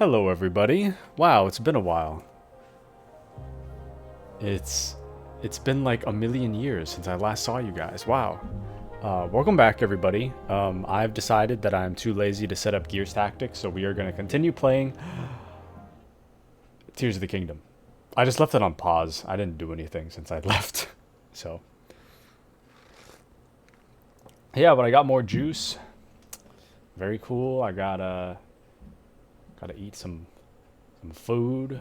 Hello everybody. Wow, it's been a while. It's been like a million years since I last saw you guys. Wow. Welcome back everybody. I've decided that I'm too lazy to set up Gears Tactics, so we are going to continue playing Tears of the Kingdom. I just left it on pause. I didn't do anything since I left. So yeah, but I got more juice. Very cool. I gotta eat some food.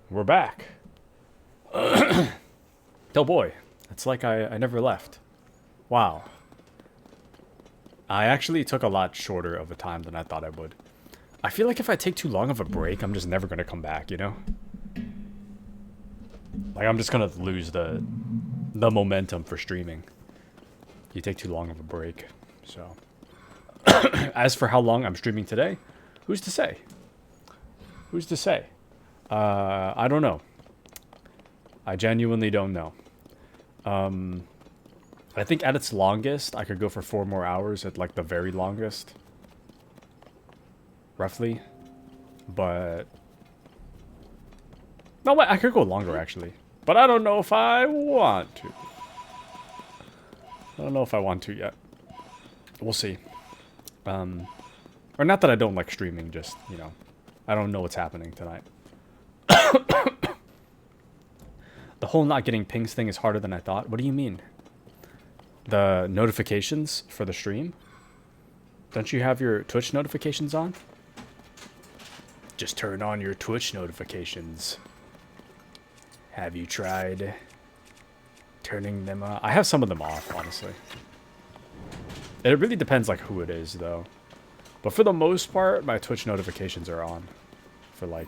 We're back. Oh boy, it's like I never left. Wow. I actually took a lot shorter of a time than I thought I would. I feel like if I take too long of a break, I'm just never gonna come back, you know? Like I'm just gonna lose the momentum for streaming. You take too long of a break, so. As for how long I'm streaming today, who's to say? Who's to say? I don't know. I genuinely don't know. I think at its longest, I could go for 4 more hours at like the very longest. Roughly. But... no, wait, I could go longer actually. But I don't know if I want to. I don't know if I want to yet. We'll see. Or not that I don't like streaming, just, you know, I don't know what's happening tonight. The whole not getting pings thing is harder than I thought. What do you mean? The notifications for the stream? Don't you have your Twitch notifications on? Just turn on your Twitch notifications. Have you tried turning them on? I have some of them off, honestly. It really depends like who it is, though. But for the most part, my Twitch notifications are on. For like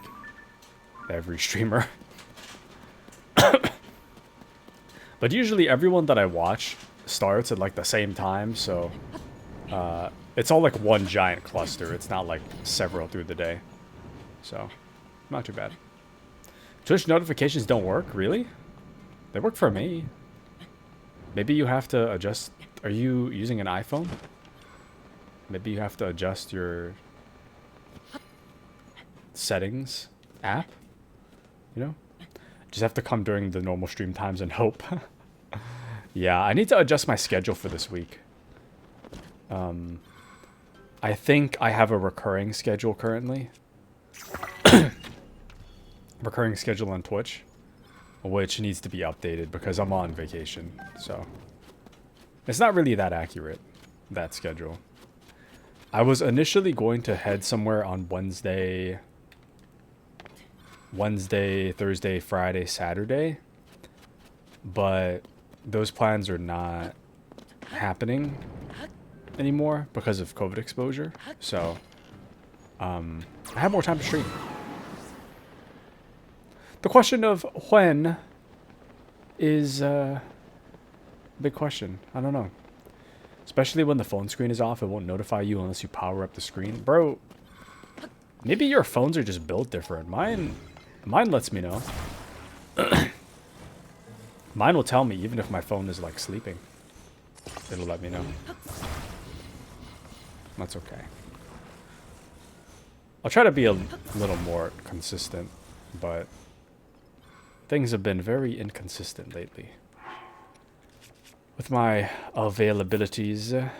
every streamer. But usually everyone that I watch starts at like the same time, so it's all like one giant cluster. It's not like several through the day. So, not too bad. Twitch notifications don't work? Really? They work for me. Maybe you have to adjust. Are you using an iPhone? Maybe you have to adjust your settings app, you know? Just have to come during the normal stream times and hope. Yeah, I need to adjust my schedule for this week. I think I have a recurring schedule currently. Recurring schedule on Twitch, which needs to be updated because I'm on vacation, so it's not really that accurate, that schedule. I was initially going to head somewhere on Wednesday, Thursday, Friday, Saturday, but those plans are not happening anymore because of COVID exposure, so I have more time to stream. The question of when is a big question. I don't know. Especially when the phone screen is off, it won't notify you unless you power up the screen. Bro, maybe your phones are just built different. Mine lets me know. Mine will tell me even if my phone is like sleeping. It'll let me know. That's okay. I'll try to be a little more consistent, but things have been very inconsistent lately with my availabilities.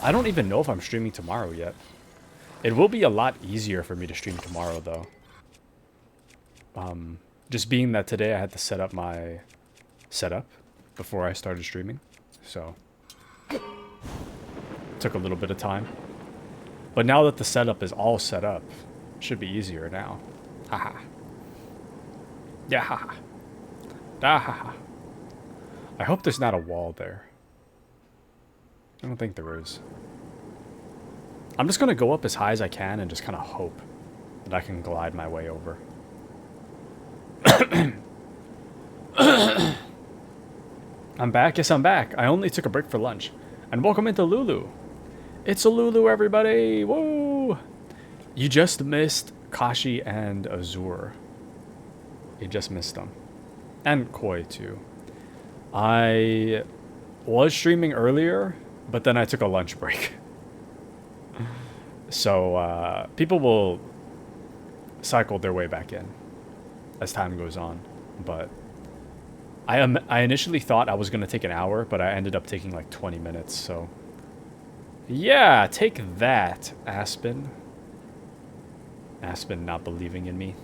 I don't even know if I'm streaming tomorrow yet. It will be a lot easier for me to stream tomorrow, though. Just being that today I had to set up my setup before I started streaming, so it took a little bit of time. But now that the setup is all set up, it should be easier now. Haha. Yeah, haha. Ah, haha. I hope there's not a wall there. I don't think there is. I'm just going to go up as high as I can and just kind of hope that I can glide my way over. I'm back? Yes, I'm back. I only took a break for lunch. And welcome into Lulu. It's a Lulu, everybody. Whoa! You just missed Kashi and Azur. You just missed them. And Koi, too. I was streaming earlier, but then I took a lunch break. So people will cycle their way back in as time goes on. But I initially thought I was going to take an hour, but I ended up taking like 20 minutes. So yeah, take that, Aspen. Aspen not believing in me.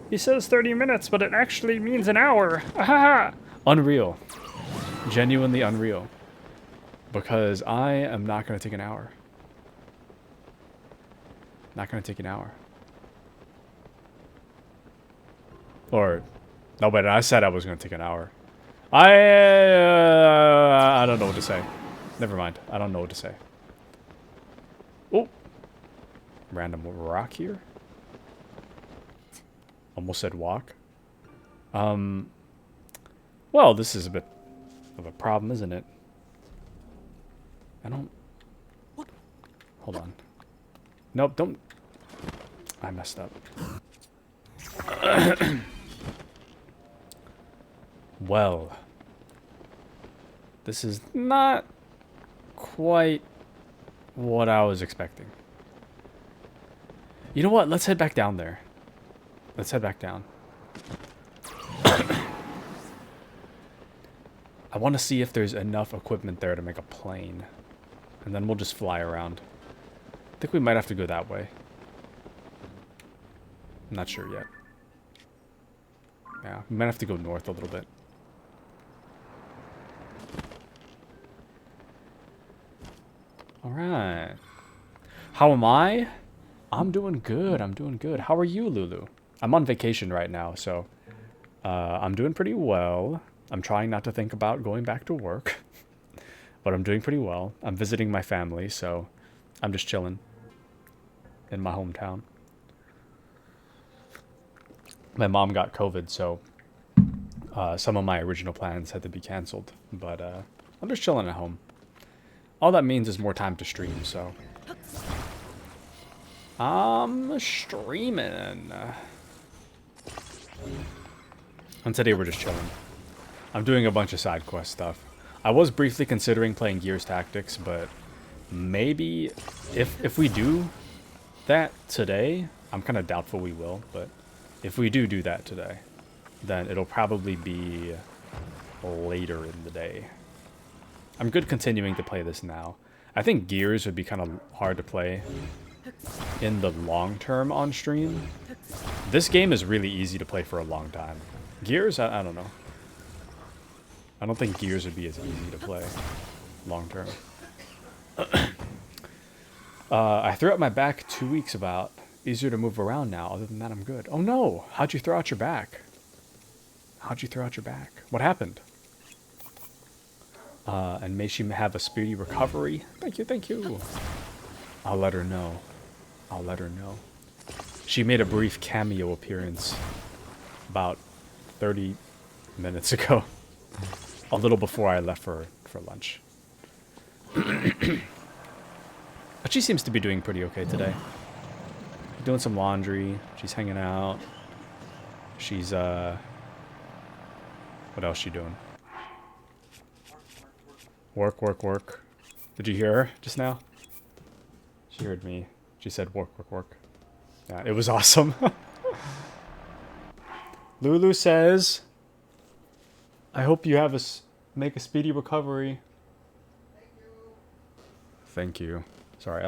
He says 30 minutes, but it actually means an hour. Ahaha! Unreal. Genuinely unreal. Because I am not going to take an hour. Not going to take an hour. Or, no, but I said I was going to take an hour. I don't know what to say. Never mind. I don't know what to say. Oh. Random rock here. Almost said walk. Well, this is a bit of a problem, isn't it? I don't... Hold on. Nope, don't... I messed up. Well. This is not quite what I was expecting. You know what? Let's head back down there. Let's head back down. I want to see if there's enough equipment there to make a plane. And then we'll just fly around. I think we might have to go that way. I'm not sure yet. Yeah, we might have to go north a little bit. Alright. How am I? I'm doing good. I'm doing good. How are you, Lulu? I'm on vacation right now, so I'm doing pretty well. I'm trying not to think about going back to work, but I'm doing pretty well. I'm visiting my family, so I'm just chilling in my hometown. My mom got COVID, so some of my original plans had to be canceled, but I'm just chilling at home. All that means is more time to stream, so I'm streaming. And today we're just chilling. I'm doing a bunch of side quest stuff. I was briefly considering playing Gears Tactics, but maybe if we do that today, I'm kind of doubtful we will, but if we do that today, then it'll probably be later in the day. I'm good continuing to play this now. I think Gears would be kind of hard to play in the long term on stream. This game is really easy to play for a long time. Gears, I don't know. I don't think Gears would be as easy to play long term. I threw out my back 2 weeks about. Easier to move around now. Other than that, I'm good. Oh no! How'd you throw out your back? How'd you throw out your back? What happened? And may she have a speedy recovery. Thank you, thank you. I'll let her know. I'll let her know. She made a brief cameo appearance about 30 minutes ago. A little before I left for lunch. But she seems to be doing pretty okay today. Doing some laundry. She's hanging out. She's, what else she doing? Work, work, work. Did you hear her just now? She heard me. She said work, work, work. Yeah, it was awesome. Lulu says, I hope you have make a speedy recovery. Thank you. Sorry,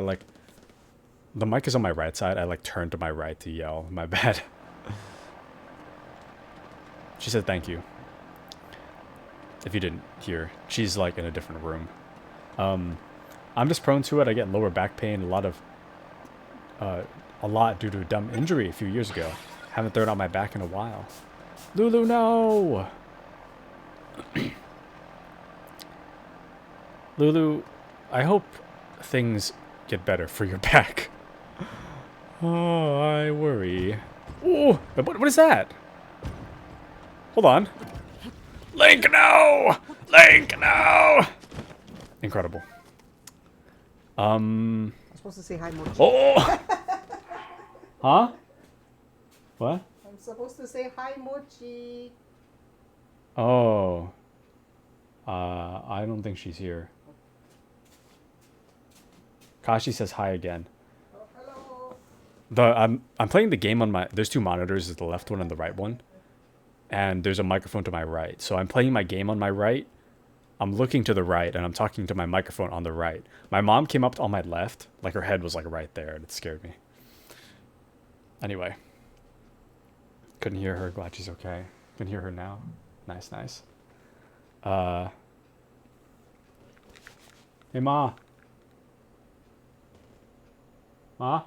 the mic is on my right side. I turned to my right to yell. My bad. She said thank you. If you didn't hear, she's in a different room. I'm just prone to it. I get lower back pain a lot due to a dumb injury a few years ago. Haven't thrown out my back in a while. Lulu, no! Lulu, I hope things get better for your back. Oh, I worry. Oh, what is that? Hold on. Link, no! Link, no! Incredible. I'm supposed to say hi, Mochi. Oh! Huh? What? I'm supposed to say hi, Mochi. Oh. I don't think she's here. Kashi says hi again. Oh, hello. I'm playing the game on my... There's two monitors. There's the left one and the right one. And there's a microphone to my right. So I'm playing my game on my right. I'm looking to the right, and I'm talking to my microphone on the right. My mom came up on my left. Like, her head was, like, right there, and it scared me. Anyway. Couldn't hear her. Glad she's okay. Can hear her now. Nice, nice. Hey, Ma. Ma?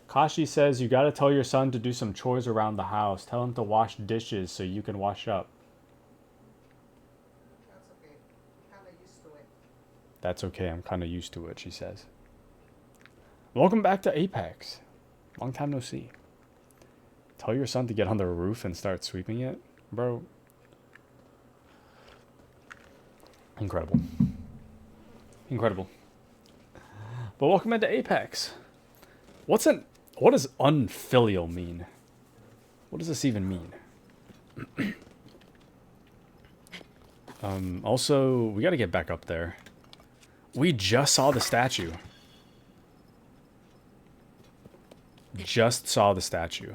Kashi says you gotta tell your son to do some chores around the house. Tell him to wash dishes so you can wash up. That's okay. I'm kinda used to it. That's okay, I'm kinda used to it, she says. Welcome back to Apex. Long time no see. Tell your son to get on the roof and start sweeping it? Bro. Incredible. Incredible. But welcome into Apex. What does unfilial mean? What does this even mean? Also, we gotta get back up there. We just saw the statue. Just saw the statue.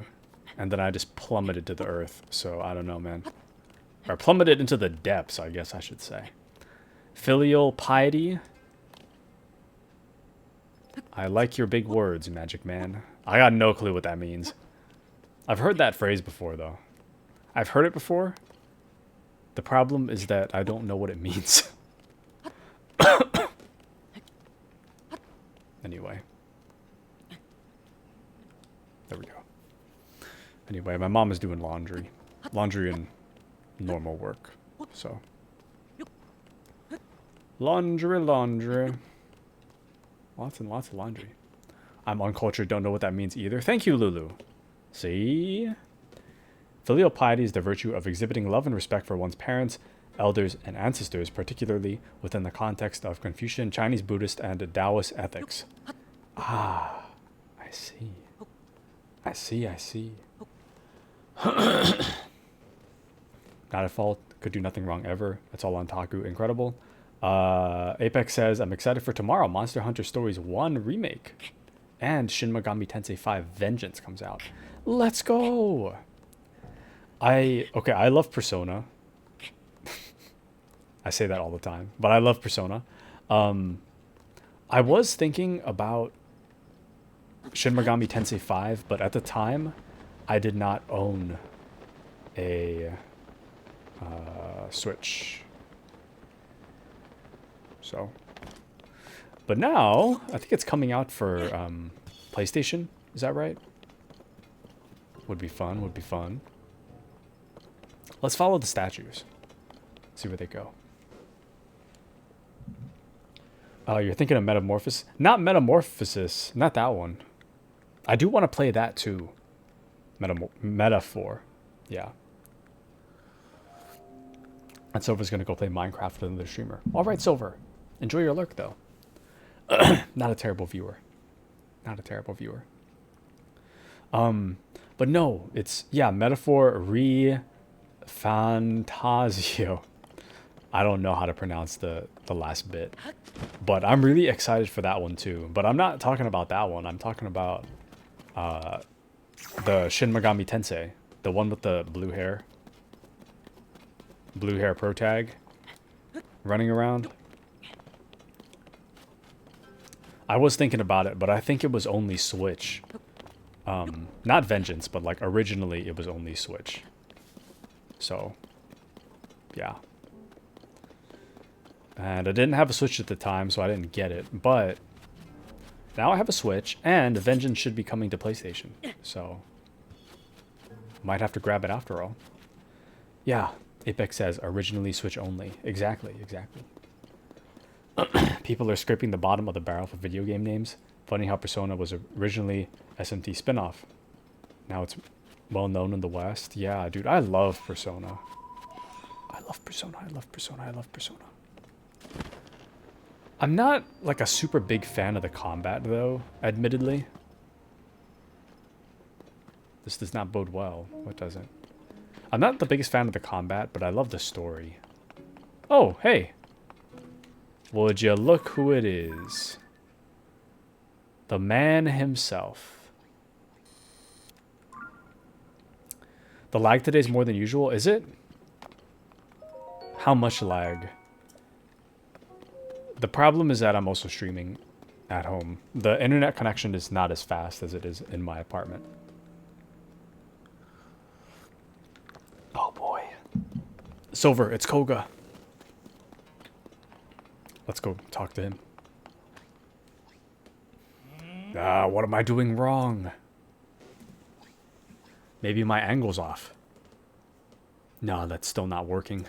And then I just plummeted to the earth. So, I don't know, man. Or plummeted into the depths, I guess I should say. Filial piety. I like your big words, Magic Man. I got no clue what that means. I've heard that phrase before, though. I've heard it before. The problem is that I don't know what it means. Anyway. There we go. Anyway, my mom is doing laundry. Laundry and normal work. So. Laundry, laundry. Lots and lots of laundry. I'm uncultured, don't know what that means either. Thank you, Lulu. See? Filial piety is the virtue of exhibiting love and respect for one's parents, elders, and ancestors, particularly within the context of Confucian, Chinese, Buddhist, and Taoist ethics. Ah, I see. I see, I see. Not at fault. Could do nothing wrong ever. That's all on Taku. Incredible. Apex says, I'm excited for tomorrow. Monster Hunter Stories 1 Remake. And Shin Megami Tensei 5 Vengeance comes out. Let's go! I love Persona. I say that all the time. But I love Persona. I was thinking about Shin Megami Tensei 5, but at the time, I did not own a Switch. So, but now I think it's coming out for PlayStation. Is that right? Would be fun. Would be fun. Let's follow the statues. See where they go. You're thinking of Metamorphosis? Not Metamorphosis. Not that one. I do want to play that too. Metaphor. Yeah. And Silver's going to go play Minecraft with another streamer. All right, Silver. Enjoy your lurk, though. Not a terrible viewer. Not a terrible viewer. But no, it's, yeah, Metaphor Fantasio. I don't know how to pronounce the last bit. But I'm really excited for that one, too. But I'm not talking about that one. I'm talking about the Shin Megami Tensei. The one with the blue hair. Blue hair pro tag. Running around. I was thinking about it, but I think it was only Switch. Not Vengeance, but like originally it was only Switch. So, yeah. And I didn't have a Switch at the time, so I didn't get it. But now I have a Switch, and Vengeance should be coming to PlayStation. So, might have to grab it after all. Yeah, Apex says originally Switch only. Exactly, exactly. People are scraping the bottom of the barrel for video game names. Funny how Persona was originally SMT spinoff. Now it's well known in the West. Yeah, dude, I love Persona. I love Persona, I love Persona, I love Persona. I'm not like a super big fan of the combat though, admittedly. This does not bode well. What doesn't? I'm not the biggest fan of the combat, but I love the story. Oh, hey. Would you look who it is? The man himself. The lag today is more than usual, is it? How much lag? The problem is that I'm also streaming at home. The internet connection is not as fast as it is in my apartment. Oh boy. Silver, it's Koga. Let's go talk to him. What am I doing wrong? Maybe my angle's off. No, that's still not working.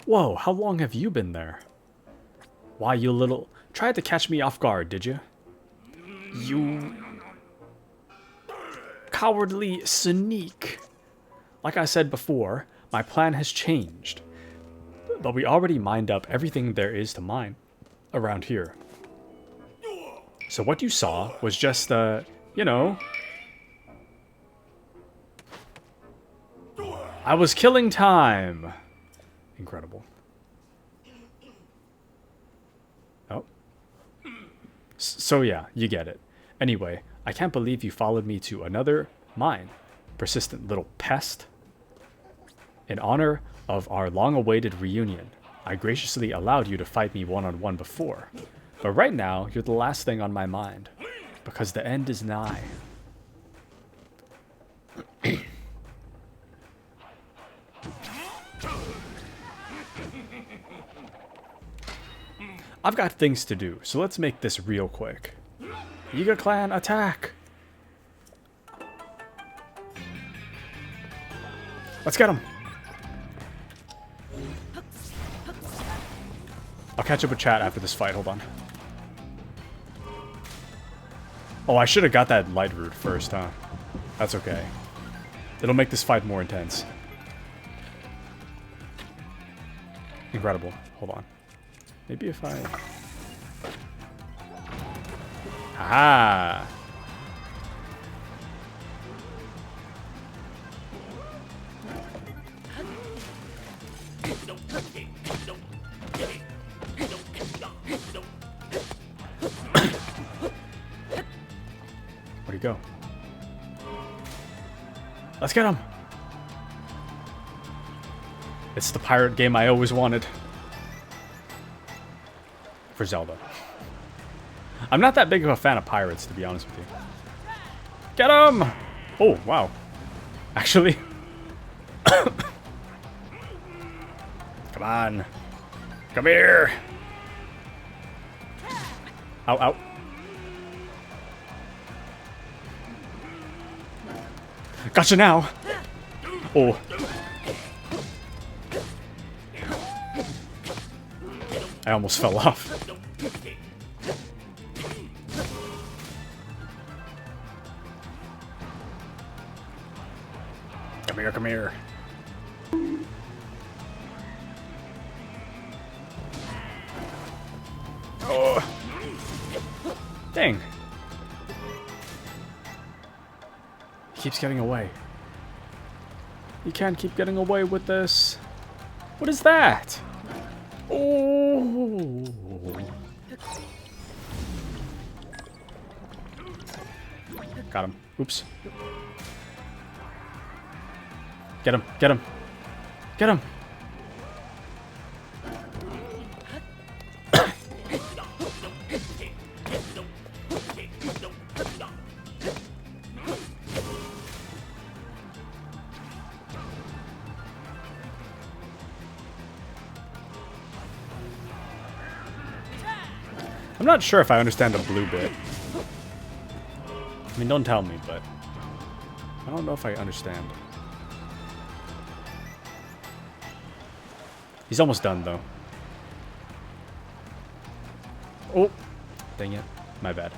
Whoa, how long have you been there? Why, you little... Tried to catch me off guard, did you? You... cowardly sneak. Like I said before, my plan has changed. But we already mined up everything there is to mine around here. So what you saw was just, you know... I was killing time. Incredible. Oh. So yeah, you get it. Anyway, I can't believe you followed me to another mine. Persistent little pest. In honor of our long-awaited reunion, I graciously allowed you to fight me one-on-one before. But right now, you're the last thing on my mind. Because the end is nigh. I've got things to do, so let's make this real quick. Yiga Clan, attack! Let's get him! I'll catch up with chat after this fight, hold on. Oh, I should have got that light root first, huh? That's okay. It'll make this fight more intense. Incredible. Hold on. Maybe if I... Aha! Where'd he go? Let's get him! It's the pirate game I always wanted. For Zelda. I'm not that big of a fan of pirates, to be honest with you. Get him! Oh, wow. Actually. Come on. Come here. Ow, ow. Gotcha now. Oh. I almost fell off. Come here, come here. Oh. Dang. He keeps getting away. You can't keep getting away with this. What is that? Oh. Got him. Oops. Get him. Get him. Get him. I'm not sure if I understand the blue bit. I mean, don't tell me, but I don't know if I understand. He's almost done, though. Oh, dang it. My bad.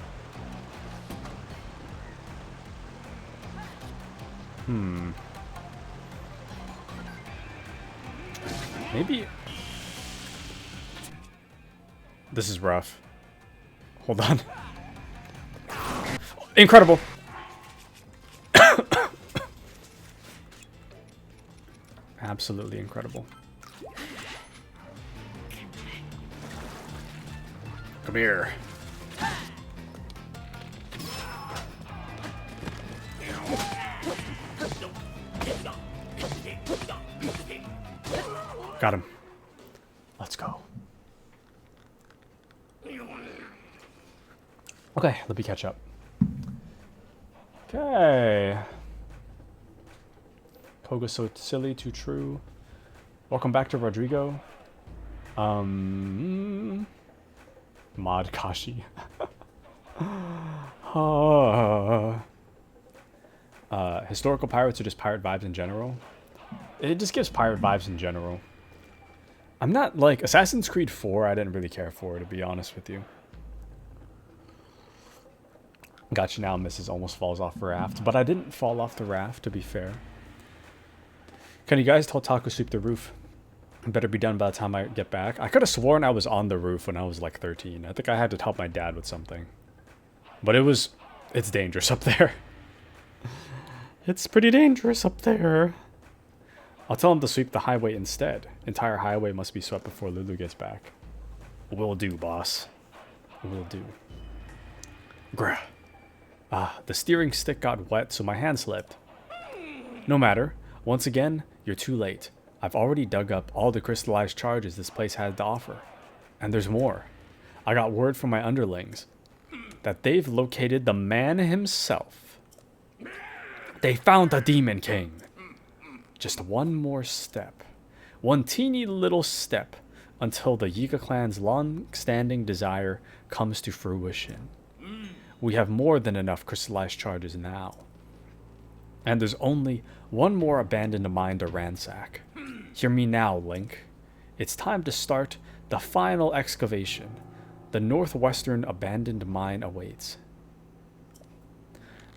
Maybe... This is rough. Hold on. Incredible! Ow. Absolutely incredible. Come here. Got him. Let's go. Okay, let me catch up. Okay. Koga so silly, too true. Welcome back to Rodrigo. Mod Kashi. Historical pirates are just pirate vibes in general. It just gives pirate vibes in general. I'm not like Assassin's Creed 4. I didn't really care for, to be honest with you. Gotcha now, Mrs. almost falls off the raft, but I didn't fall off the raft, to be fair. Can you guys tell Taku sweep the roof? It better be done by the time I get back. I could have sworn I was on the roof when I was like 13. I think I had to help my dad with something. But it's dangerous up there. It's pretty dangerous up there. I'll tell him to sweep the highway instead. Entire highway must be swept before Lulu gets back. Will do, boss. Will do. Grr. The steering stick got wet, so my hand slipped. No matter. Once again, you're too late. I've already dug up all the crystallized charges this place had to offer. And there's more. I got word from my underlings that they've located the man himself. They found the Demon King. Just one more step. One teeny little step until the Yiga clan's long-standing desire comes to fruition. We have more than enough crystallized charges now. And there's only one more abandoned mine to ransack. Hear me now, Link. It's time to start the final excavation. The northwestern abandoned mine awaits.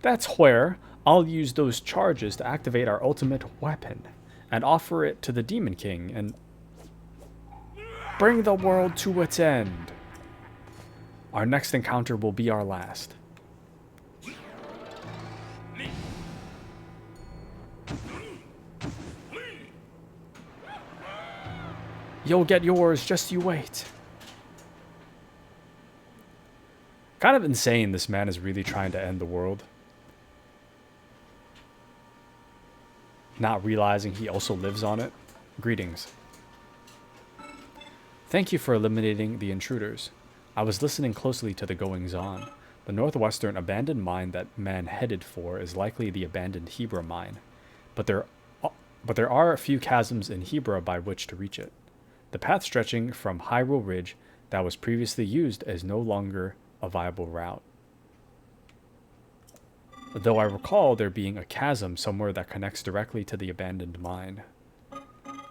That's where I'll use those charges to activate our ultimate weapon and offer it to the Demon King and bring the world to its end. Our next encounter will be our last. You'll get yours, just you wait. Kind of insane this man is really trying to end the world. Not realizing he also lives on it. Greetings. Thank you for eliminating the intruders. I was listening closely to the goings-on. The northwestern abandoned mine that man headed for is likely the abandoned Hebra mine. But there are a few chasms in Hebra by which to reach it. The path stretching from Hyrule Ridge that was previously used is no longer a viable route. Though I recall there being a chasm somewhere that connects directly to the abandoned mine.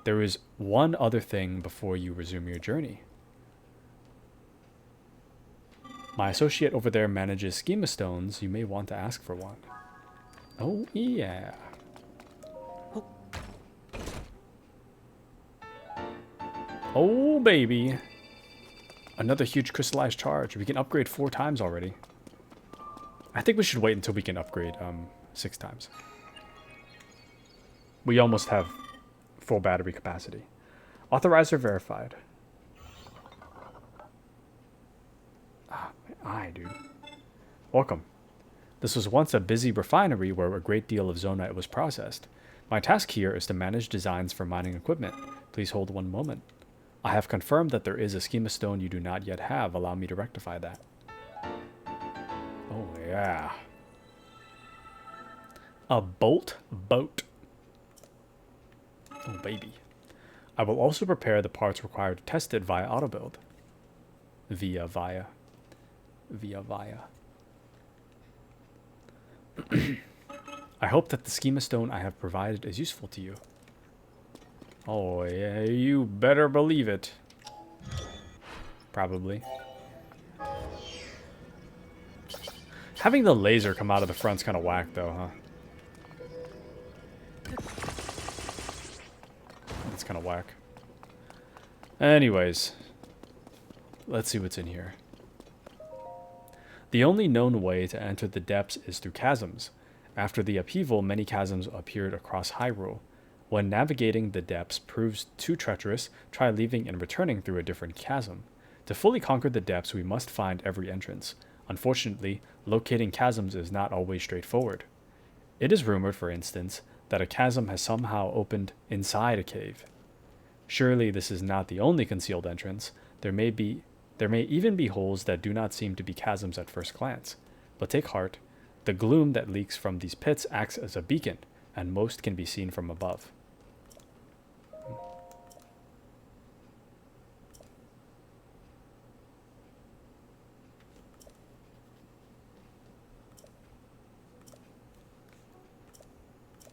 There is one other thing before you resume your journey. My associate over there manages schema stones. You may want to ask for one. Oh, yeah. Oh, baby. Another huge crystallized charge. We can upgrade 4 times already. I think we should wait until we can upgrade 6 times. We almost have full battery capacity. Authorizer verified. Ah, my eye, dude. Welcome. This was once a busy refinery where a great deal of zonite was processed. My task here is to manage designs for mining equipment. Please hold one moment. I have confirmed that there is a schema stone you do not yet have. Allow me to rectify that. Oh, yeah. A bolt boat. Oh, baby. I will also prepare the parts required to test it via autobuild. Via. I hope that the schema stone I have provided is useful to you. Oh, yeah, you better believe it. Probably. Having the laser come out of the front's kind of whack, though, huh? That's kind of whack. Anyways. Let's see what's in here. The only known way to enter the depths is through chasms. After the upheaval, many chasms appeared across Hyrule. When navigating the depths proves too treacherous, try leaving and returning through a different chasm. To fully conquer the depths, we must find every entrance. Unfortunately, locating chasms is not always straightforward. It is rumored, for instance, that a chasm has somehow opened inside a cave. Surely this is not the only concealed entrance. There may even be holes that do not seem to be chasms at first glance. But take heart, the gloom that leaks from these pits acts as a beacon, and most can be seen from above.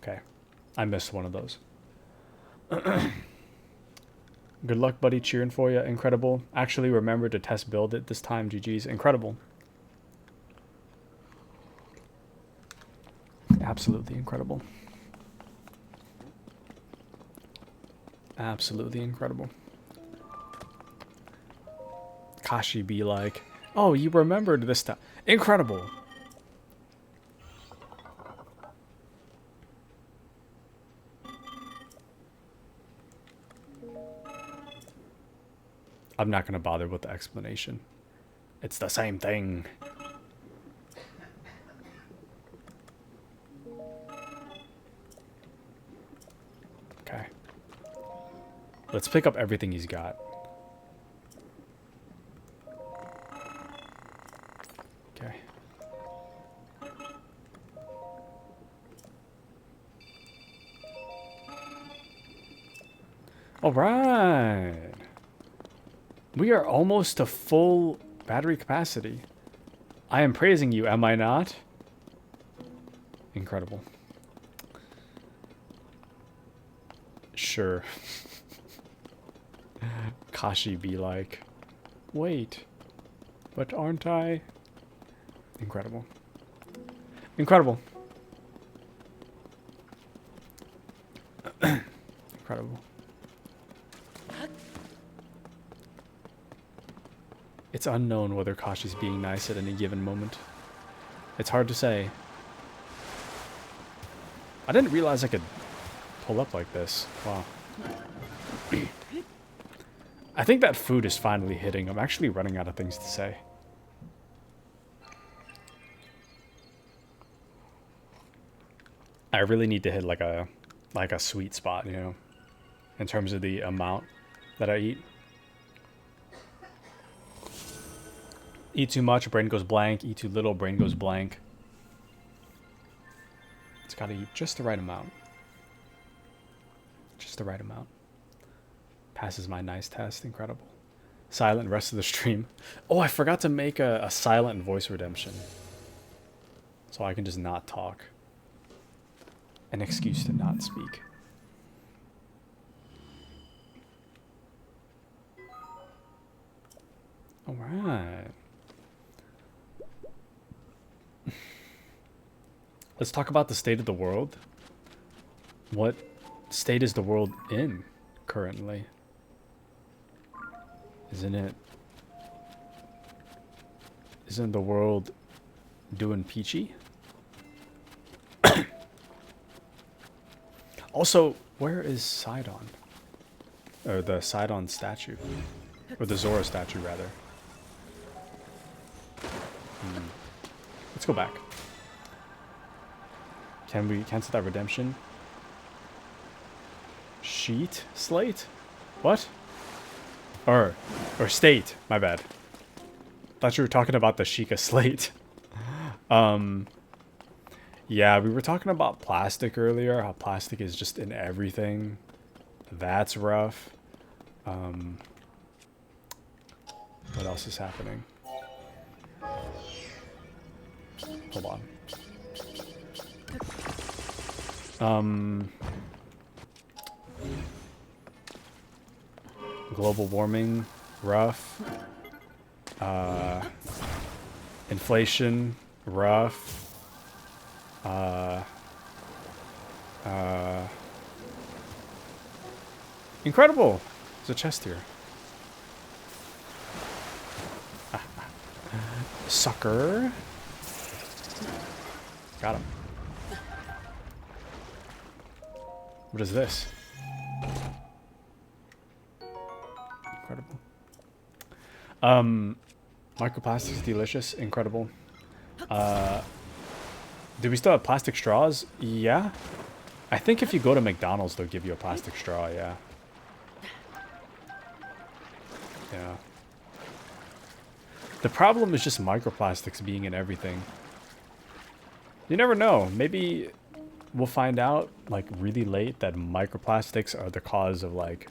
Okay, I missed one of those. Good luck, buddy. Cheering for you. Incredible. Actually, remember to test build it this time. GG's. Incredible. Absolutely incredible. Absolutely incredible. Kashi be like, oh, you remembered this time. Incredible. I'm not going to bother with the explanation. It's the same thing. Okay. Let's pick up everything he's got. Okay. All right. We are almost to full battery capacity. I am praising you, am I not? Incredible. Sure. Kashi be like, wait, but aren't I? Incredible. Incredible. Incredible. It's unknown whether Kashi's being nice at any given moment. It's hard to say. I didn't realize I could pull up like this. Wow. I think that food is finally hitting. I'm actually running out of things to say. I really need to hit like a sweet spot, you know, in terms of the amount that I eat. Eat too much, brain goes blank. Eat too little, brain goes blank. It's got to eat just the right amount. Just the right amount. Passes my nice test. Incredible. Silent rest of the stream. Oh, I forgot to make a silent voice redemption. So I can just not talk. An excuse to not speak. All right. Let's talk about the state of the world. What state is the world in currently? Isn't the world doing peachy? Also, where is Sidon? Or the Sidon statue. Or the Zora statue, rather. Let's go back. Can we cancel that redemption? Sheet? Slate? What? Or state. My bad. Thought you were talking about the Sheikah slate. Yeah, we were talking about plastic earlier. How plastic is just in everything. That's rough. What else is happening? Hold on. Global warming, rough. Inflation, rough. Incredible! There's a chest here. Sucker. Got him. What is this? Incredible. Microplastics, delicious, incredible. Do we still have plastic straws? Yeah. I think if you go to McDonald's, they'll give you a plastic straw, yeah. Yeah. The problem is just microplastics being in everything. You never know. Maybe we'll find out, like, really late that microplastics are the cause of, like,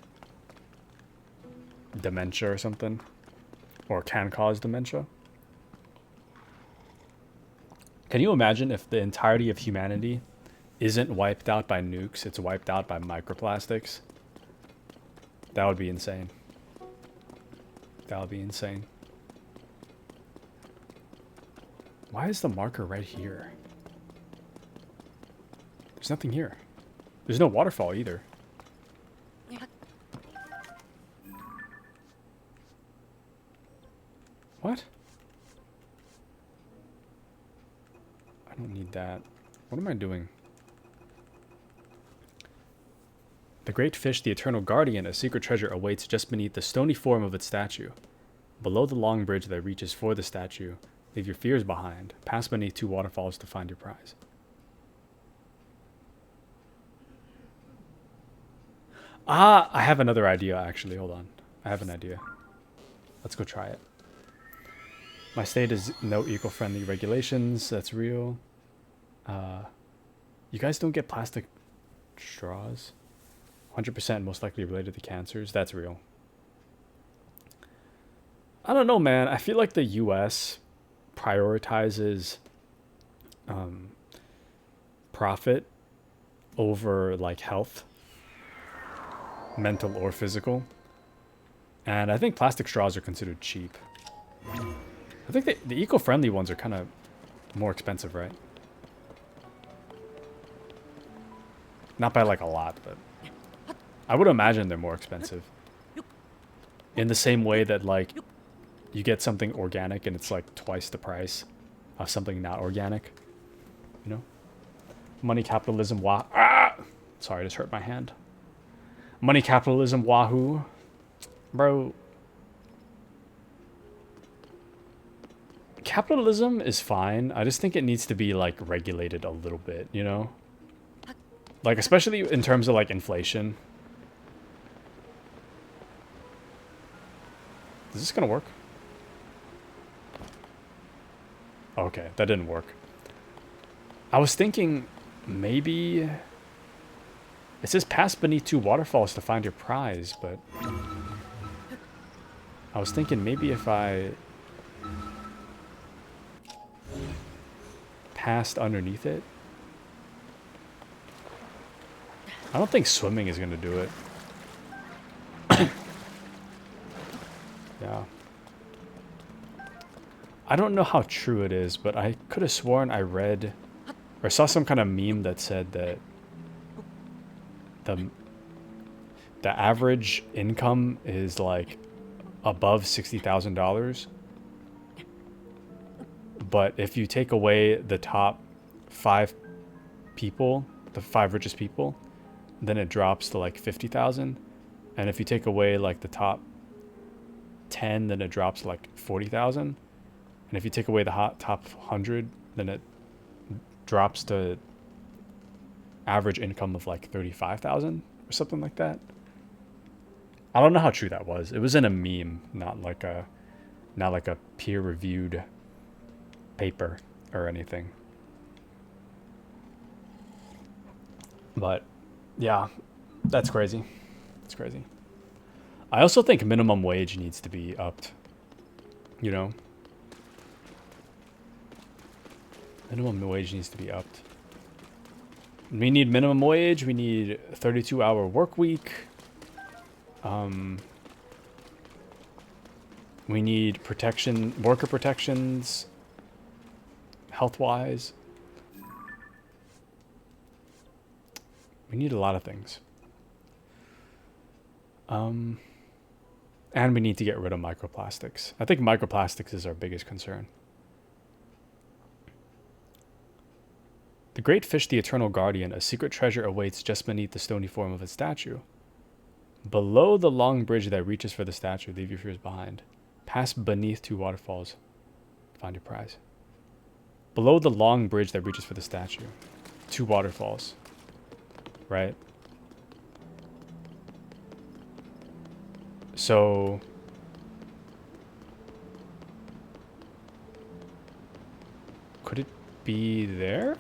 dementia or something. Or can cause dementia. Can you imagine if the entirety of humanity isn't wiped out by nukes, it's wiped out by microplastics? That would be insane. That would be insane. Why is the marker right here? There's nothing here. There's no waterfall either. What? I don't need that. What am I doing? The great fish, the eternal guardian, a secret treasure awaits just beneath the stony form of its statue. Below the long bridge that reaches for the statue, leave your fears behind. Pass beneath 2 waterfalls to find your prize. Ah, I have another idea, actually. Hold on. I have an idea. Let's go try it. My state is no eco-friendly regulations. That's real. You guys don't get plastic straws? 100% most likely related to cancers. That's real. I don't know, man. I feel like the US prioritizes profit over, like, health. Mental or physical. And I think plastic straws are considered cheap. I think the eco-friendly ones are kind of more expensive, right? Not by, like, a lot, but I would imagine they're more expensive. In the same way that, like, you get something organic and it's, like, twice the price of something not organic. You know? Money capitalism, Sorry, I just hurt my hand. Money capitalism, wahoo. Bro. Capitalism is fine. I just think it needs to be, like, regulated a little bit, you know? Like, especially in terms of, like, inflation. Is this gonna work? Okay, that didn't work. I was thinking maybe... It says pass beneath 2 waterfalls to find your prize, but... I was thinking maybe if I... passed underneath it? I don't think swimming is gonna do it. Yeah. I don't know how true it is, but I could have sworn I read or saw some kind of meme that said that the average income is like above $60,000. But if you take away the top 5 people, the 5 richest people, then it drops to like 50,000. And if you take away like the top 10, then it drops to like 40,000. And if you take away the top 100, then it drops to average income of like 35,000 or something like that. I don't know how true that was. It was in a meme, not like a peer-reviewed paper or anything. But yeah, that's crazy. It's crazy. I also think minimum wage needs to be upped. You know? Minimum wage needs to be upped. We need minimum wage. We need 32-hour work week. We need protection, worker protections, health-wise. We need a lot of things. And we need to get rid of microplastics. I think microplastics is our biggest concern. The great fish, the eternal guardian, a secret treasure awaits just beneath the stony form of its statue. Below the long bridge that reaches for the statue, leave your fears behind. Pass beneath 2 waterfalls. Find your prize. Below the long bridge that reaches for the statue. 2 waterfalls. Right? So... could it be there?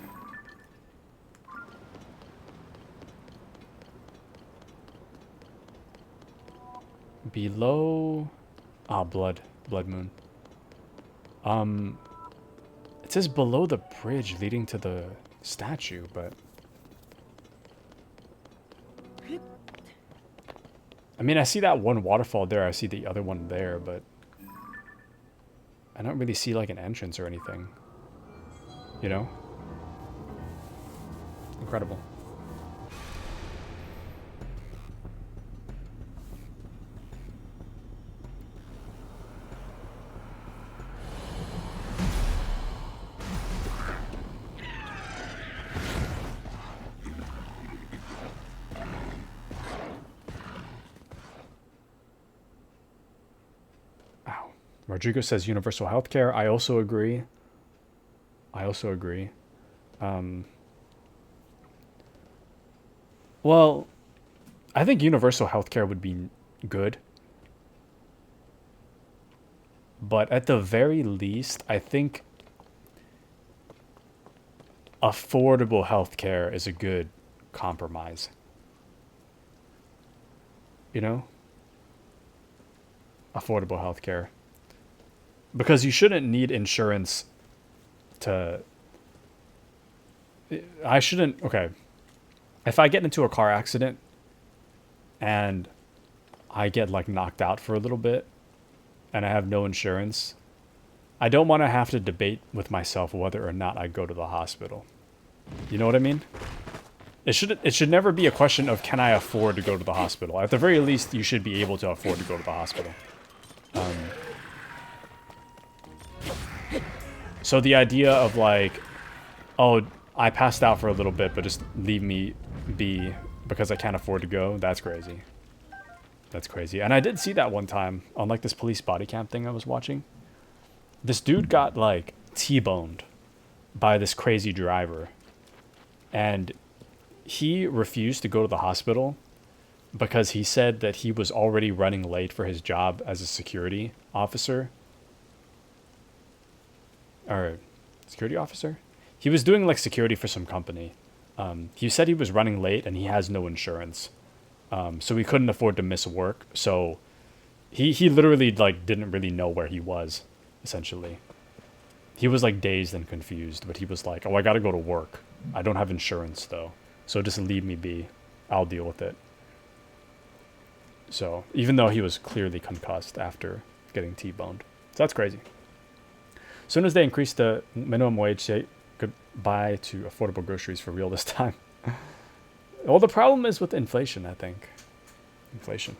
Below... ah, blood moon. It says below the bridge leading to the statue, but... I mean, I see that one waterfall there, I see the other one there, but... I don't really see, like, an entrance or anything. You know? Incredible. Rodrigo says universal healthcare. I also agree. Well, I think universal healthcare would be good. But at the very least, I think affordable healthcare is a good compromise. You know? Affordable healthcare. Because you shouldn't need insurance to... I shouldn't... Okay. If I get into a car accident and I get, like, knocked out for a little bit and I have no insurance, I don't want to have to debate with myself whether or not I go to the hospital. You know what I mean? It should never be a question of can I afford to go to the hospital. At the very least, you should be able to afford to go to the hospital. So the idea of like, oh, I passed out for a little bit, but just leave me be because I can't afford to go, that's crazy. That's crazy. And I did see that one time on like this police body cam thing I was watching. This dude got like T-boned by this crazy driver. And he refused to go to the hospital because he said that he was already running late for his job as a security officer. Or security officer? He was doing like security for some company. He said he was running late and he has no insurance. So he couldn't afford to miss work. So he literally like didn't really know where he was, essentially. He was like dazed and confused, but he was like, oh, I gotta go to work. I don't have insurance though. So just leave me be. I'll deal with it. So even though he was clearly concussed after getting T-boned. So that's crazy. As soon as they increase the minimum wage, say goodbye to affordable groceries for real this time. Well, the problem is with inflation, I think. Inflation.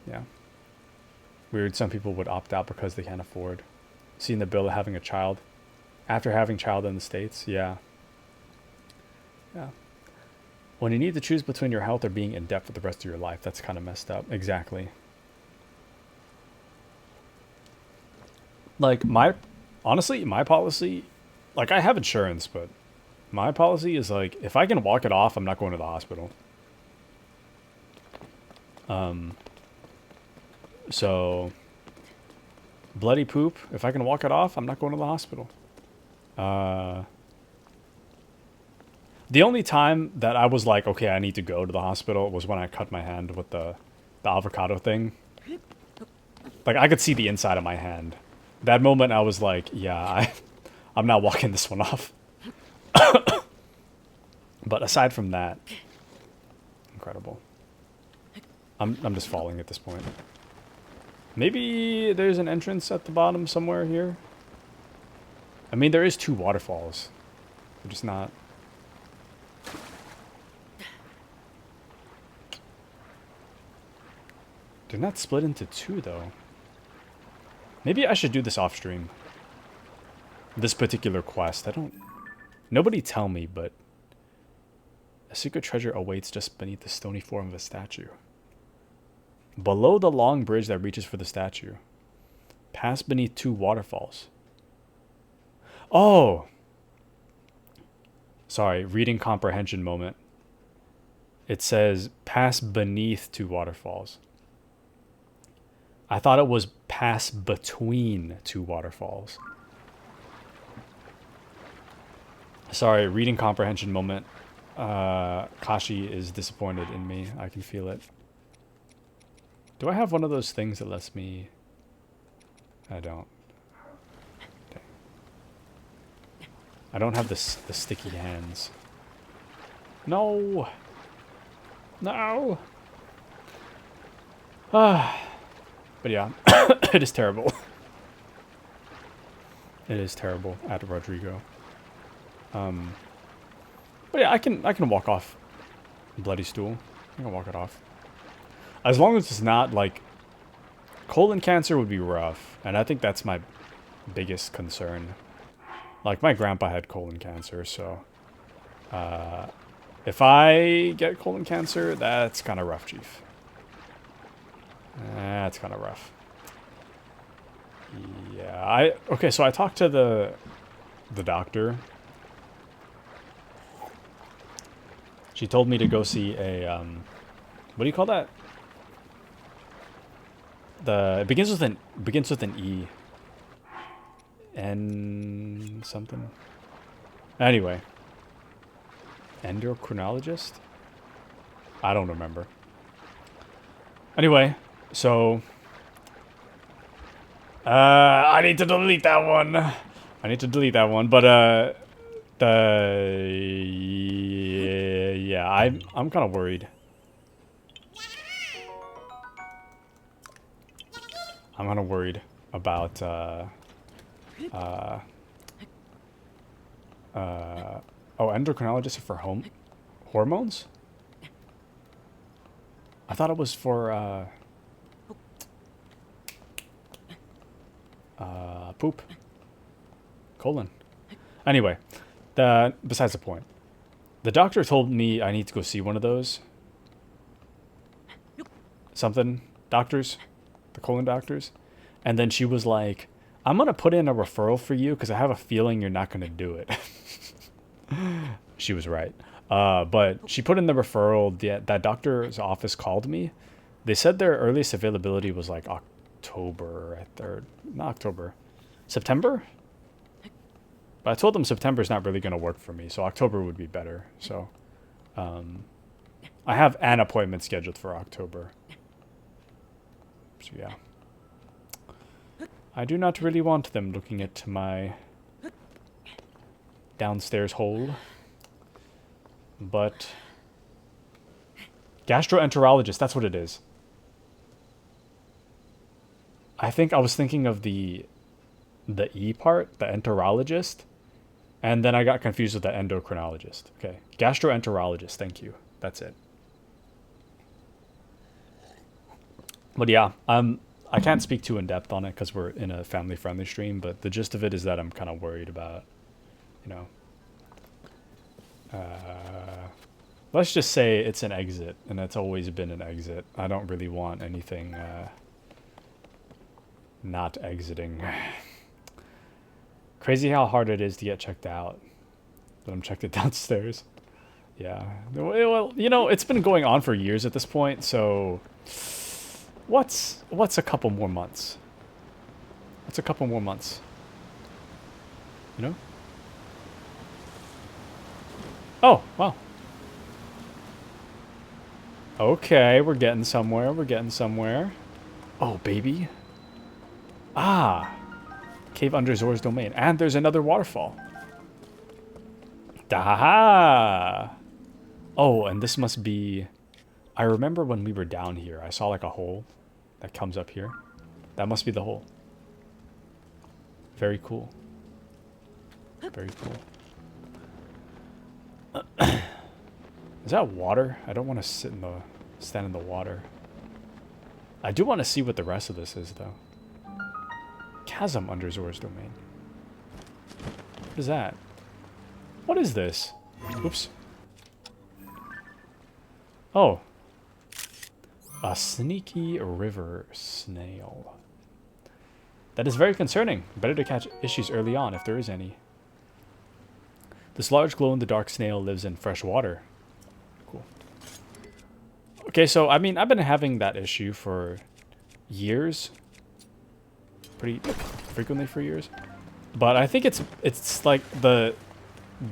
Yeah. Weird, some people would opt out because they can't afford. Seeing the bill of having a child. After having a child in the States, yeah. Yeah. When you need to choose between your health or being in debt for the rest of your life, that's kind of messed up. Exactly. Like, honestly, my policy, like, I have insurance, but my policy is, like, if I can walk it off, I'm not going to the hospital. So, bloody poop, if I can walk it off, I'm not going to the hospital. The only time that I was like, okay, I need to go to the hospital was when I cut my hand with the avocado thing. Like, I could see the inside of my hand. That moment, I was like, yeah, I'm not walking this one off. But aside from that, incredible. I'm just falling at this point. Maybe there's an entrance at the bottom somewhere here. I mean, there is 2 waterfalls. They're just not... They're not split into 2, though. Maybe I should do this off stream. this particular quest. I don't... Nobody tell me, but... A secret treasure awaits just beneath the stony form of a statue. Below the long bridge that reaches for the statue. Pass beneath 2 waterfalls. Oh! Sorry, reading comprehension moment. It says, pass beneath 2 waterfalls. I thought it was pass between 2 waterfalls. Sorry, reading comprehension moment. Kashi is disappointed in me. I can feel it. Do I have one of those things that lets me... I don't. Dang. I don't have the sticky hands. No! No! But yeah, it is terrible. It is terrible at Rodrigo. But yeah, I can walk off Bloody Stool. I can walk it off. As long as it's not like colon cancer would be rough, and I think that's my biggest concern. Like my grandpa had colon cancer, so if I get colon cancer, that's kind of rough, Chief. That's kind of rough. Yeah, okay, so I talked to the doctor. She told me to go see a what do you call that? It begins with an E. N something. Anyway. Endocrinologist? I don't remember. Anyway, so I need to delete that one. But yeah, I'm kind of worried. I'm kind of worried about oh, endocrinologists are for hormones? I thought it was for poop. Colon. Anyway, besides the point. The doctor told me I need to go see one of those. Something. Doctors. The colon doctors. And then she was like, I'm going to put in a referral for you because I have a feeling you're not going to do it. She was right. But she put in the referral. That doctor's office called me. They said their earliest availability was like October. Not October. September? But I told them September's not really going to work for me, so October would be better. So, I have an appointment scheduled for October. So, yeah. I do not really want them looking at my downstairs hole. But gastroenterologist, that's what it is. I think I was thinking of the E part, the enterologist, and then I got confused with the endocrinologist. Okay, gastroenterologist, thank you. That's it. But yeah, I can't speak too in depth on it because we're in a family-friendly stream, but the gist of it is that I'm kind of worried about, you know, let's just say it's an exit, and it's always been an exit. I don't really want anything not exiting. Crazy how hard it is to get checked out. But I'm checked it downstairs. Yeah. Well, you know, it's been going on for years at this point, so what's a couple more months? What's a couple more months? You know? Oh, wow. Okay, we're getting somewhere. We're getting somewhere. Oh, baby. Ah. Cave under Zora's domain. And there's another waterfall. Da-ha-ha. Oh, and this must be... I remember when we were down here, I saw like a hole that comes up here. That must be the hole. Very cool. Very cool. Is that water? I don't want to stand in the water. I do want to see what the rest of this is, though. Chasm under Zora's domain. What is that? What is this? Oops. Oh. A sneaky river snail. That is very concerning. Better to catch issues early on if there is any. This large glow-in-the-dark snail lives in fresh water. Cool. Okay, so, I mean, I've been having that issue for years. Pretty frequently for years. But I think it's like the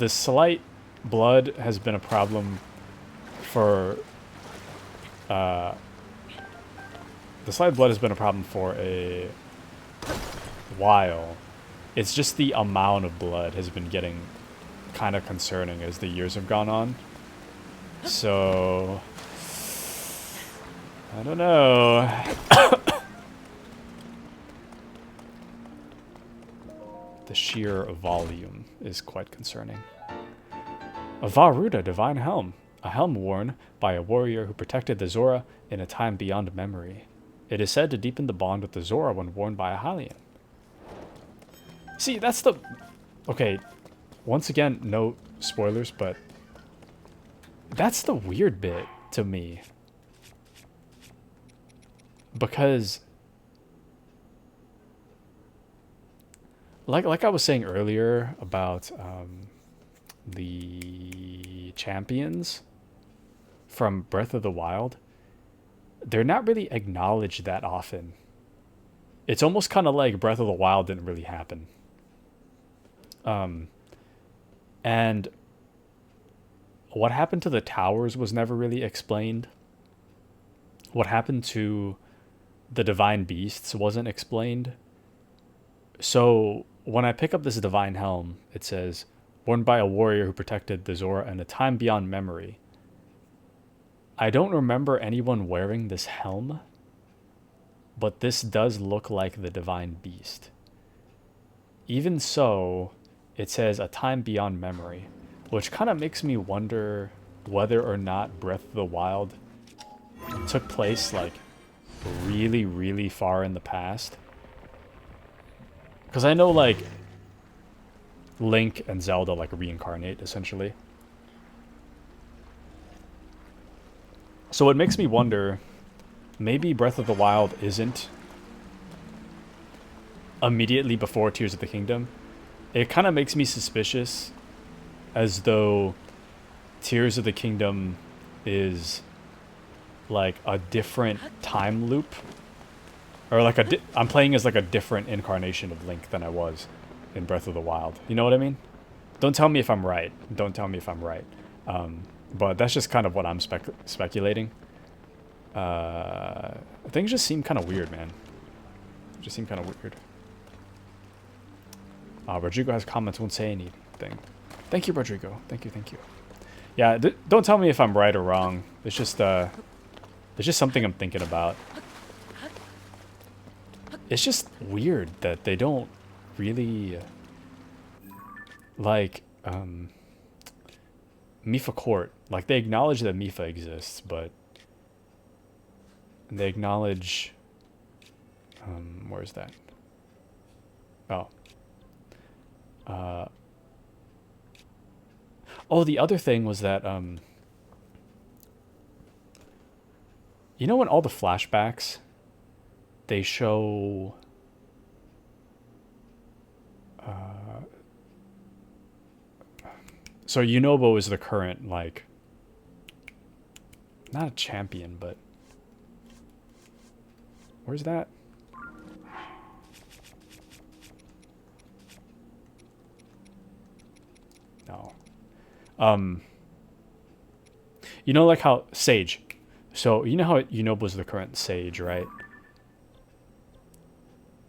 slight blood has been a problem for... the slight blood has been a problem for a while. It's just the amount of blood has been getting kind of concerning as the years have gone on. So... I don't know. The sheer volume is quite concerning. A Varuda Divine Helm. A helm worn by a warrior who protected the Zora in a time beyond memory. It is said to deepen the bond with the Zora when worn by a Hylian. See, that's the... Okay, once again, no spoilers, but... That's the weird bit to me. Because... Like I was saying earlier about the champions from Breath of the Wild, they're not really acknowledged that often. It's almost kind of like Breath of the Wild didn't really happen. And what happened to the towers was never really explained. What happened to the divine beasts wasn't explained. So when I pick up this divine helm, it says, worn by a warrior who protected the Zora in a time beyond memory. I don't remember anyone wearing this helm, but this does look like the divine beast. Even so, it says a time beyond memory, which kind of makes me wonder whether or not Breath of the Wild took place like really, really far in the past. Because I know like Link and Zelda like reincarnate essentially. So it makes me wonder, maybe Breath of the Wild isn't immediately before Tears of the Kingdom. It kind of makes me suspicious, as though Tears of the Kingdom is like a different time loop, or like I'm playing as like a different incarnation of Link than I was in Breath of the Wild. You know what I mean? Don't tell me if I'm right. Don't tell me if I'm right. But that's just kind of what I'm speculating. Things just seem kind of weird, man. Just seem kind of weird. Rodrigo has comments, won't say anything. Thank you, Rodrigo. Thank you, thank you. Yeah, don't tell me if I'm right or wrong. It's just something I'm thinking about. It's just weird that they don't really like Mipha Court. Like, they acknowledge that Mipha exists, but they acknowledge where is that? Oh. Oh, the other thing was that you know, when all the flashbacks they show so Yunobo is the current, like, not a champion, but where's that? No. You know, like how Sage. So you know how Yunobo's the current Sage, right?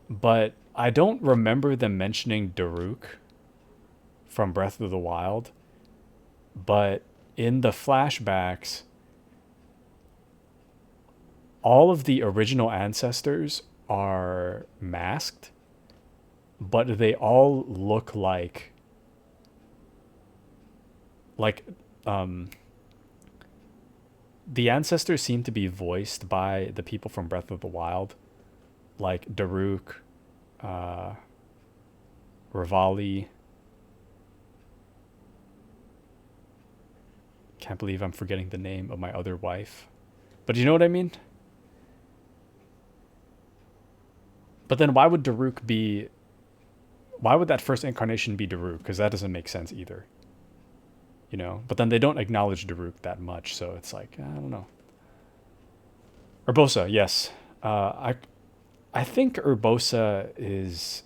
But I don't remember them mentioning Daruk from Breath of the Wild. But in the flashbacks, all of the original ancestors are masked, but they all look like the ancestors seem to be voiced by the people from Breath of the Wild, like Daruk, Rivali, Can't believe I'm forgetting the name of my other wife. But you know what I mean? But then why would Daruk be... Why would that first incarnation be Daruk? Because that doesn't make sense either. You know? But then they don't acknowledge Daruk that much, so it's like, I don't know. Urbosa, yes. I think Urbosa is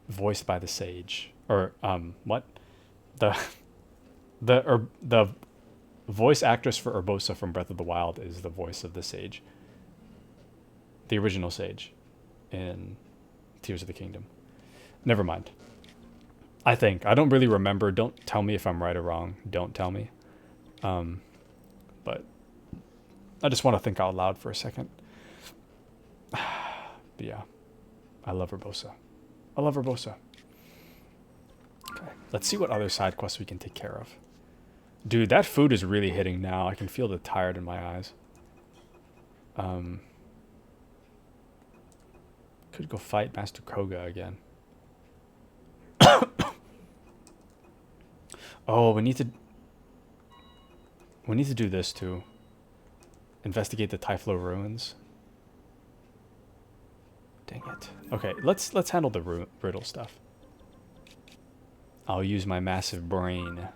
voiced by the Sage. Or, what? The voice actress for Urbosa from Breath of the Wild is the voice of the Sage. The original Sage in Tears of the Kingdom. Never mind. I think. I don't really remember. Don't tell me if I'm right or wrong. Don't tell me. But I just want to think out loud for a second. But yeah. I love Urbosa. I love Urbosa. Okay. Let's see what other side quests we can take care of. Dude, that food is really hitting now. I can feel the tired in my eyes. Could go fight Master Koga again. Oh, we need to do this too. Investigate the Typhlo ruins. Dang it. Okay, let's handle the riddle stuff. I'll use my massive brain.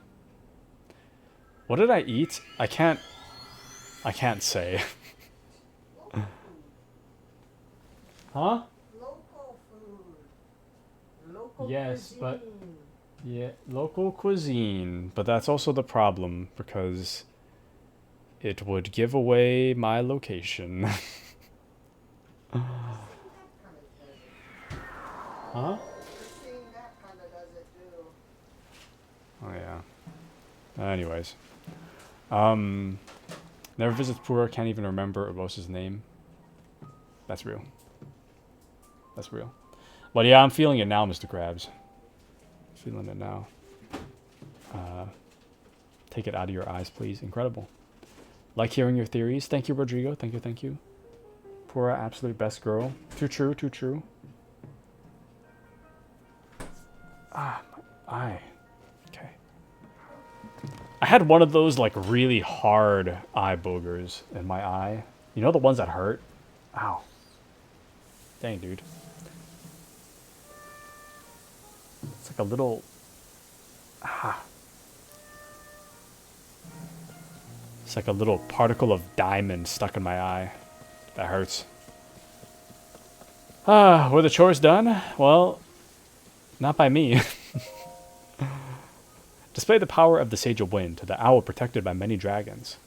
What did I eat? I can't say. Huh? Local food. Local Yes, cuisine. but yeah, local cuisine, but that's also the problem because it would give away my location. Huh? Seeing that kind of does it too. Oh yeah. Anyways. Never visits Pura, can't even remember Urbosa's name. That's real. That's real. But yeah, I'm feeling it now, Mr. Krabs. Feeling it now. Take it out of your eyes, please. Incredible. Like hearing your theories. Thank you, Rodrigo. Thank you, thank you. Pura, absolute best girl. Too true, too true. Ah, my eye. Okay. I had one of those, like, really hard eye boogers in my eye. You know the ones that hurt? Ow. Dang, dude. It's like a little... Ah. It's like a little particle of diamond stuck in my eye. That hurts. Ah, were the chores done? Well, not by me. Display the power of the Sage of Wind to the owl protected by many dragons.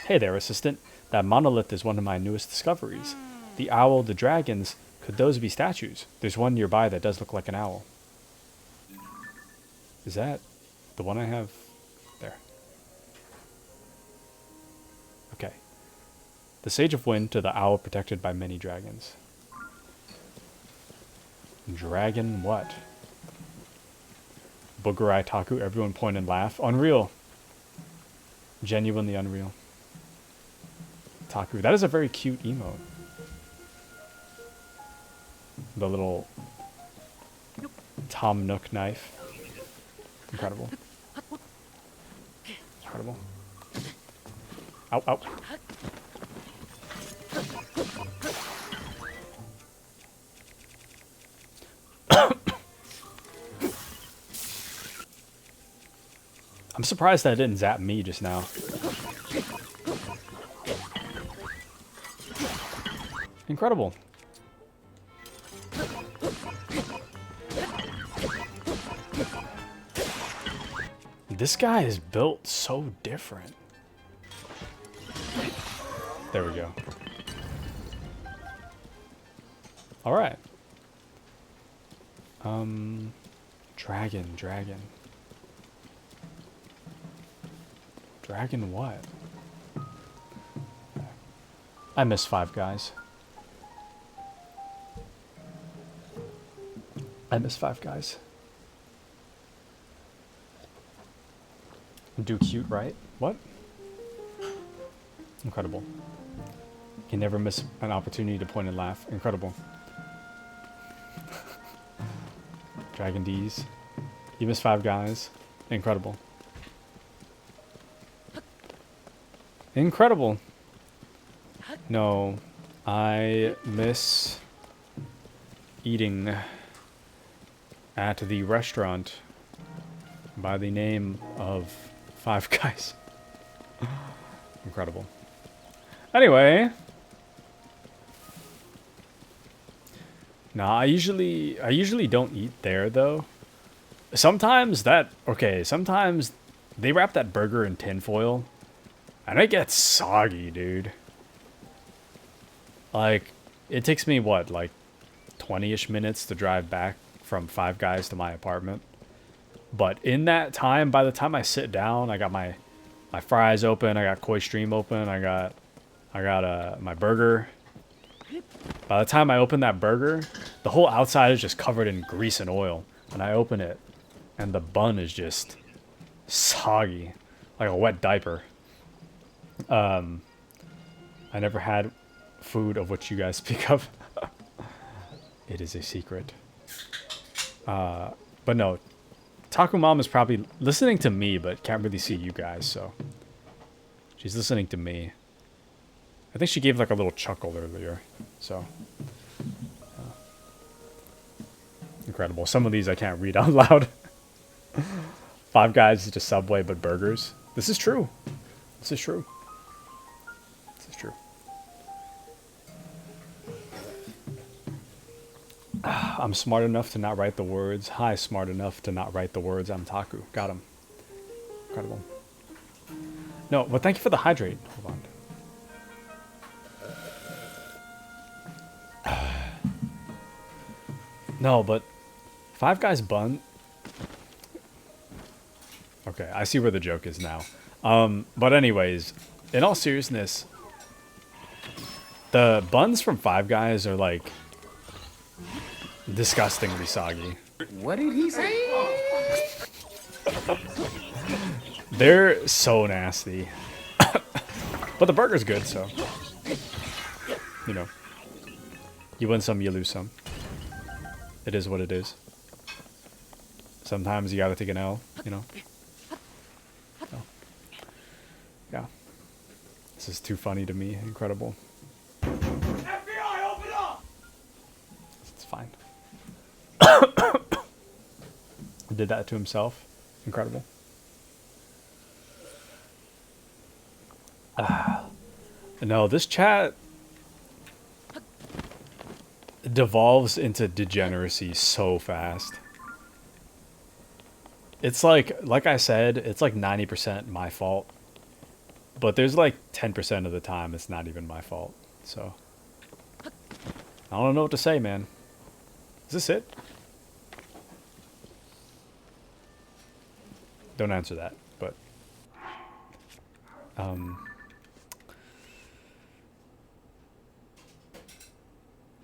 Hey there, assistant. That monolith is one of my newest discoveries. The owl, the dragons, could those be statues? There's one nearby that does look like an owl. Is that the one I have? There. Okay. The Sage of Wind to the owl protected by many dragons. Dragon what? Booger Eye Taku, everyone point and laugh. Unreal. Genuinely unreal. Taku. That is a very cute emote. The little Tom Nook knife. Incredible. Incredible. Ow, ow. I'm surprised that it didn't zap me just now. Incredible. This guy is built so different. There we go. All right. Dragon. Dragon what? I miss Five Guys. I miss Five Guys. Do cute, right? What? Incredible. You never miss an opportunity to point and laugh. Incredible. Dragon D's. You miss Five Guys. Incredible. Incredible. No, I miss eating at the restaurant by the name of Five Guys. Incredible. Anyway. Nah, I usually don't eat there though. Sometimes sometimes they wrap that burger in tinfoil and it gets soggy, dude. Like, it takes me what, like 20-ish minutes to drive back from Five Guys to my apartment. But in that time, by the time I sit down, I got my fries open, I got Koi Stream open, I got my burger. By the time I open that burger, the whole outside is just covered in grease and oil. And I open it, and the bun is just soggy, like a wet diaper. I never had food of which you guys speak of. It is a secret. But no, Taku Mom is probably listening to me, but can't really see you guys, so she's listening to me. I think she gave like a little chuckle earlier, so incredible. Some of these I can't read out loud. Five Guys is just Subway but burgers. This is true. This is true. This is true. I'm smart enough to not write the words. Hi, smart enough to not write the words. I'm Taku. Got him. Incredible. No, well, thank you for the hydrate. Hold on. No, but Five Guys bun. Okay, I see where the joke is now. But anyways, in all seriousness, the buns from Five Guys are like disgustingly soggy. What did he say? They're so nasty. But the burger's good, so you know. You win some, you lose some. It is what it is. Sometimes you gotta take an L, you know. So, yeah. This is too funny to me. Incredible. FBI, open up! It's fine. Did that to himself. Incredible. No, this chat devolves into degeneracy so fast. It's like I said, it's like 90% my fault. But there's like 10% of the time it's not even my fault. So I don't know what to say, man. Is this it? Don't answer that, but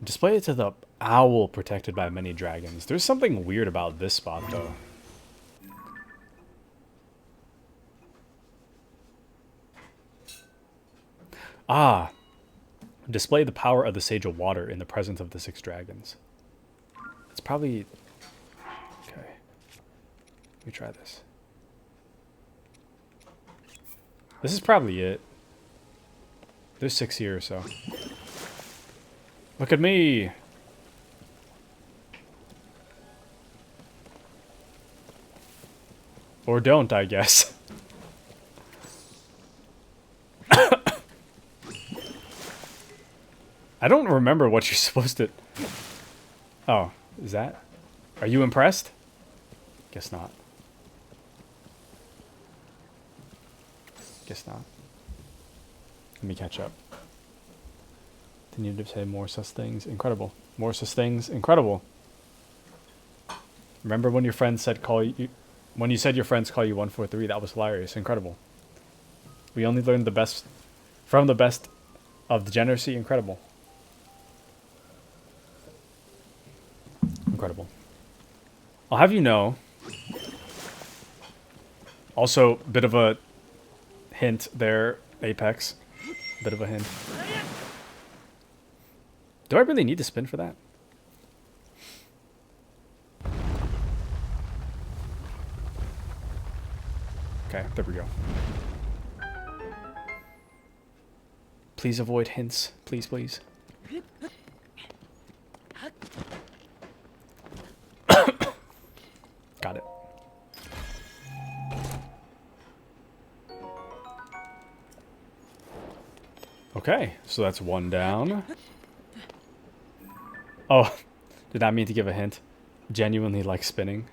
display it to the owl protected by many dragons. There's something weird about this spot, though. Ah. Display the power of the Sage of Water in the presence of the 6 dragons. It's probably... Okay. Let me try this. This is probably it. There's 6 here, so... Look at me! Or don't, I guess. I don't remember what you're supposed to... Oh, is that... Are you impressed? Guess not. Guess not. Let me catch up. Continue to say more sus things. Incredible. More sus things. Incredible. Remember when your friends said call you... When you said your friends call you 143, that was hilarious. Incredible. We only learned the best... From the best of degeneracy. Incredible. Incredible. I'll have you know. Also, bit of a hint there, Apex. Bit of a hint. Do I really need to spin for that? Okay, there we go. Please avoid hints. Please, please. Got it. Okay, so that's one down. Oh, did not mean to give a hint. Genuinely like spinning.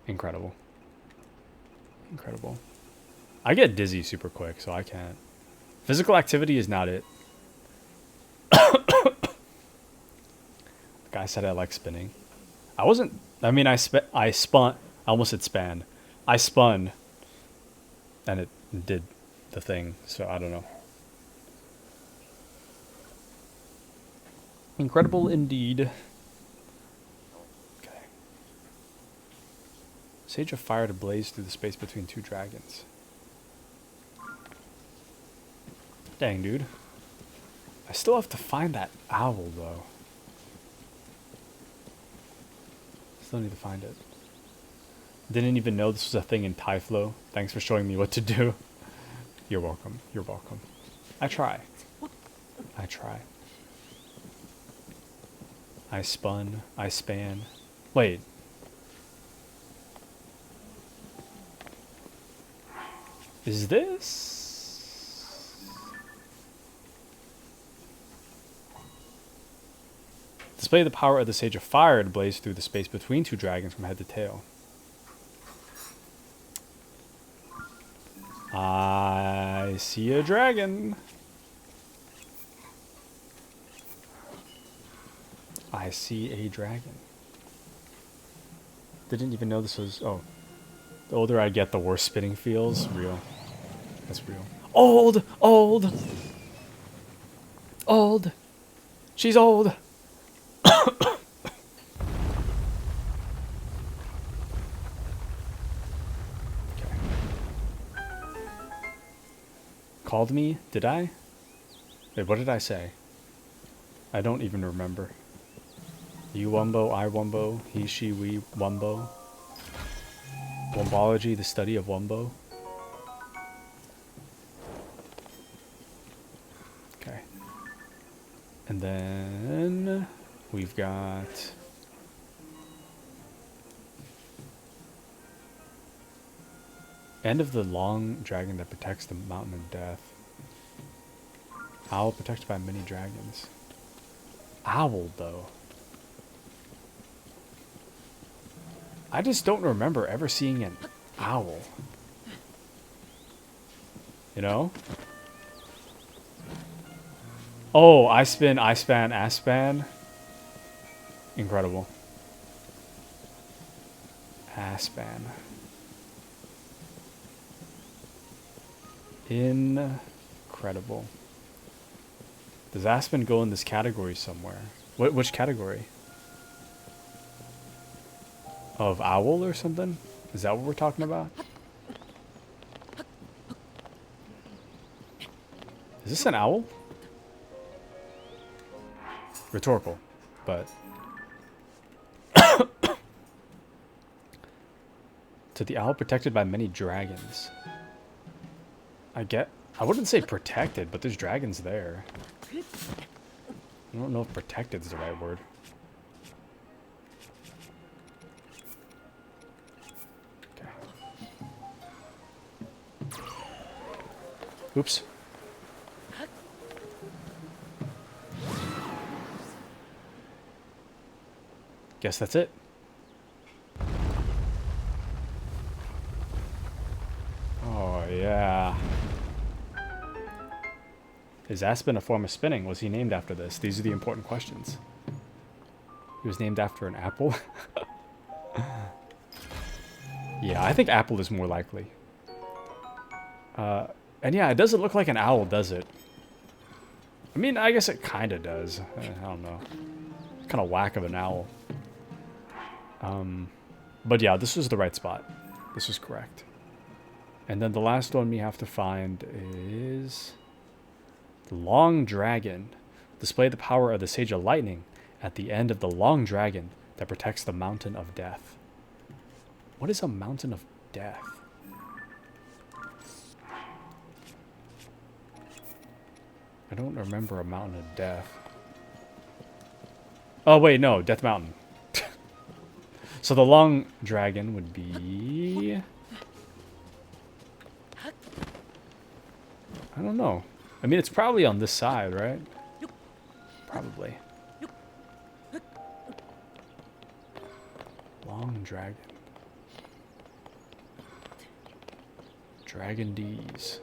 Incredible. Incredible. I get dizzy super quick, so I can't. Physical activity is not it. The guy said I like spinning. I wasn't... I mean, I spun... I almost said span. I spun. And it did the thing, so I don't know. Incredible indeed. Okay. Sage of fire to blaze through the space between two dragons. Dang, dude. I still have to find that owl, though. Still need to find it. Didn't even know this was a thing in Tyflow. Thanks for showing me what to do. You're welcome. You're welcome. I try. I try. I spun. I span. Wait. Is this... Display the power of the Sage of Fire to blaze through the space between two dragons from head to tail. I see a dragon. I see a dragon. Didn't even know this was... Oh. The older I get, the worse spinning feels. Real. That's real. Old! Old! Old! She's old! Called me? Did I? Wait, what did I say? I don't even remember. You wumbo, I wumbo, he, she, we, wumbo. Wombology, the study of wumbo. Okay. And then we've got... End of the long dragon that protects the mountain of death. Owl protected by many dragons. Owl, though. I just don't remember ever seeing an owl. You know? Oh, I spin, I span, Aspan. Incredible. Aspan. Incredible. Does Aspen go in this category somewhere? Which category? Of owl or something? Is that what we're talking about? Is this an owl? Rhetorical, but... To the owl protected by many dragons. I wouldn't say protected, but there's dragons there. I don't know if protected is the right word. Okay. Oops. Guess that's it. Oh, yeah. Is Aspen a form of spinning? Was he named after this? These are the important questions. He was named after an apple? Yeah, I think apple is more likely. And yeah, it doesn't look like an owl, does it? I mean, I guess it kind of does. I don't know. It's kind of whack of an owl. But yeah, this was the right spot. This was correct. And then the last one we have to find is... The Long Dragon. Display the power of the Sage of Lightning at the end of the Long Dragon that protects the Mountain of Death. What is a Mountain of Death? I don't remember a Mountain of Death. Oh, wait, no. Death Mountain. So the long dragon would be... I don't know. I mean, it's probably on this side, right? Probably. Long dragon. Dragon D's.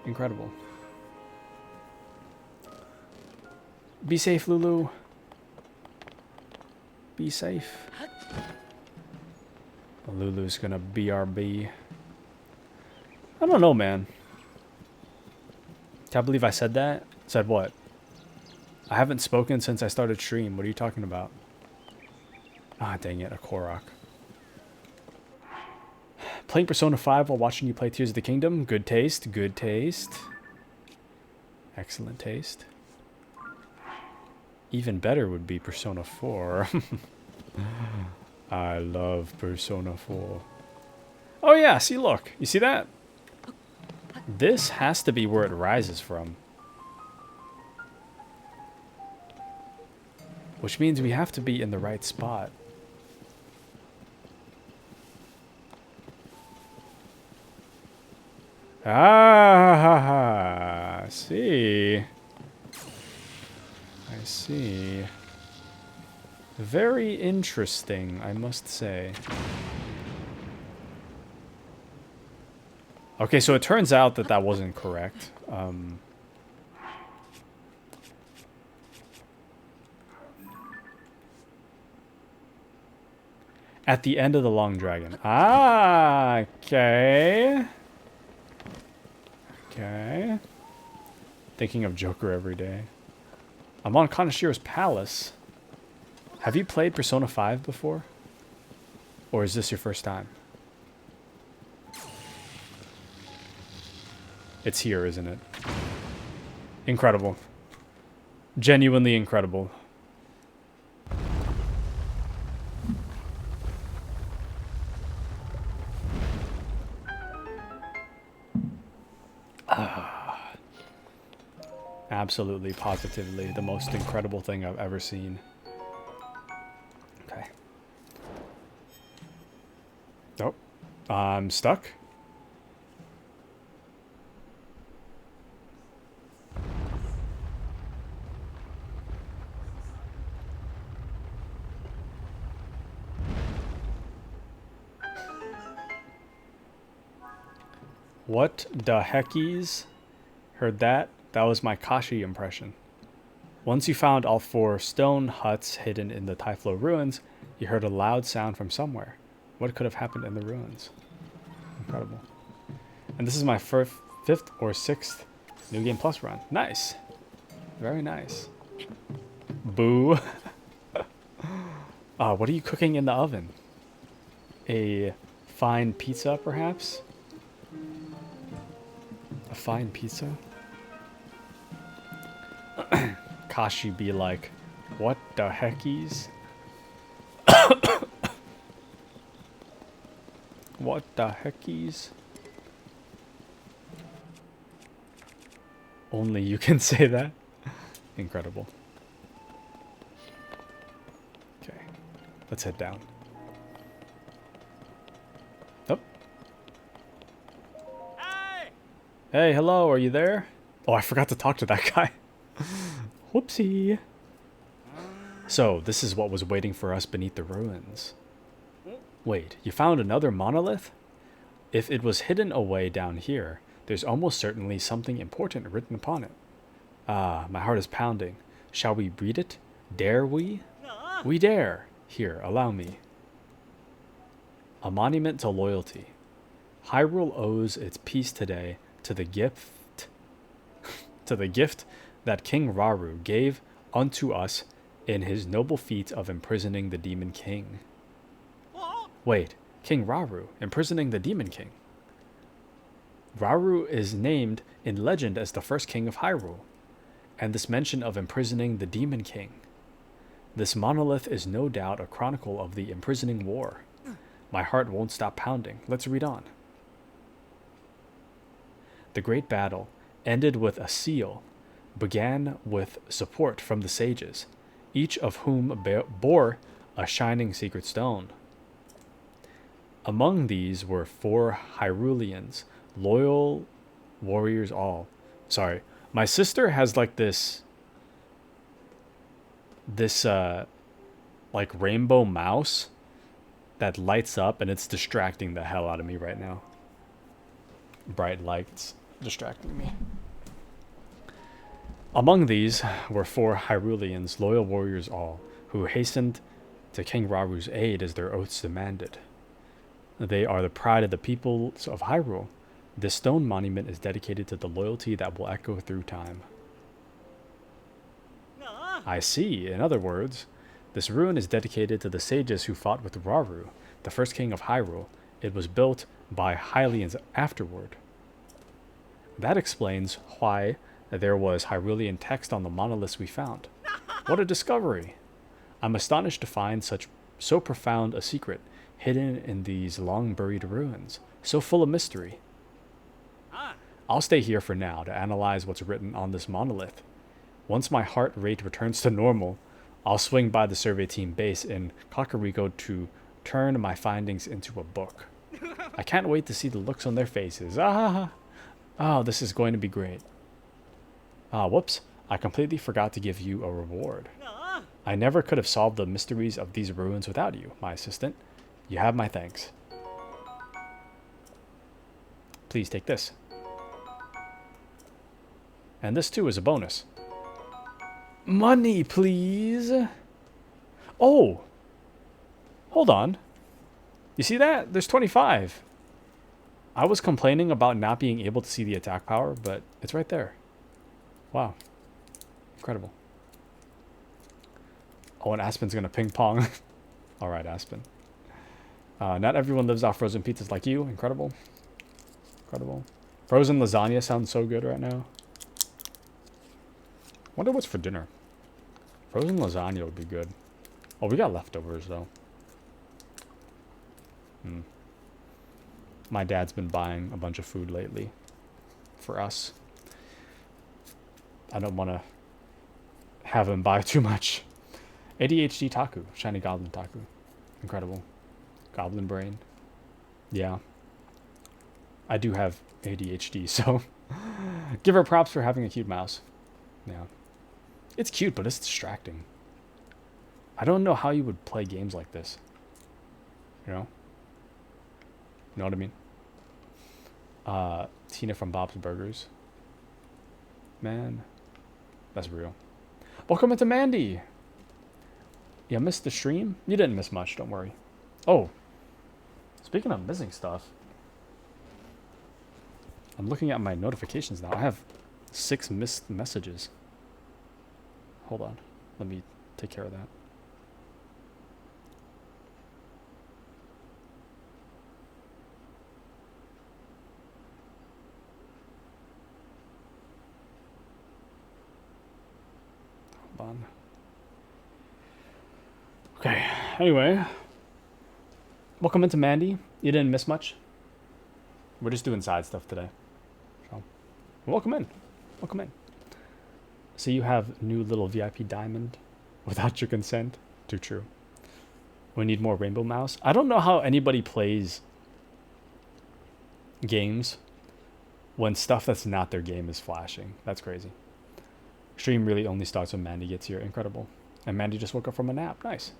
Incredible. Be safe, Lulu. Be safe. Lulu's gonna BRB. I don't know, man. Can't believe I said that. Said what? I haven't spoken since I started stream. What are you talking about? Ah, dang it, a Korok. Playing Persona 5 while watching you play Tears of the Kingdom. Good taste, good taste. Excellent taste. Even better would be Persona 4. I love Persona 4. Oh yeah, see, look. You see that? This has to be where it rises from. Which means we have to be in the right spot. Ah, I see. I see. Very interesting, I must say. Okay, so it turns out that that wasn't correct. At the end of the Long Dragon. Ah, okay. Okay. Thinking of Joker every day. I'm on Kanashiro's Palace. Have you played Persona 5 before? Or is this your first time? It's here, isn't it? Incredible. Genuinely incredible. Absolutely, positively, the most incredible thing I've ever seen. Okay. Nope. I'm stuck. What the heckies? Heard that? That was my Kashi impression. Once you found all 4 stone huts hidden in the Typhlo ruins, you heard a loud sound from somewhere. What could have happened in the ruins? Incredible. And this is my 5th or 6th New Game Plus run. Nice. Very nice. Boo. What are you cooking in the oven? A fine pizza, perhaps? A fine pizza? Kashi be like, what the heckies? What the heckies? Only you can say that. Incredible. Okay, let's head down. Oh. Hey, hello, are you there? Oh, I forgot to talk to that guy. Whoopsie. So, this is what was waiting for us beneath the ruins. Wait, you found another monolith? If it was hidden away down here, there's almost certainly something important written upon it. Ah, my heart is pounding. Shall we read it? Dare we? We dare. Here, allow me. A monument to loyalty. Hyrule owes its peace today to the gift that King Rauru gave unto us in his noble feat of imprisoning the Demon King. Wait, King Rauru imprisoning the Demon King? Rauru is named in legend as the first king of Hyrule, and this mention of imprisoning the Demon King. This monolith is no doubt a chronicle of the imprisoning war. My heart won't stop pounding. Let's read on. The great battle ended with a seal, began with support from the sages, each of whom bore a shining secret stone. Among these were 4 Hyruleans, loyal warriors all. Sorry, my sister has like this like rainbow mouse that lights up, and it's distracting the hell out of me right now. Bright lights distracting me. Among these were 4 Hyruleans, loyal warriors all, who hastened to King Raru's aid as their oaths demanded. They are the pride of the peoples of Hyrule. This stone monument is dedicated to the loyalty that will echo through time. I see. In other words, this ruin is dedicated to the sages who fought with Raru, the first king of Hyrule. It was built by Hylians afterward. That explains why there was Hyrulean text on the monoliths we found. What a discovery! I'm astonished to find so profound a secret hidden in these long-buried ruins, so full of mystery. I'll stay here for now to analyze what's written on this monolith. Once my heart rate returns to normal, I'll swing by the survey team base in Kakariko to turn my findings into a book. I can't wait to see the looks on their faces. Oh, this is going to be great. Whoops. I completely forgot to give you a reward. I never could have solved the mysteries of these ruins without you, my assistant. You have my thanks. Please take this. And this too is a bonus. Money, please. Oh. Hold on. You see that? There's 25. I was complaining about not being able to see the attack power, but it's right there. Wow. Incredible. Oh, and Aspen's gonna ping pong. Alright, Aspen. Not everyone lives off frozen pizzas like you. Incredible. Incredible. Frozen lasagna sounds so good right now. Wonder what's for dinner. Frozen lasagna would be good. Oh, we got leftovers, though. My dad's been buying a bunch of food lately. For us. I don't want to have him buy too much. ADHD Taku. Shiny Goblin Taku. Incredible. Goblin brain. Yeah. I do have ADHD, so give her props for having a cute mouse. Yeah. It's cute, but it's distracting. I don't know how you would play games like this. You know? You know what I mean? Tina from Bob's Burgers. Man. That's real. Welcome into Mandy. You missed the stream? You didn't miss much, don't worry. Oh. Speaking of missing stuff. I'm looking at my notifications now. I have 6 missed messages. Hold on. Let me take care of that. Hold on. Okay. Anyway. Welcome into Mandy. You didn't miss much. We're just doing side stuff today. So, welcome in. Welcome in. So you have new little VIP diamond without your consent? Too true. We need more Rainbow Mouse. I don't know how anybody plays games when stuff that's not their game is flashing. That's crazy. Stream really only starts when Mandy gets here. Incredible. And Mandy just woke up from a nap. Nice.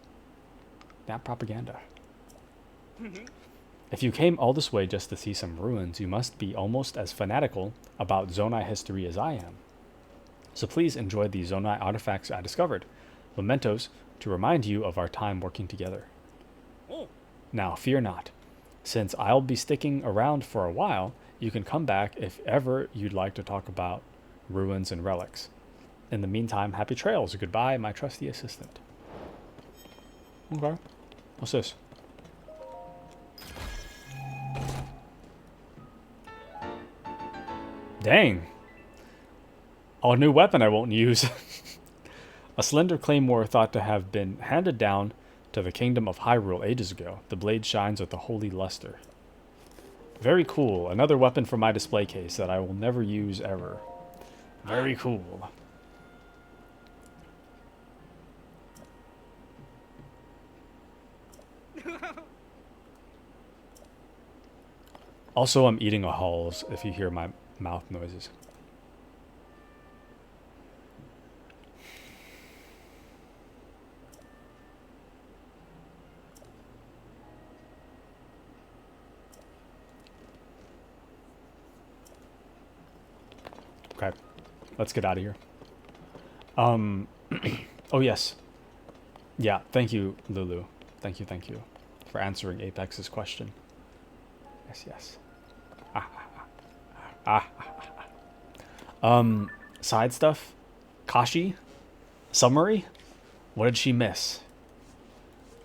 Nap propaganda. If you came all this way just to see some ruins, you must be almost as fanatical about Zonai history as I am. So please enjoy the Zonai artifacts I discovered. Mementos to remind you of our time working together. Now, fear not. Since I'll be sticking around for a while, you can come back if ever you'd like to talk about ruins and relics. In the meantime, happy trails. Goodbye, my trusty assistant. Okay. What's this? Dang. Oh, a new weapon I won't use. A slender claymore thought to have been handed down to the kingdom of Hyrule ages ago. The blade shines with a holy luster. Very cool. Another weapon for my display case that I will never use ever. Very cool. Also, I'm eating a Halls if you hear my mouth noises. Okay, let's get out of here. Oh yes. Yeah, thank you, Lulu. Thank you for answering Apex's question. Yes, yes. Side stuff. Kashi, summary. What did she miss?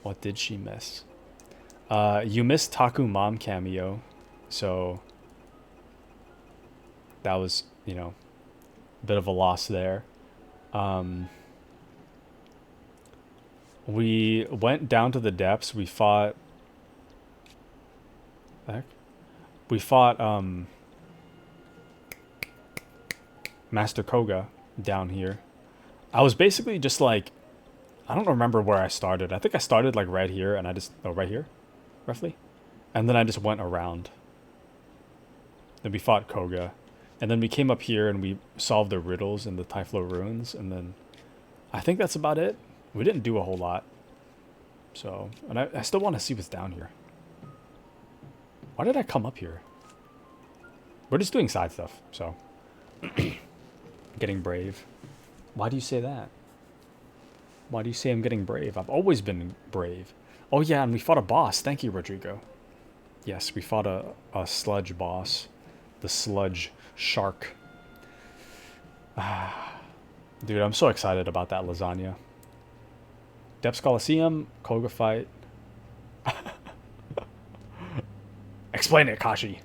What did she miss? You missed Taku Mom cameo, so that was, you know, a bit of a loss there. We went down to the depths. We fought. Heck? We fought Master Koga down here. I was basically just like, I don't remember where I started. I think I started like right here, and I just right here, roughly, and then I just went around. Then we fought Koga, and then we came up here and we solved the riddles in the Typhlo ruins, and then I think that's about it. We didn't do a whole lot. So, and I still want to see what's down here. Why did I come up here? We're just doing side stuff, so. Getting brave. Why do you say that? Why do you say I'm getting brave? I've always been brave. Oh yeah, and we fought a boss. Thank you, Rodrigo. Yes, we fought a sludge boss. The sludge shark. Dude, I'm so excited about that lasagna. Depths Coliseum, Koga fight. Explain it, Kashi.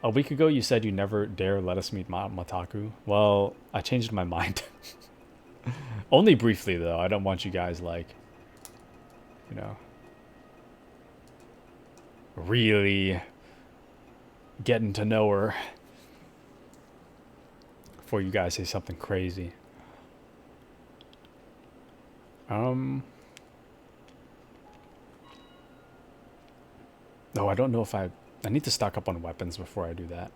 A week ago, you said you never dare let us meet Mataku. Well, I changed my mind. Only briefly, though. I don't want you guys, like, you know, really getting to know her before you guys say something crazy. No, I don't know if I need to stock up on weapons before I do that.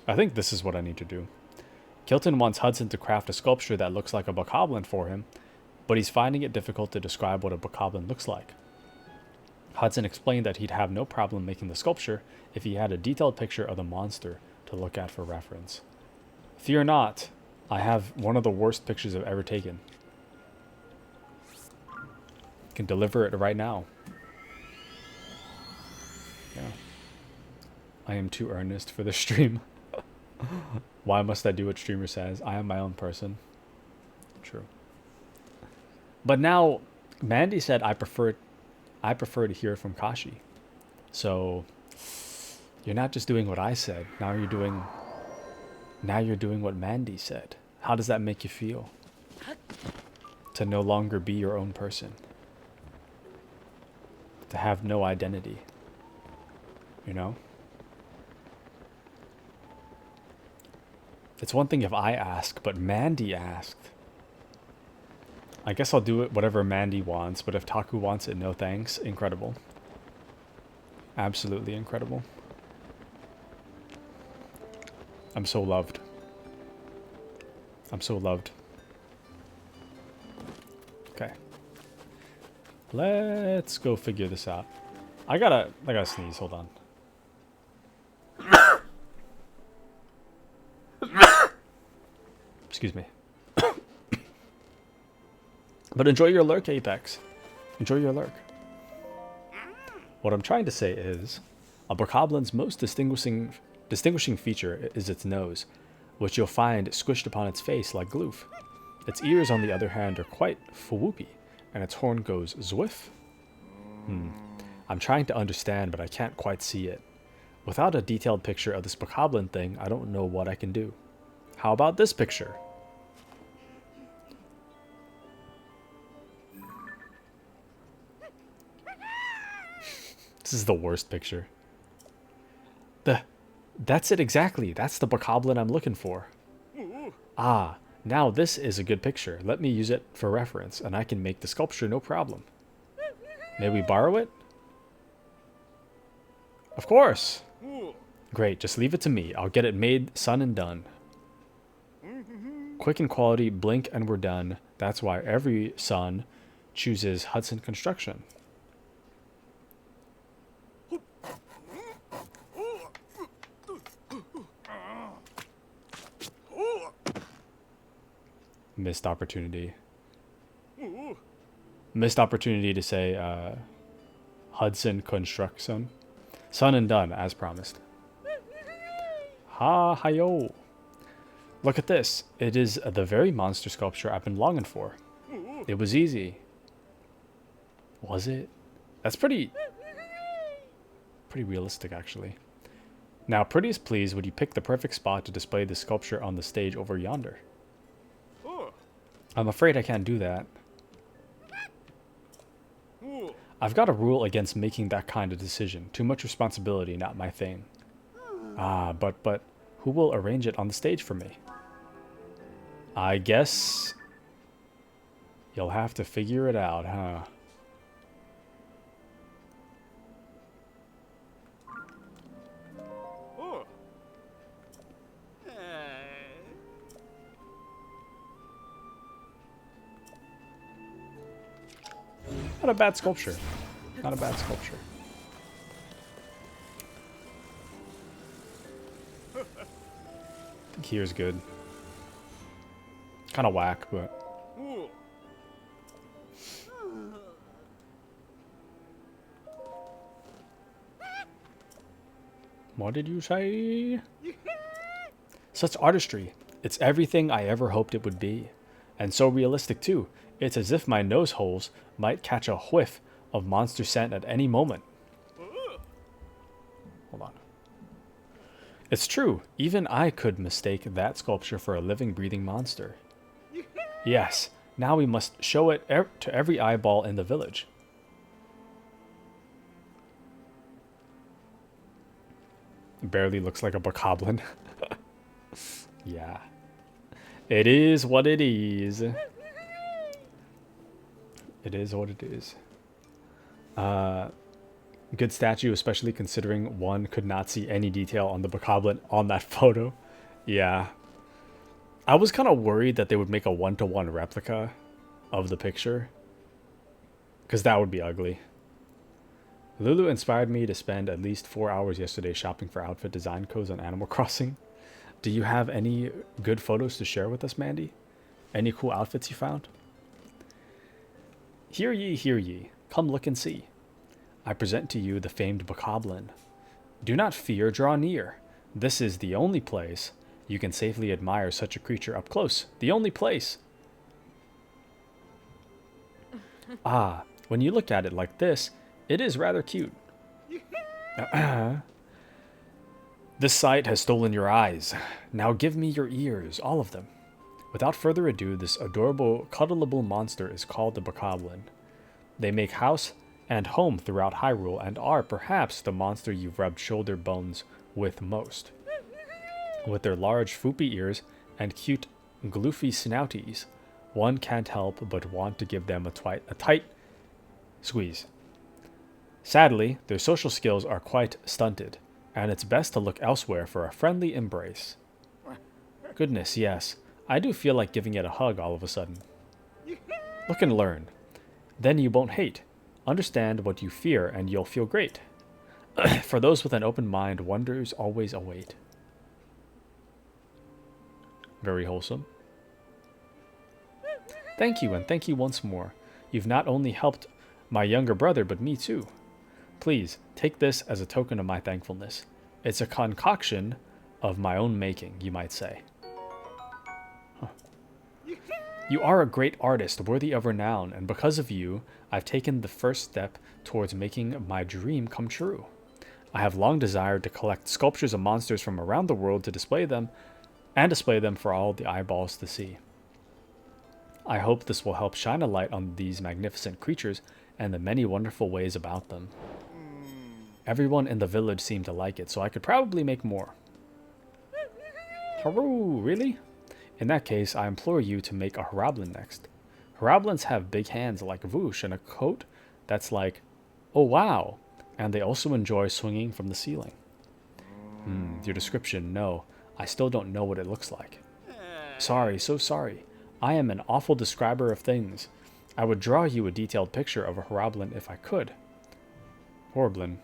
I think this is what I need to do. Kilton wants Hudson to craft a sculpture that looks like a bokoblin for him, but he's finding it difficult to describe what a bokoblin looks like. Hudson explained that he'd have no problem making the sculpture if he had a detailed picture of the monster to look at for reference. Fear not, I have one of the worst pictures I've ever taken. Can deliver it right now. Yeah. I am too earnest for the stream. Why must I do what streamer says? I am my own person. True. But now, Mandy said I prefer to hear from Kashi. So you're not just doing what I said. Now you're doing what Mandy said. How does that make you feel? To no longer be your own person. To have no identity. You know? It's one thing if I ask, but Mandy asked. I guess I'll do it whatever Mandy wants, but if Taku wants it, no thanks. Incredible. Absolutely incredible. I'm so loved. I'm so loved. Okay. Let's go figure this out. I gotta sneeze, hold on. Excuse me. But enjoy your lurk, Apex. Enjoy your lurk. What I'm trying to say is, a bokoblin's most distinguishing feature is its nose, which you'll find squished upon its face like gloof. Its ears, on the other hand, are quite fwoopy, and its horn goes zwiff. I'm trying to understand, but I can't quite see it. Without a detailed picture of this bokoblin thing, I don't know what I can do. How about this picture? This is the worst picture. That's it exactly. That's the bokoblin I'm looking for. Ah, now this is a good picture. Let me use it for reference, and I can make the sculpture no problem. May we borrow it? Of course. Great, just leave it to me. I'll get it made, son, and done. Quick and quality, blink and we're done. That's why every son chooses Hudson Construction. Missed opportunity. Missed opportunity to say Hudson Construction. Son and done, as promised. Ha-hi-yo. Look at this. It is the very monster sculpture I've been longing for. It was easy. Was it? That's pretty realistic, actually. Now, prettiest please, would you pick the perfect spot to display the sculpture on the stage over yonder? I'm afraid I can't do that. I've got a rule against making that kind of decision. Too much responsibility, not my thing. Ah, but who will arrange it on the stage for me? I guess you'll have to figure it out, huh? Not a bad sculpture. Not a bad sculpture. I think here's good. Kind of whack, but... What did you say? Such artistry. It's everything I ever hoped it would be. And so realistic, too. It's as if my nose holes might catch a whiff of monster scent at any moment. Hold on. It's true. Even I could mistake that sculpture for a living, breathing monster. Yes. Now we must show it to every eyeball in the village. Barely looks like a bokoblin. Yeah. It is what it is. It is what it is. Good statue, especially considering one could not see any detail on the bokoblin on that photo. Yeah. I was kind of worried that they would make a one-to-one replica of the picture, because that would be ugly. Lulu inspired me to spend at least 4 hours yesterday shopping for outfit design codes on Animal Crossing. Do you have any good photos to share with us, Mandy? Any cool outfits you found? Hear ye, hear ye. Come look and see. I present to you the famed bokoblin. Do not fear, draw near. This is the only place you can safely admire such a creature up close. The only place. Ah, when you look at it like this, it is rather cute. This sight has stolen your eyes. Now give me your ears, all of them. Without further ado, this adorable, cuddleable monster is called the bokoblin. They make house and home throughout Hyrule and are perhaps the monster you've rubbed shoulder bones with most. With their large foopy ears and cute gloofy snouties, one can't help but want to give them a tight squeeze. Sadly, their social skills are quite stunted, and it's best to look elsewhere for a friendly embrace. Goodness, yes. I do feel like giving it a hug all of a sudden. Look and learn. Then you won't hate. Understand what you fear and you'll feel great. For those with an open mind, wonders always await. Very wholesome. Thank you, and thank you once more. You've not only helped my younger brother, but me too. Please, take this as a token of my thankfulness. It's a concoction of my own making, you might say. You are a great artist, worthy of renown, and because of you, I've taken the first step towards making my dream come true. I have long desired to collect sculptures of monsters from around the world to display them for all the eyeballs to see. I hope this will help shine a light on these magnificent creatures and the many wonderful ways about them. Everyone in the village seemed to like it, so I could probably make more. Haru, really? In that case, I implore you to make a Harablin next. Harablins have big hands like Voosh and a coat that's like, oh wow, and they also enjoy swinging from the ceiling. Your description, no, I still don't know what it looks like. Sorry, so sorry. I am an awful describer of things. I would draw you a detailed picture of a Harablin if I could. Horiblin,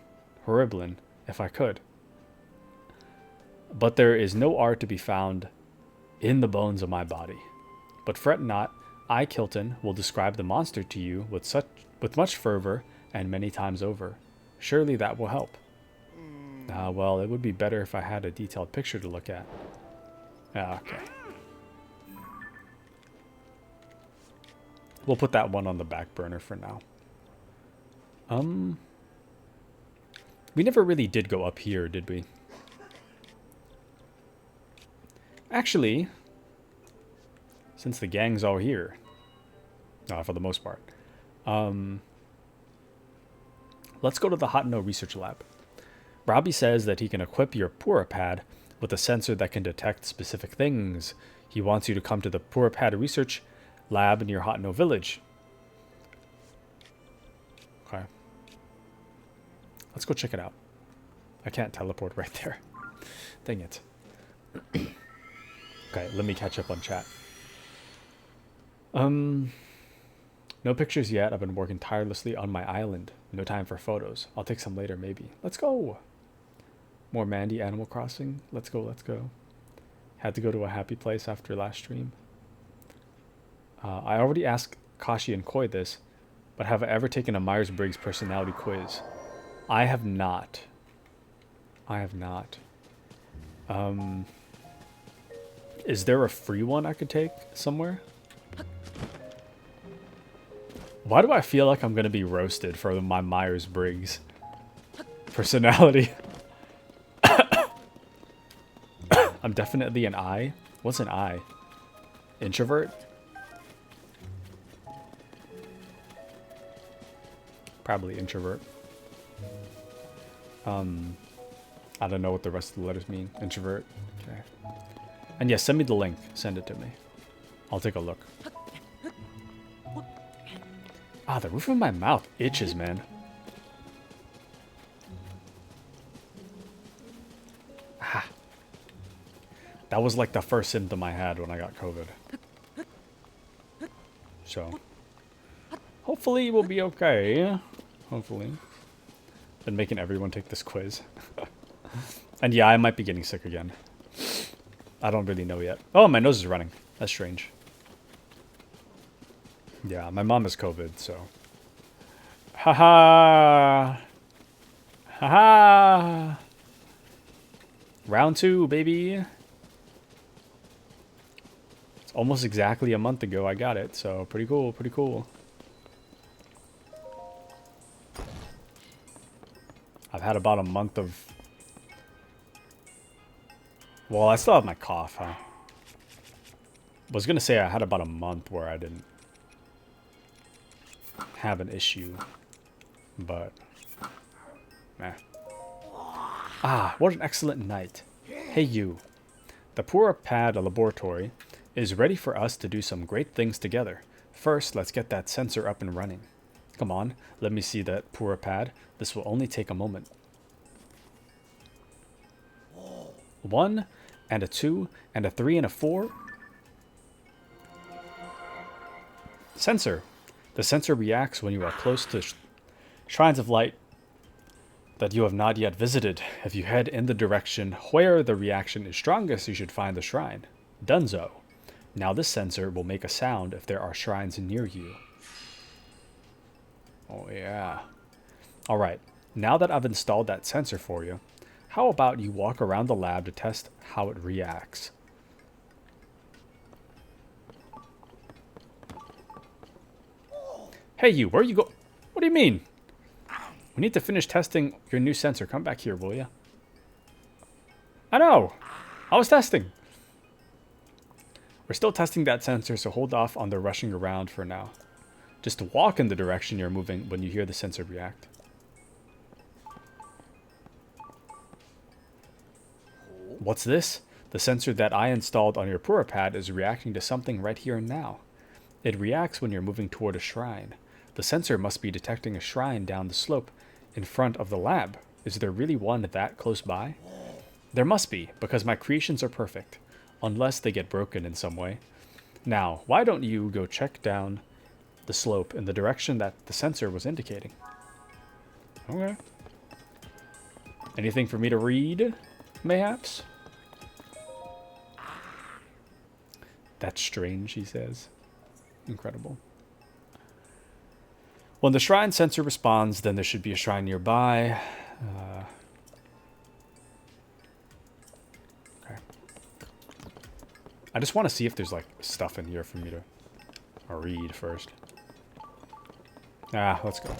if I could. But there is no art to be found in the bones of my body. But fret not, I, Kilton, will describe the monster to you with much fervor and many times over. Surely that will help. Well, it would be better if I had a detailed picture to look at. Okay. We'll put that one on the back burner for now. We never really did go up here, did we? Actually, since the gang's all here, for the most part, let's go to the Hot No Research Lab. Robbie says that he can equip your Purapad with a sensor that can detect specific things. He wants you to come to the Purapad Research Lab near Hot No Village. Okay. Let's go check it out. I can't teleport right there. Dang it. Okay, let me catch up on chat. No pictures yet. I've been working tirelessly on my island. No time for photos. I'll take some later, maybe. Let's go. More Mandy Animal Crossing. Let's go, let's go. Had to go to a happy place after last stream. I already asked Kashi and Koi this, but have I ever taken a Myers-Briggs personality quiz? I have not. I have not. Is there a free one I could take somewhere? Why do I feel like I'm going to be roasted for my Myers-Briggs personality? I'm definitely an I. What's an I? Introvert? Probably introvert. I don't know what the rest of the letters mean. Introvert. Okay. And yeah, send me the link. Send it to me. I'll take a look. Ah, the roof of my mouth itches, man. Ah. That was like the first symptom I had when I got COVID. So, hopefully we'll be okay. Hopefully. Been making everyone take this quiz. And yeah, I might be getting sick again. I don't really know yet. Oh, my nose is running. That's strange. Yeah, my mom has COVID, so. Haha. Haha. Round 2, baby. It's almost exactly a month ago I got it, so pretty cool, pretty cool. I've had about a month of... Well, I still have my cough, huh? Was gonna say I had about a month where I didn't have an issue, but meh. Ah, what an excellent night. Hey you. The Purapad laboratory is ready for us to do some great things together. First, let's get that sensor up and running. Come on, let me see that Purapad. This will only take a moment. 1 and a 2 and a 3 and a 4. Sensor. The sensor reacts when you are close to shrines of light that you have not yet visited. If you head in the direction where the reaction is strongest, you should find the shrine. Dunzo. Now this sensor will make a sound if there are shrines near you. Oh yeah. Alright, now that I've installed that sensor for you, how about you walk around the lab to test how it reacts? Hey you, where you go? What do you mean? We need to finish testing your new sensor. Come back here, will ya? I know. I was testing. We're still testing that sensor, so hold off on the rushing around for now. Just walk in the direction you're moving when you hear the sensor react. What's this? The sensor that I installed on your Pura pad is reacting to something right here and now. It reacts when you're moving toward a shrine. The sensor must be detecting a shrine down the slope in front of the lab. Is there really one that close by? There must be, because my creations are perfect. Unless they get broken in some way. Now, why don't you go check down the slope in the direction that the sensor was indicating? Okay. Anything for me to read, mayhaps? That's strange, he says. Incredible. When the shrine sensor responds, then there should be a shrine nearby. Okay. I just want to see if there's like stuff in here for me to read first. Let's go.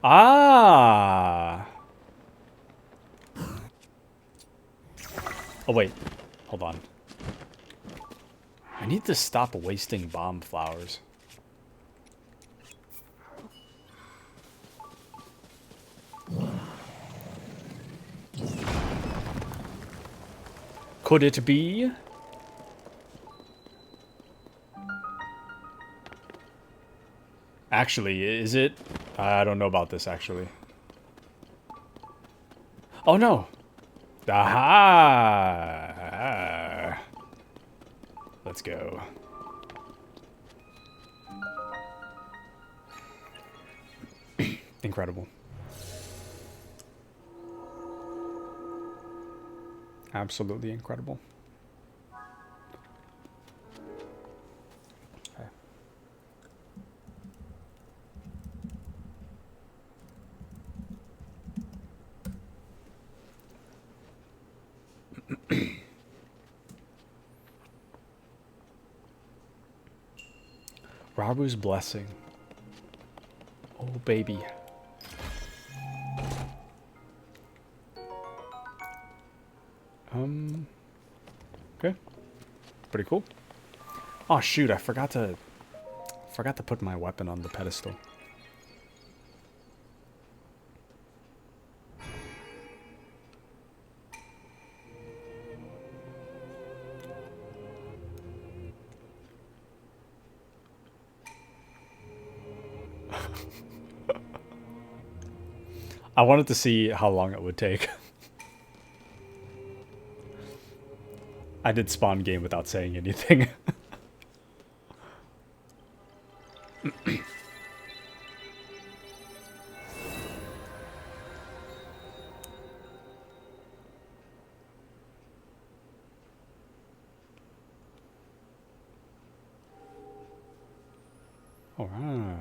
Ah! Oh, wait. Hold on. I need to stop wasting bomb flowers. Could it be? Actually, is it? I don't know about this, actually. Oh, no. Aha! Let's go. Incredible. Absolutely incredible. Rabu's blessing. Oh, baby. Okay. Pretty cool. Oh shoot, I forgot to put my weapon on the pedestal. I wanted to see how long it would take. I did spawn game without saying anything. All right.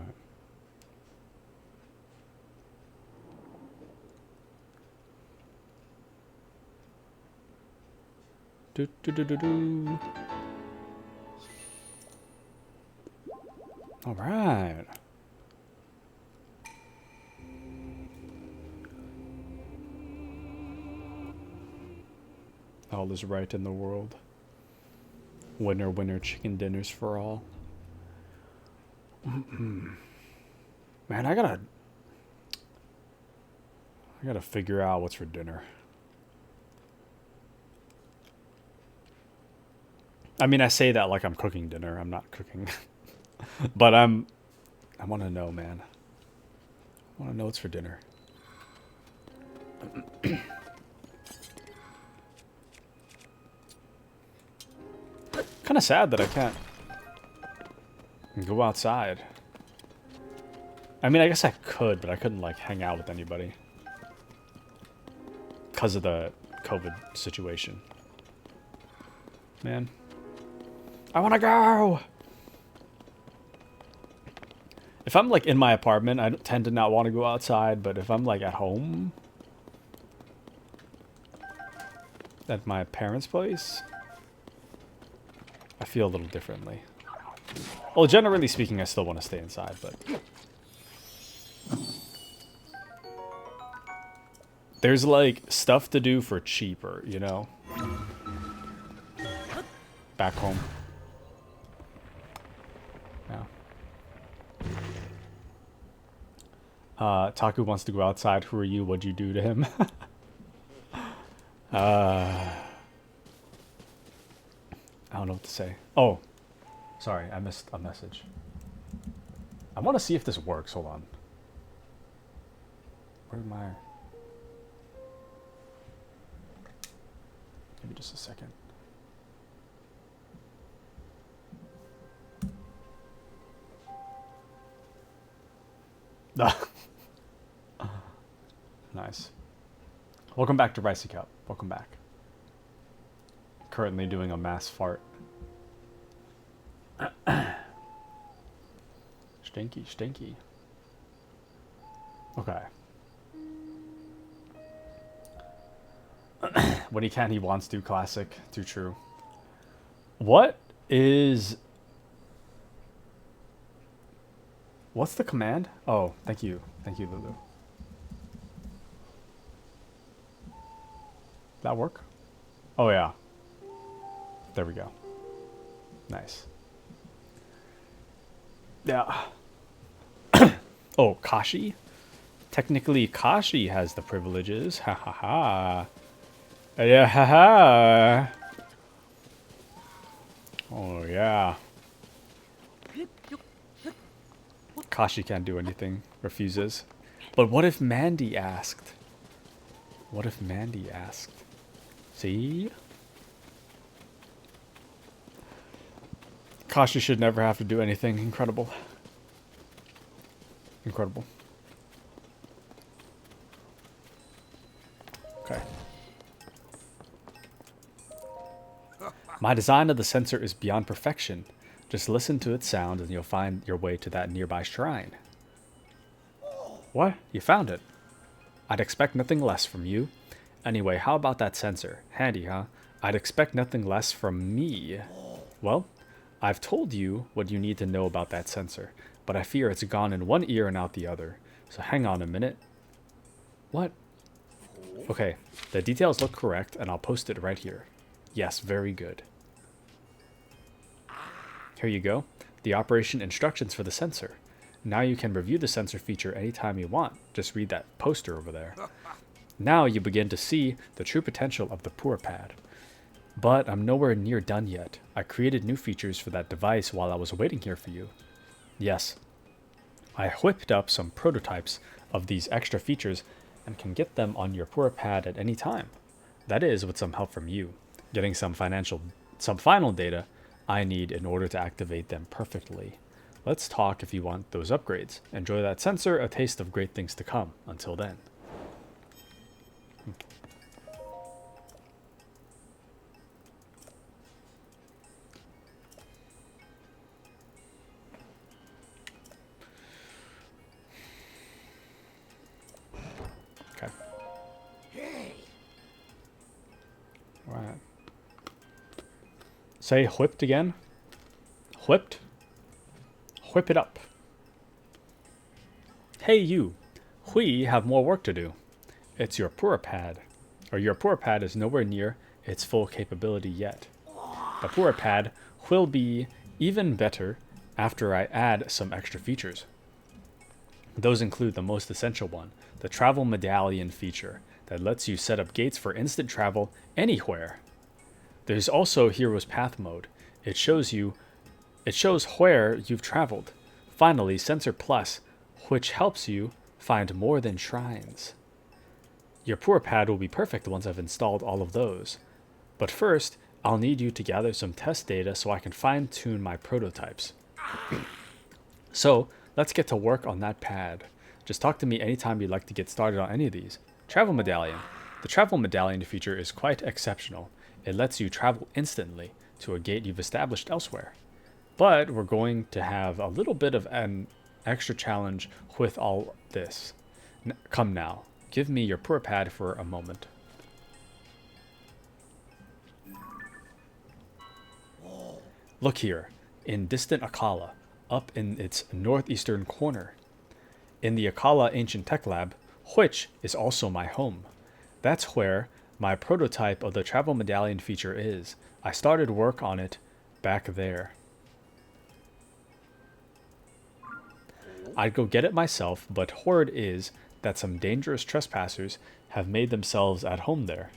Do, do, do, do, do. All right. All is right in the world. Winner, winner, chicken dinners for all. Man, I gotta figure out what's for dinner. I mean, I say that like I'm cooking dinner. I'm not cooking. But I want to know, man. I want to know what's for dinner. Kind of sad that I can't go outside. I mean, I guess I could, but I couldn't, like, hang out with anybody. Because of the COVID situation. Man. I want to go! If I'm, like, in my apartment, I tend to not want to go outside, but if I'm, like, at home... at my parents' place... I feel a little differently. Well, generally speaking, I still want to stay inside, but... there's, like, stuff to do for cheaper, you know? Back home. Yeah. Taku wants to go outside. Who are you? What'd you do to him? I don't know what to say. Oh, sorry, I missed a message. I want to see if this works. Hold on. Where's my... Give me just a second. Nice. Welcome back to Ricey Cup. Welcome back. Currently doing a mass fart. Stinky, stinky. Okay. When he can, he wants to. Classic. Too true. What is... What's the command? Oh, thank you. Thank you, Lulu. That work? Oh, yeah. There we go. Nice. Yeah. Oh, Kashi? Technically, Kashi has the privileges. Ha ha ha. Yeah, ha ha. Oh, yeah. Kashi can't do anything. Refuses. But what if Mandy asked? What if Mandy asked? See? Kashi should never have to do anything. Incredible. Incredible. Okay. My design of the sensor is beyond perfection. Just listen to its sound and you'll find your way to that nearby shrine. What? You found it? I'd expect nothing less from you. Anyway, how about that sensor? Handy, huh? I'd expect nothing less from me. Well, I've told you what you need to know about that sensor, but I fear it's gone in one ear and out the other. So hang on a minute. What? Okay, the details look correct, and I'll post it right here. Yes, very good. Here you go. The operation instructions for the sensor. Now you can review the sensor feature anytime you want. Just read that poster over there. Now you begin to see the true potential of the Poor Pad. But I'm nowhere near done yet. I created new features for that device while I was waiting here for you. Yes. I whipped up some prototypes of these extra features and can get them on your Poor Pad at any time. That is with some help from you. Getting some final data I need in order to activate them perfectly. Let's talk if you want those upgrades. Enjoy that sensor, a taste of great things to come. Until then. Okay. Alright. Say whipped again. Whipped. Whip it up. Hey you. We have more work to do. It's your Poor Pad. Or your Poor Pad is nowhere near its full capability yet. The Poor Pad will be even better after I add some extra features. Those include the most essential one, the Travel Medallion feature that lets you set up gates for instant travel anywhere. There's also Hero's Path mode. It shows where you've traveled. Finally, Sensor Plus, which helps you find more than shrines. Your Poor Pad will be perfect once I've installed all of those. But first, I'll need you to gather some test data so I can fine-tune my prototypes. So, let's get to work on that pad. Just talk to me anytime you'd like to get started on any of these. Travel Medallion. The Travel Medallion feature is quite exceptional. It lets you travel instantly to a gate you've established elsewhere. But we're going to have a little bit of an extra challenge with all this. Come now, give me your Poor Pad for a moment. Look here, in distant Akala, up in its northeastern corner. In the Akala Ancient Tech Lab, which is also my home. That's where my prototype of the Travel Medallion feature is. I started work on it back there. I'd go get it myself, but word is that some dangerous trespassers have made themselves at home there.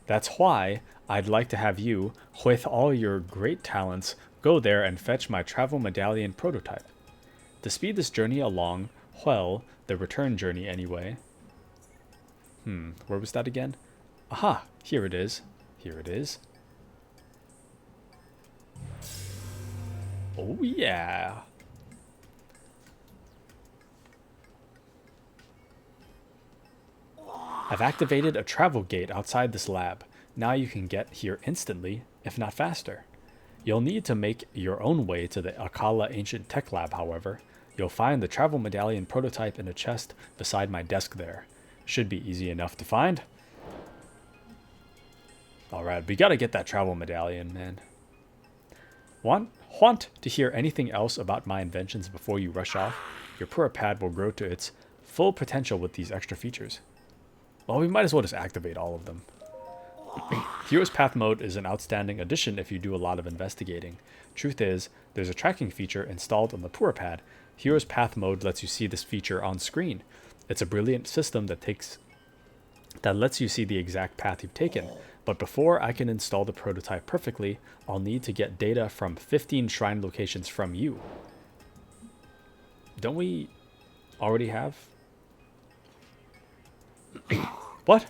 That's why I'd like to have you, with all your great talents, go there and fetch my travel medallion prototype. To speed this journey along, well, the return journey anyway. Where was that again? Aha, here it is. Here it is. Oh yeah. I've activated a travel gate outside this lab. Now you can get here instantly, if not faster. You'll need to make your own way to the Akala Ancient Tech Lab, however. You'll find the travel medallion prototype in a chest beside my desk there. Should be easy enough to find. Alright, we gotta get that travel medallion, man. Want to hear anything else about my inventions before you rush off? Your Pura pad will grow to its full potential with these extra features. Well, we might as well just activate all of them. Hero's Path mode is an outstanding addition if you do a lot of investigating. Truth is, there's a tracking feature installed on the Pura pad. Hero's Path mode lets you see this feature on screen. It's a brilliant system that lets you see the exact path you've taken. But before I can install the prototype perfectly, I'll need to get data from 15 shrine locations from you. Don't we already have? What?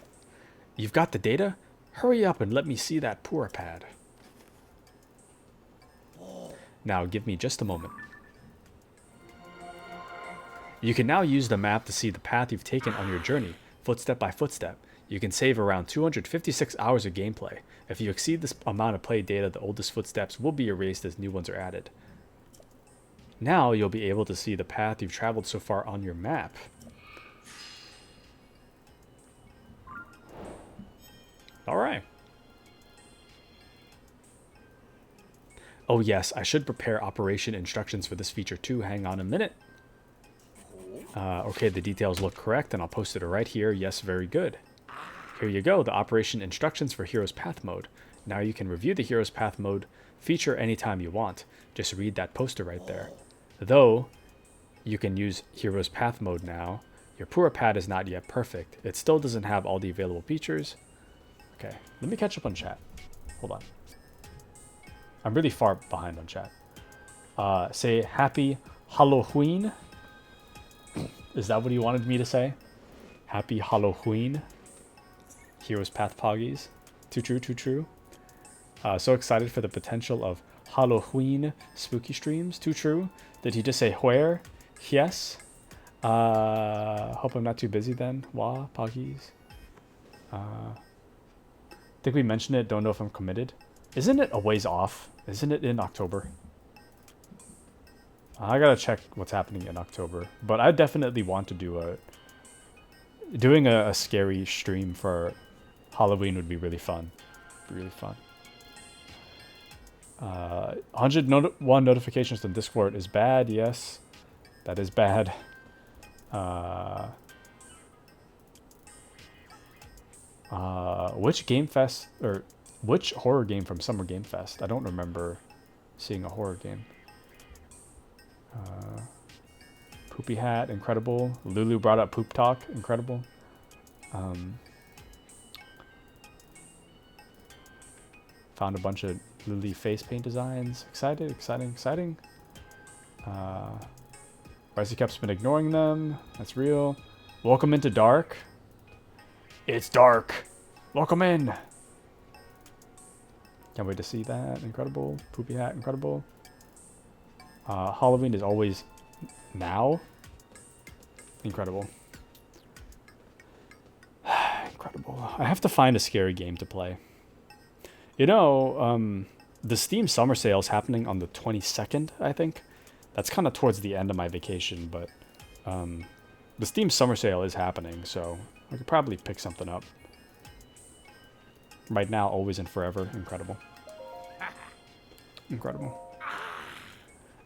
You've got the data? Hurry up and let me see that Pura pad. Now give me just a moment. You can now use the map to see the path you've taken on your journey, footstep by footstep. You can save around 256 hours of gameplay. If you exceed this amount of play data, the oldest footsteps will be erased as new ones are added. Now you'll be able to see the path you've traveled so far on your map. Alright. Oh yes, I should prepare operation instructions for this feature too. Hang on a minute. Okay, the details look correct, and I'll post it right here. Yes, very good. Here you go, the operation instructions for Hero's Path mode. Now you can review the Hero's Path mode feature anytime you want. Just read that poster right there. Though you can use Hero's Path mode now, your Pura pad is not yet perfect. It still doesn't have all the available features. Okay, let me catch up on chat. Hold on. I'm really far behind on chat. Say happy Halloween. Is that what he wanted me to say? Happy Halloween. Hero's Path Poggies. Too true, too true. So excited for the potential of Halloween spooky streams. Too true. Did he just say where? Yes. Hope I'm not too busy then. Wah, Poggies. Think we mentioned it. Don't know if I'm committed. Isn't it a ways off? Isn't it in October? I gotta check what's happening in October. But I definitely want to do doing a scary stream for Halloween would be really fun. Really fun. 101 notifications on Discord is bad. Yes, that is bad. Which Game Fest or which horror game from Summer Game Fest? I don't remember seeing a horror game. Poopy Hat, incredible. Lulu brought up Poop Talk, incredible. Found a bunch of Lily face paint designs. Excited, exciting, exciting. Rising Cap's been ignoring them. That's real. Welcome into dark. It's dark. Welcome in. Can't wait to see that. Incredible. Poopy Hat, incredible. Halloween is always now. Incredible. Incredible. I have to find a scary game to play. You know, the Steam Summer Sale is happening on the 22nd, I think. That's kind of towards the end of my vacation, but the Steam Summer Sale is happening, so I could probably pick something up. Right now, always and forever. Incredible. Incredible.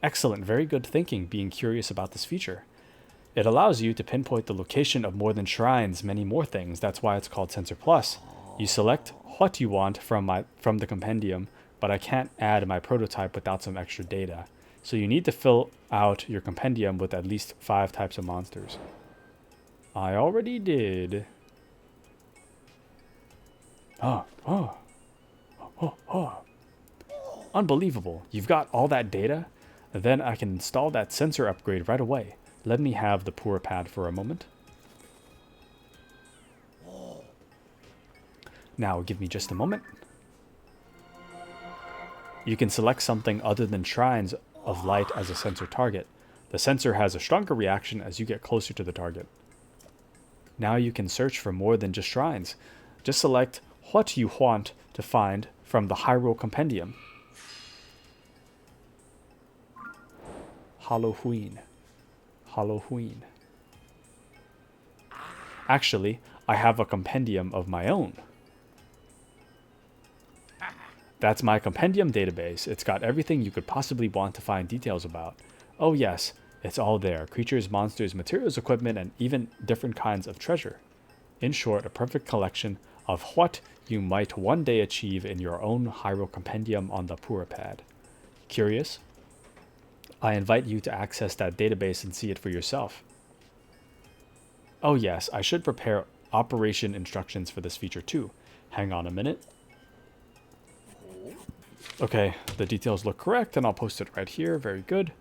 Excellent. Very good thinking, being curious about this feature. It allows you to pinpoint the location of more than shrines, many more things. That's why it's called Sensor Plus. You select what you want from the compendium, but I can't add my prototype without some extra data. So you need to fill out your compendium with at least 5 types of monsters. I already did. Oh. Unbelievable. You've got all that data? Then I can install that sensor upgrade right away. Let me have the poor pad for a moment. Now give me just a moment. You can select something other than shrines of light as a sensor target. The sensor has a stronger reaction as you get closer to the target. Now you can search for more than just shrines. Just select what you want to find from the Hyrule Compendium. Halloween. Actually, I have a compendium of my own. That's my compendium database. It's got everything you could possibly want to find details about. Oh yes, it's all there. Creatures, monsters, materials, equipment, and even different kinds of treasure. In short, a perfect collection of what you might one day achieve in your own Hyrule Compendium on the Pura Pad. Curious? I invite you to access that database and see it for yourself. Oh yes, I should prepare operation instructions for this feature too. Hang on a minute. Okay, the details look correct, and I'll post it right here. Very good.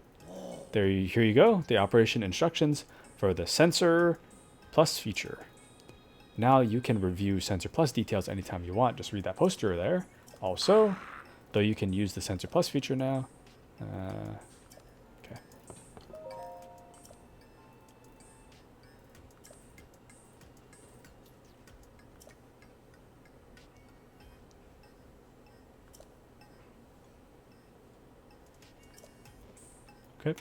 Here you go. The operation instructions for the Sensor Plus feature. Now you can review Sensor Plus details anytime you want. Just read that poster there. Also, though you can use the Sensor Plus feature now. Okay. Okay.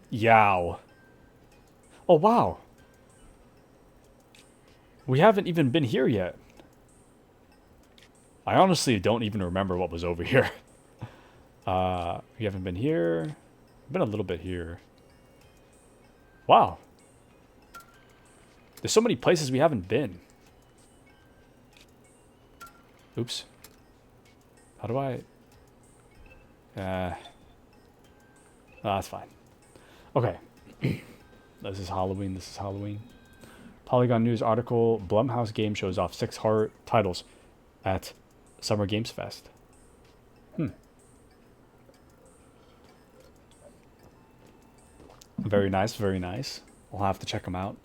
Yow. Oh, wow. We haven't even been here yet. I honestly don't even remember what was over here. We haven't been here. Been a little bit here. Wow. There's so many places we haven't been. Oops. How do I... oh, that's fine. Okay. This is Halloween. Polygon News article, Blumhouse game shows off 6 horror titles at Summer Games Fest. Very nice, very nice. I'll have to check them out.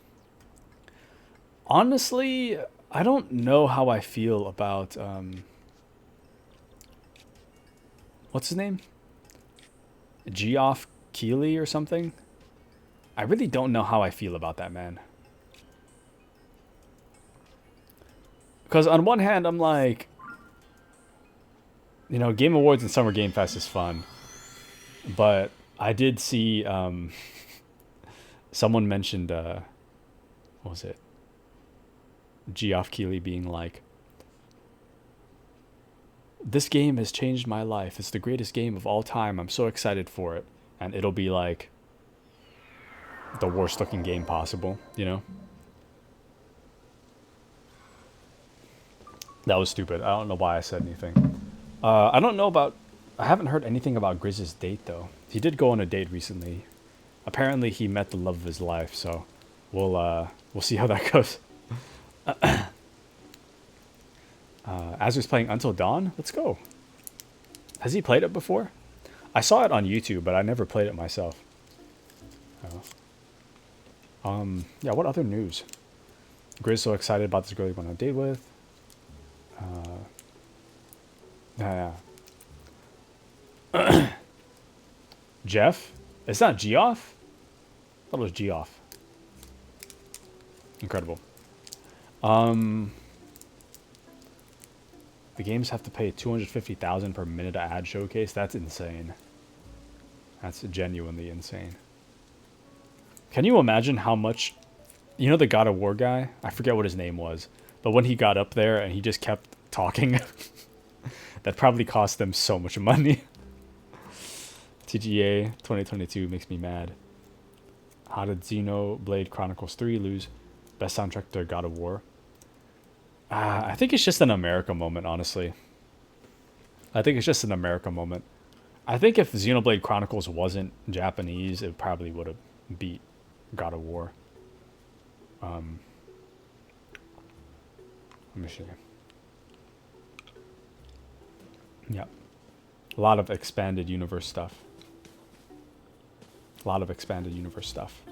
Honestly, I don't know how I feel about... what's his name? Geoff Keighley or something? I really don't know how I feel about that man. Because on one hand, I'm like... You know, Game Awards and Summer Game Fest is fun. But I did see... someone mentioned... what was it? Geoff Keighley being like... This game has changed my life. It's the greatest game of all time. I'm so excited for it. And it'll be like... the worst looking game possible, you know? That was stupid. I don't know why I said anything. I don't know about... I haven't heard anything about Grizz's date, though. He did go on a date recently. Apparently, he met the love of his life, so... We'll see how that goes. Azur's playing Until Dawn? Let's go. Has he played it before? I saw it on YouTube, but I never played it myself. Yeah, what other news? Grizz so excited about this girl he went on a date with. Yeah. Jeff? It's not Geoff? I thought it was Geoff. Incredible. The games have to pay $250,000 per minute ad showcase. That's insane. That's genuinely insane. Can you imagine how much... You know the God of War guy? I forget what his name was. But when he got up there and he just kept talking... That probably cost them so much money. TGA 2022 makes me mad. How did Xenoblade Chronicles 3 lose best soundtrack to God of War? I think it's just an America moment, honestly. I think it's just an America moment. I think if Xenoblade Chronicles wasn't Japanese, it probably would have beat God of War. Let me see. Yep. A lot of expanded universe stuff. A lot of expanded universe stuff.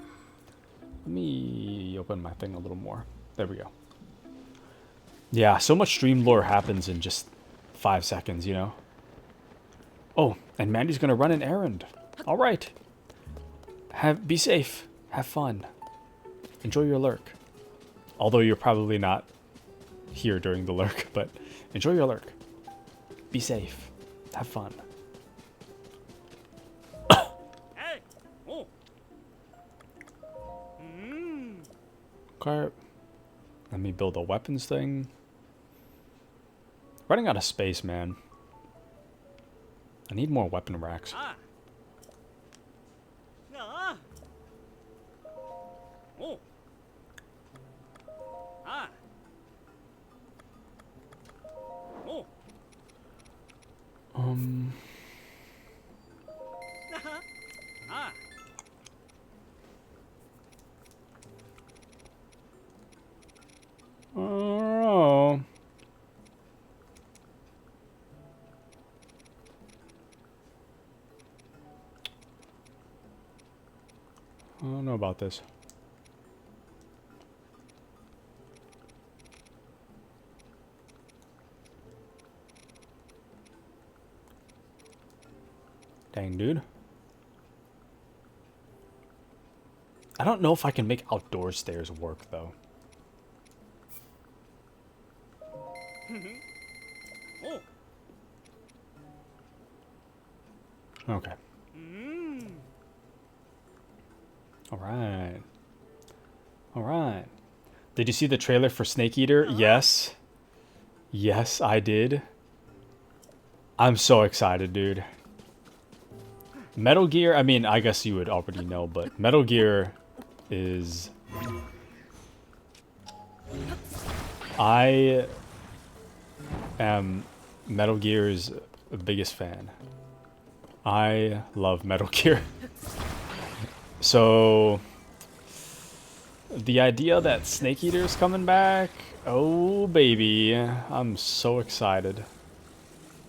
Let me open my thing a little more. There we go. Yeah, so much stream lore happens in just 5 seconds, you know? Oh, and Mandy's gonna run an errand. All right. Be safe. Have fun. Enjoy your lurk. Although you're probably not here during the lurk, but enjoy your lurk. Be safe. Have fun. Okay. Let me build a weapons thing. Running out of space, man. I need more weapon racks. Oh. I don't know about this. Dang, dude. I don't know if I can make outdoor stairs work, though. Okay. Alright. Alright. Did you see the trailer for Snake Eater? Yes. Yes, I did. I'm so excited, dude. Metal Gear, I mean, I guess you would already know, but Metal Gear is... I am Metal Gear's biggest fan. I love Metal Gear. So, the idea that Snake Eater's coming back, oh baby, I'm so excited.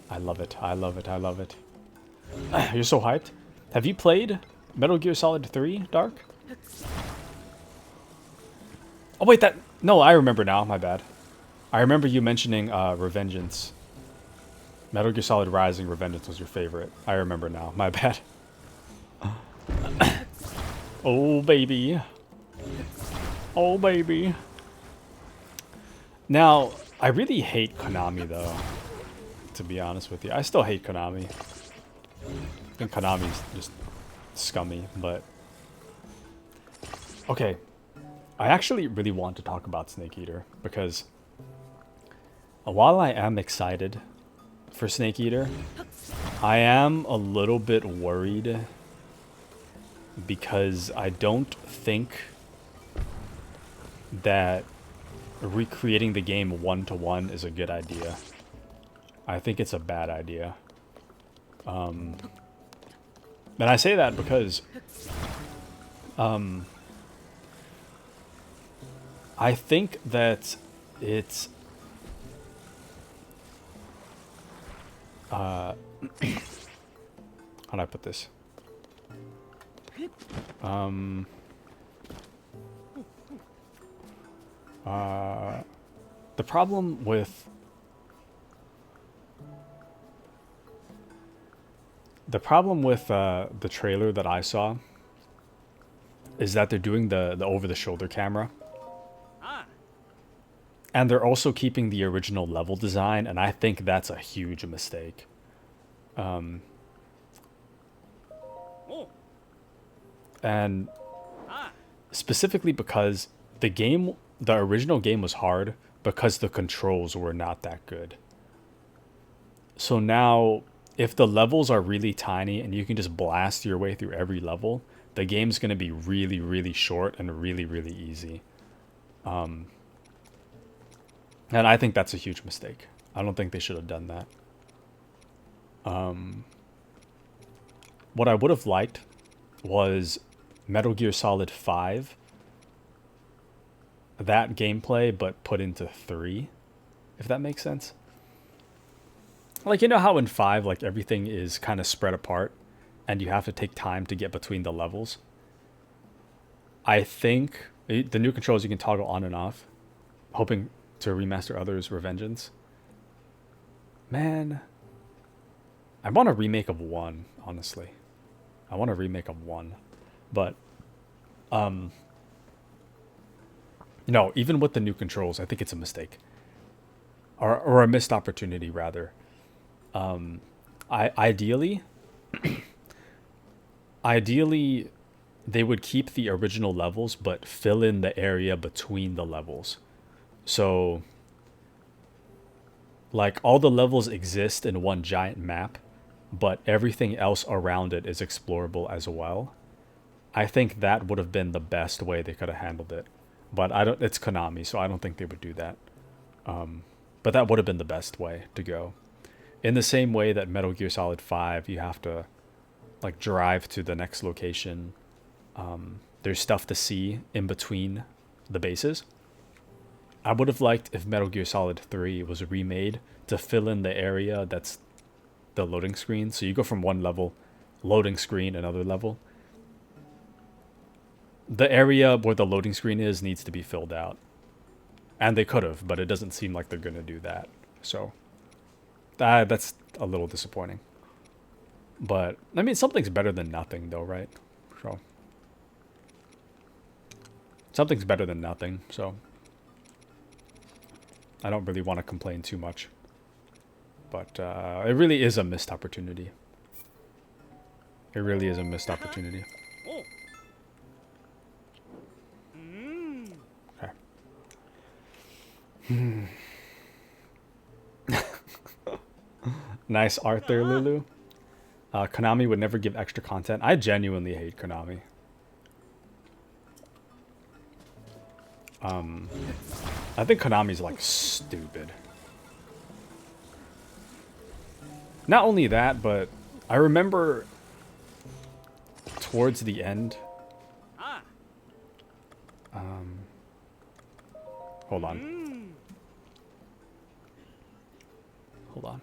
I love it, I love it, I love it. You're so hyped. Have you played Metal Gear Solid 3, Dark? Oh wait, no, I remember now, my bad. I remember you mentioning Revengeance. Metal Gear Solid Rising Revengeance was your favorite. I remember now, my bad. Oh baby. Oh baby. Now, I really hate Konami though, to be honest with you. I still hate Konami. I think Konami's just scummy, but... Okay. I actually really want to talk about Snake Eater, because while I am excited for Snake Eater, I am a little bit worried because I don't think that recreating the game one-to-one is a good idea. I think it's a bad idea. And I say that because I think that it's how do I put this? The problem with the trailer that I saw is that they're doing the over-the-shoulder camera. And they're also keeping the original level design, and I think that's a huge mistake. And specifically because the original game was hard because the controls were not that good. So now, if the levels are really tiny and you can just blast your way through every level, the game's going to be really, really short and really, really easy. And I think that's a huge mistake. I don't think they should have done that. What I would have liked was Metal Gear Solid 5, that gameplay, but put into 3, if that makes sense. Like, you know how in 5, like, everything is kind of spread apart, and you have to take time to get between the levels? I think the new controls you can toggle on and off, hoping to remaster others' Revengeance. Man, I want a remake of 1, honestly. I want a remake of 1. But, no, even with the new controls, I think it's a mistake. Or a missed opportunity, rather. Ideally, they would keep the original levels, but fill in the area between the levels. So, like, all the levels exist in one giant map, but everything else around it is explorable as well. I think that would have been the best way they could have handled it. But it's Konami, so I don't think they would do that. But that would have been the best way to go. In the same way that Metal Gear Solid 5, you have to, like, drive to the next location. There's stuff to see in between the bases. I would have liked if Metal Gear Solid 3 was remade to fill in the area that's the loading screen. So you go from one level, loading screen, another level. The area where the loading screen is needs to be filled out. And they could have, but it doesn't seem like they're going to do that. So that's a little disappointing. But, I mean, something's better than nothing, though, right? So something's better than nothing, so I don't really want to complain too much. But it really is a missed opportunity. It really is a missed opportunity. Okay. Nice art there, Lulu. Konami would never give extra content. I genuinely hate Konami. I think Konami's, like, stupid. Not only that, but I remember towards the end. Hold on. Hold on.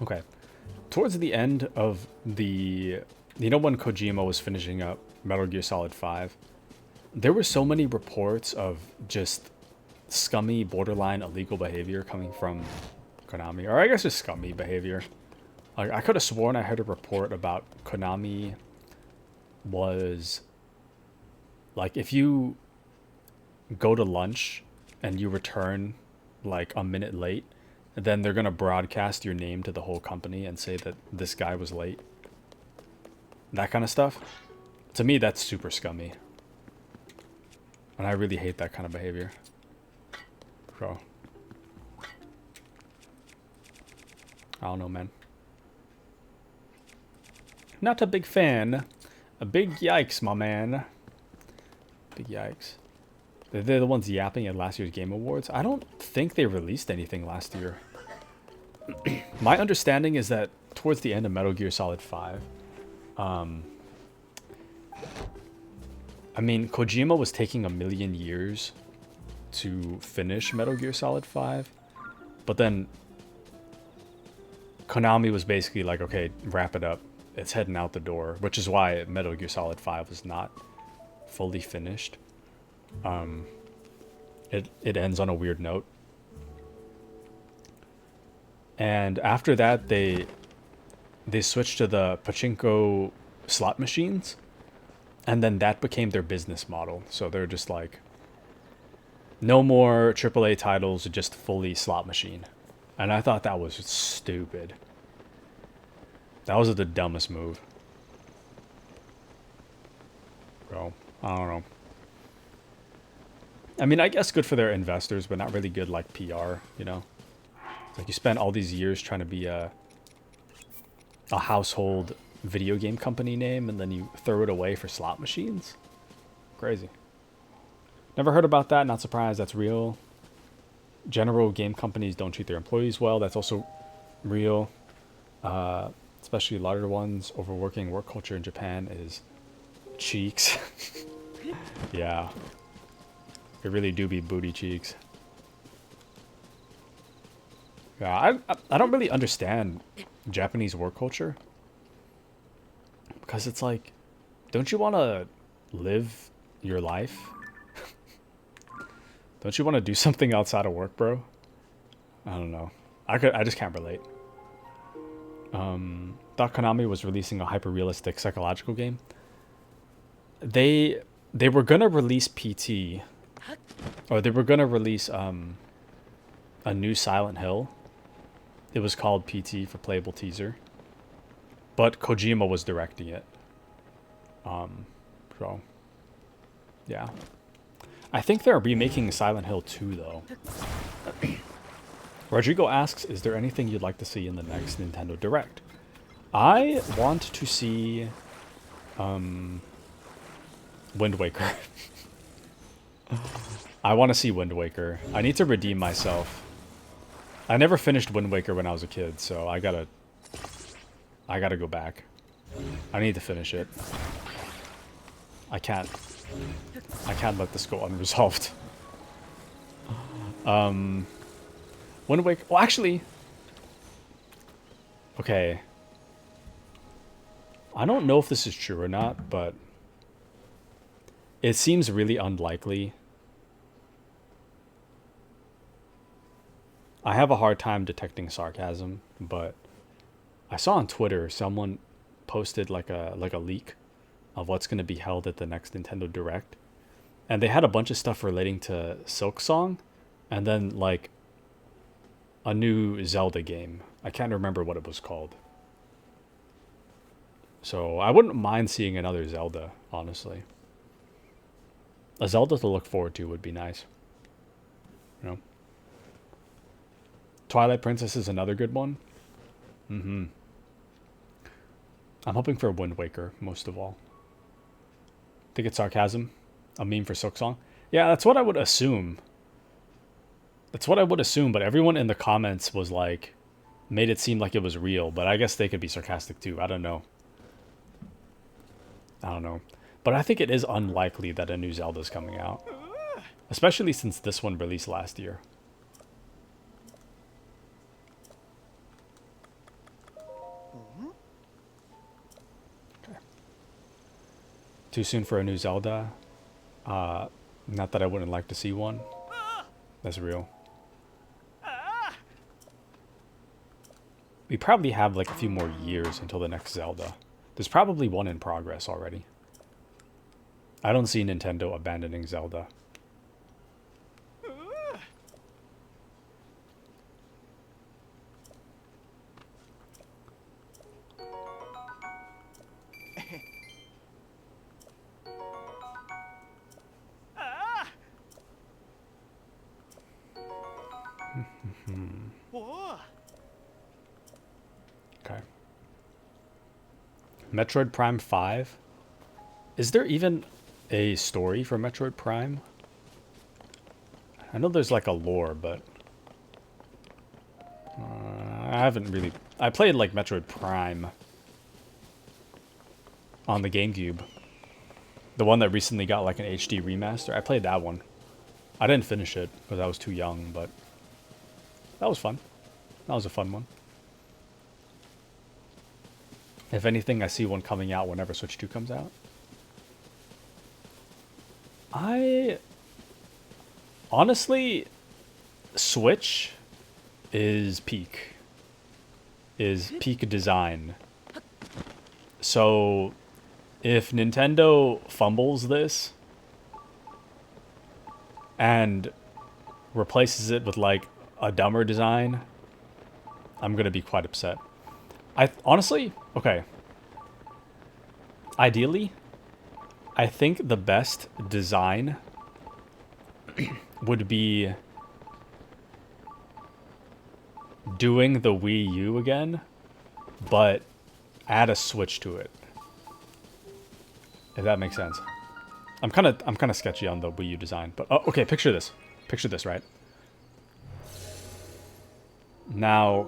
Okay. Towards the end of the... You know when Kojima was finishing up Metal Gear Solid 5? There were so many reports of just scummy, borderline illegal behavior coming from Konami. Or I guess just scummy behavior. Like, I could have sworn I heard a report about Konami was... Like, if you go to lunch and you return, like, a minute late, then they're going to broadcast your name to the whole company and say that this guy was late. That kind of stuff. To me, that's super scummy. And I really hate that kind of behavior. So, I don't know, man. Not a big fan. A big yikes, my man. Big yikes. They're the ones yapping at last year's Game Awards. I don't think they released anything last year. My understanding is that towards the end of Metal Gear Solid 5, I mean, Kojima was taking a million years to finish Metal Gear Solid 5, but then Konami was basically like, okay, wrap it up. It's heading out the door, which is why Metal Gear Solid 5 was not fully finished. It ends on a weird note. And after that, they switched to the pachinko slot machines, and then that became their business model. So they're just like, no more AAA titles, just fully slot machine. And I thought that was stupid. That was the dumbest move. So, I don't know. I mean, I guess good for their investors, but not really good like PR, you know? It's like you spend all these years trying to be a household video game company name, and then you throw it away for slot machines? Crazy. Never heard about that, not surprised, that's real. General game companies don't treat their employees well, that's also real. Especially larger ones. Overworking work culture in Japan is cheeks. Yeah. It really do be booty cheeks. Yeah, I don't really understand Japanese work culture. Because it's like, don't you want to live your life? Don't you want to do something outside of work, bro? I don't know. I just can't relate. Thought Konami was releasing a hyper-realistic psychological game. They were gonna release PT, or they were gonna release a new Silent Hill. It was called PT for playable teaser, but Kojima was directing it. So yeah, I think they're remaking Silent Hill 2 though. Rodrigo asks, is there anything you'd like to see in the next Nintendo Direct? I want to see Wind Waker. I want to see Wind Waker. I need to redeem myself. I never finished Wind Waker when I was a kid, so I gotta go back. I need to finish it. I can't let this go unresolved. Wind Waker. Well, actually, okay. I don't know if this is true or not, but it seems really unlikely. I have a hard time detecting sarcasm, but I saw on Twitter someone posted like a leak of what's going to be held at the next Nintendo Direct, and they had a bunch of stuff relating to Silk Song, and then like a new Zelda game. I can't remember what it was called. So I wouldn't mind seeing another Zelda, honestly. A Zelda to look forward to would be nice. You know? Twilight Princess is another good one. I'm hoping for a Wind Waker, most of all. Think it's sarcasm? A meme for Silk Song? Yeah, that's what I would assume. That's what I would assume, but everyone in the comments was like, made it seem like it was real, but I guess they could be sarcastic too. I don't know. But I think it is unlikely that a new Zelda's coming out. Especially since this one released last year. Okay. Too soon for a new Zelda? Not that I wouldn't like to see one. That's real. We probably have like a few more years until the next Zelda. There's probably one in progress already. I don't see Nintendo abandoning Zelda. Okay. Metroid Prime 5? Is there even a story for Metroid Prime? I know there's like a lore, but I haven't really... I played like Metroid Prime on the GameCube. The one that recently got like an HD remaster. I played that one. I didn't finish it because I was too young, but that was fun. That was a fun one. If anything, I see one coming out whenever Switch 2 comes out. Honestly, Switch is peak. Is peak design. So, if Nintendo fumbles this and replaces it with like a dumber design, I'm gonna be quite upset. Honestly, okay. Ideally, I think the best design would be doing the Wii U again, but add a Switch to it. If that makes sense. I'm kind of sketchy on the Wii U design, but oh, okay, picture this. Picture this, right? Now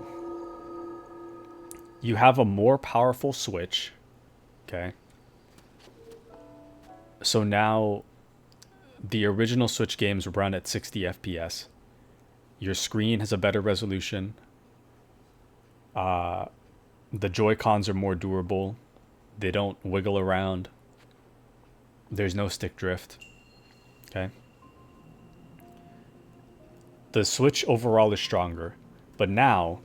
you have a more powerful Switch, okay? So now the original Switch games run at 60 FPS. Your screen has a better resolution. The Joy-Cons are more durable. They don't wiggle around. There's no stick drift. Okay. The Switch overall is stronger. But now,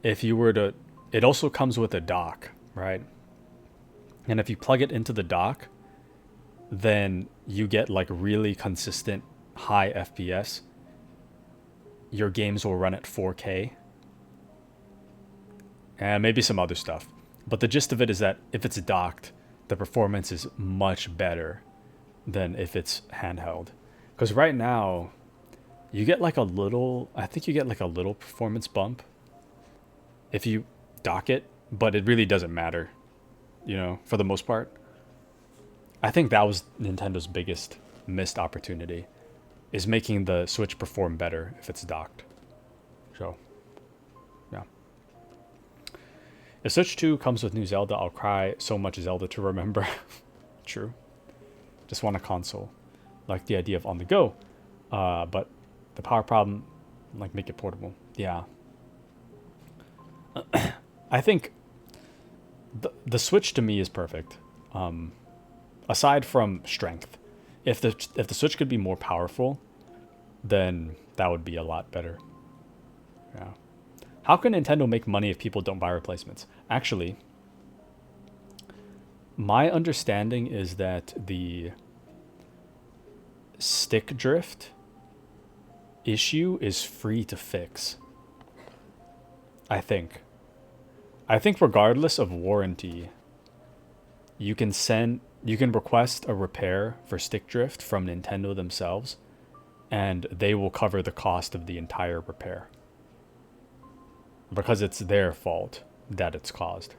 if you were to... It also comes with a dock, right? And if you plug it into the dock, then you get like really consistent high FPS. Your games will run at 4K. And maybe some other stuff. But the gist of it is that if it's docked, the performance is much better than if it's handheld. Because right now, you get like a little... I think you get like a little performance bump if you dock it. But it really doesn't matter, you know, for the most part. I think that was Nintendo's biggest missed opportunity, is making the Switch perform better if it's docked. So, yeah. If Switch 2 comes with new Zelda, I'll cry so much Zelda to remember. True. Just want a console. Like the idea of on the go. But the power problem, like, make it portable. Yeah. I think the Switch to me is perfect. Aside from strength. If the Switch could be more powerful, then that would be a lot better. Yeah. How can Nintendo make money if people don't buy replacements? Actually, my understanding is that the stick drift issue is free to fix. I think regardless of warranty, you can request a repair for stick drift from Nintendo themselves, and they will cover the cost of the entire repair. Because it's their fault that it's caused.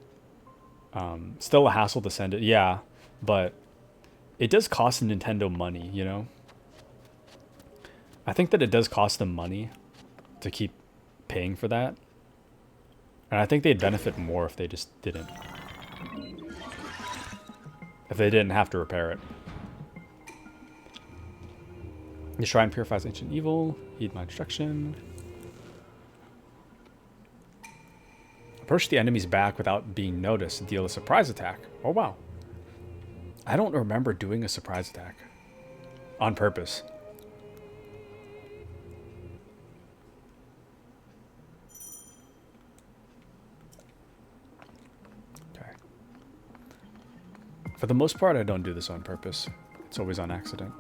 Still a hassle to send it, yeah, but it does cost Nintendo money, you know? I think that it does cost them money to keep paying for that. And I think they'd benefit more if they just didn't. If they didn't have to repair it. The shrine purifies ancient evil. Heed my instruction. Approach the enemy's back without being noticed. Deal a surprise attack. Oh, wow. I don't remember doing a surprise attack. On purpose. Okay. For the most part, I don't do this on purpose. It's always on accident.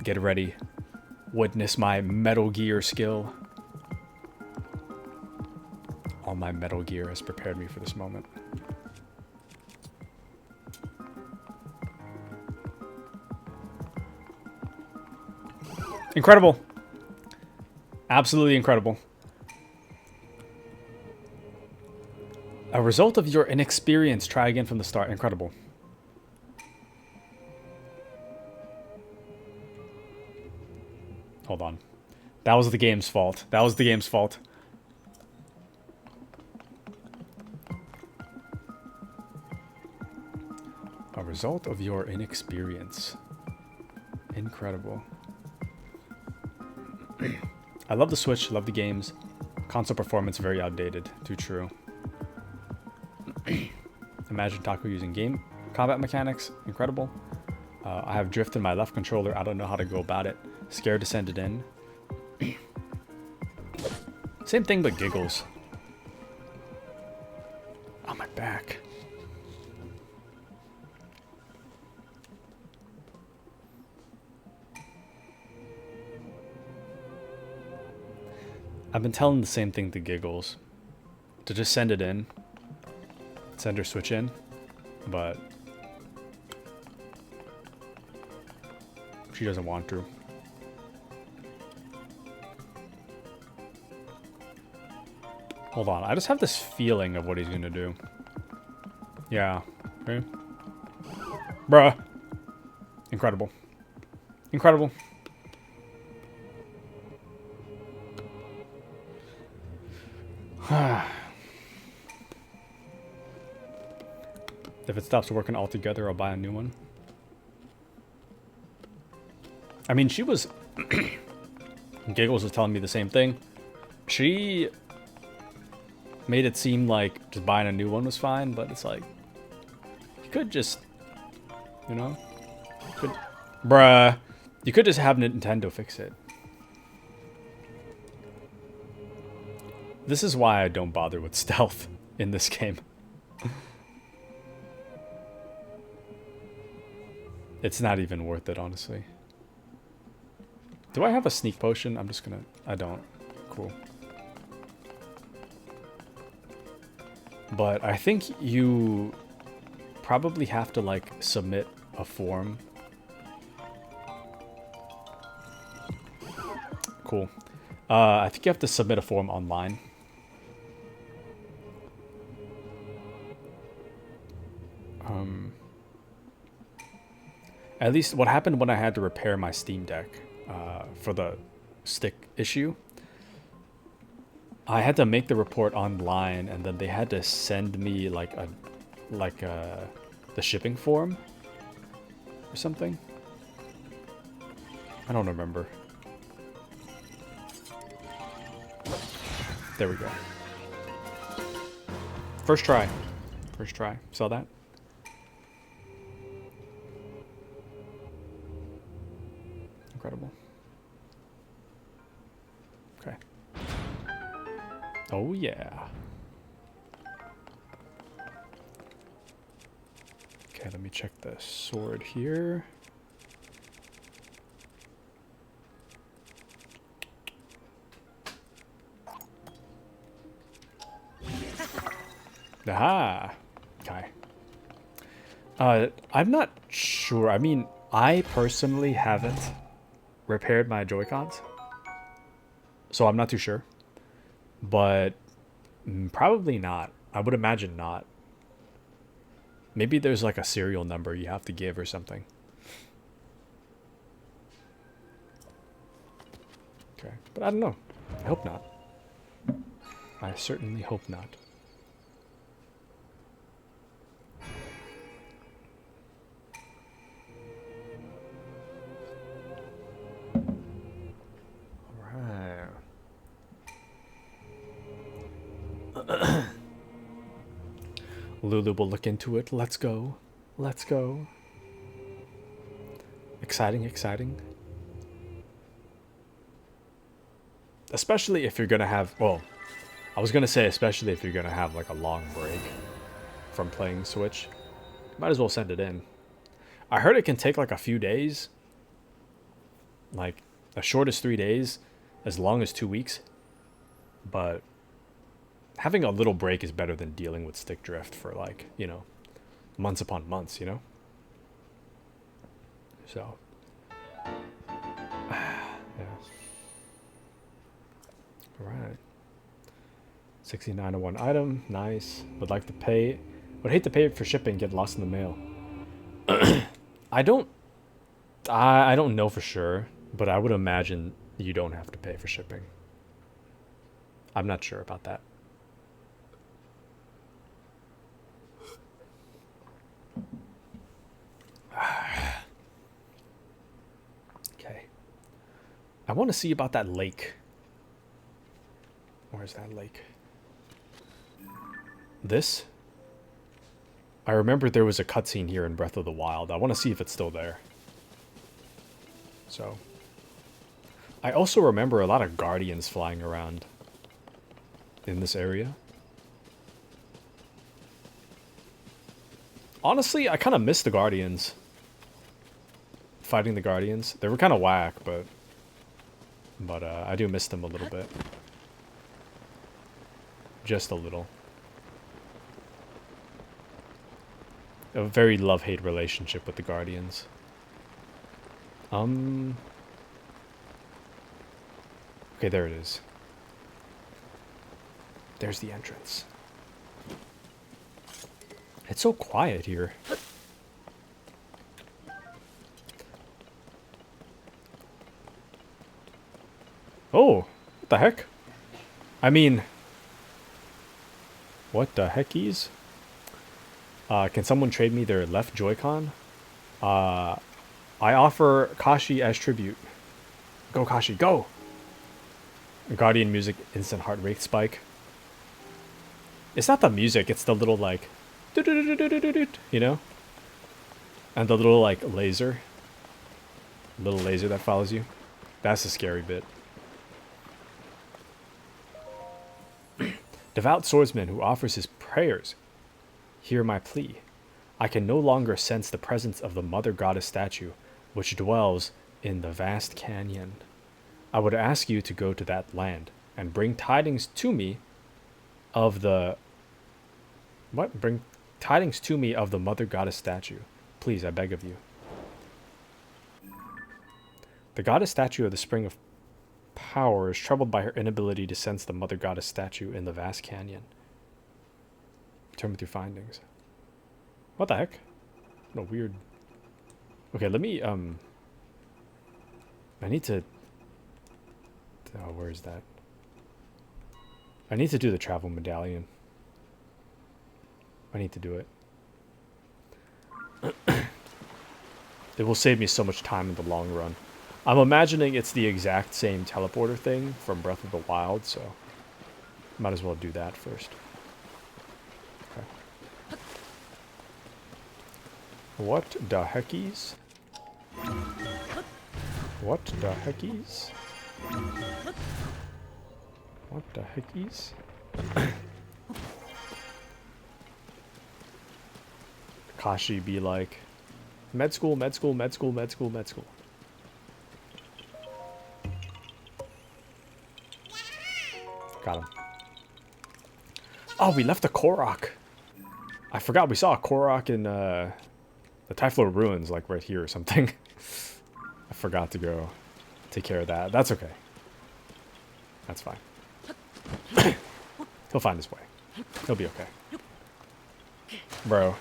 Get ready. Witness my Metal Gear skill. All my Metal Gear has prepared me for this moment. Incredible. Absolutely incredible. A result of your inexperience. Try again from the start. Incredible. Hold on. That was the game's fault. That was the game's fault. A result of your inexperience. Incredible. I love the Switch, love the games. Console performance very outdated. Too true. Imagine Taku using game combat mechanics. Incredible. I have drift in my left controller. I don't know how to go about it. Scared to send it in. Same thing but giggles. On my back. I've been telling the same thing to Giggles. To just send it in. Send her Switch in. but she doesn't want to. Hold on, I just have this feeling of what he's gonna do. Yeah. Okay. Bruh. Incredible. Incredible. If it stops working altogether, I'll buy a new one. I mean, she was... Giggles was telling me the same thing. She made it seem like just buying a new one was fine, but it's like... You could just... You know? Could, bruh. You could just have Nintendo fix it. This is why I don't bother with stealth in this game. It's not even worth it, honestly. Do I have a sneak potion? I'm just gonna... I don't. Cool. But I think you probably have to, like, submit a form. Cool. I think you have to submit a form online. At least what happened when I had to repair my Steam Deck for the stick issue. I had to make the report online, and then they had to send me like the shipping form or something. I don't remember. There we go. First try. First try. Saw that? Incredible. Okay. Oh, yeah. Okay, let me check the sword here. Aha! Okay. I'm not sure. I mean, I personally haven't repaired my Joy-Cons, so I'm not too sure. But probably not. I would imagine not. Maybe there's like a serial number you have to give or something. Okay, but I don't know. I hope not. I certainly hope not. Lulu will look into it. Let's go. Let's go. Exciting, exciting. Especially if you're gonna have, well, I was gonna say especially if you're gonna have like a long break from playing Switch. Might as well send it in. I heard it can take like a few days. Like as short as 3 days, as long as 2 weeks. But having a little break is better than dealing with stick drift for like, you know, months upon months, you know? So, yeah. Alright. 6901 item, nice. Would like to pay, would hate to pay for shipping, get lost in the mail. I don't know for sure, but I would imagine you don't have to pay for shipping. I'm not sure about that. Okay. I want to see about that lake. Where's that lake? This? I remember there was a cutscene here in Breath of the Wild. I want to see if it's still there. So. I also remember a lot of guardians flying around in this area. Honestly, I kind of miss the guardians. Fighting the guardians. They were kind of whack, but I do miss them a little bit. Just a little. a very love-hate relationship with the Guardians. Okay, there it is. There's the entrance. It's so quiet here. Oh, what the heck? I mean, what the heckies? Can someone trade me their left Joy-Con? I offer Kashi as tribute. Go, Kashi, go! Guardian music, instant heart rate spike. It's not the music, it's the little, like, you know? And the little, like, laser. Little laser that follows you. That's a scary bit. Devout swordsman who offers his prayers. Hear my plea. I can no longer sense the presence of the mother goddess statue, which dwells in the vast canyon. I would ask you to go to that land and bring tidings to me of the... What? Bring tidings to me of the mother goddess statue. Please, I beg of you. The goddess statue of the Spring of Power is troubled by her inability to sense the mother goddess statue in the vast canyon. Return with your findings. What the heck? What a weird... Okay, let me, I need to... Oh, where is that? I need to do the travel medallion. I need to do it. It will save me so much time in the long run. I'm imagining it's the exact same teleporter thing from Breath of the Wild, so might as well do that first. Okay. What the heckies? What the heckies? What the heckies? Kashi be like, med school, med school, med school, med school, med school. Got him. Oh, we left a Korok. I forgot we saw a Korok in the Typhloid Ruins, like right here or something. I forgot to go take care of that. That's okay. That's fine. He'll find his way. He'll be okay. Bro.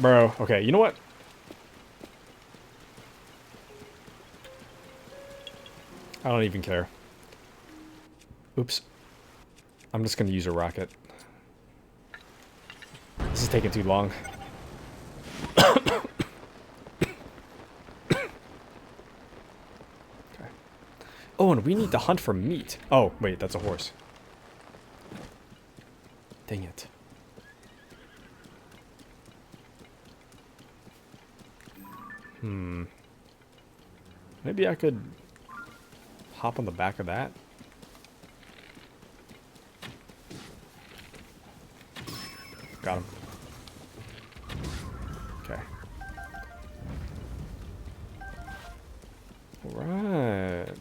Bro, okay, you know what? I don't even care. Oops. I'm just gonna use a rocket. This is taking too long. Okay. Oh, and we need to hunt for meat. Oh, wait, that's a horse. Dang it. Maybe I could hop on the back of that. Got him. Okay. Alright.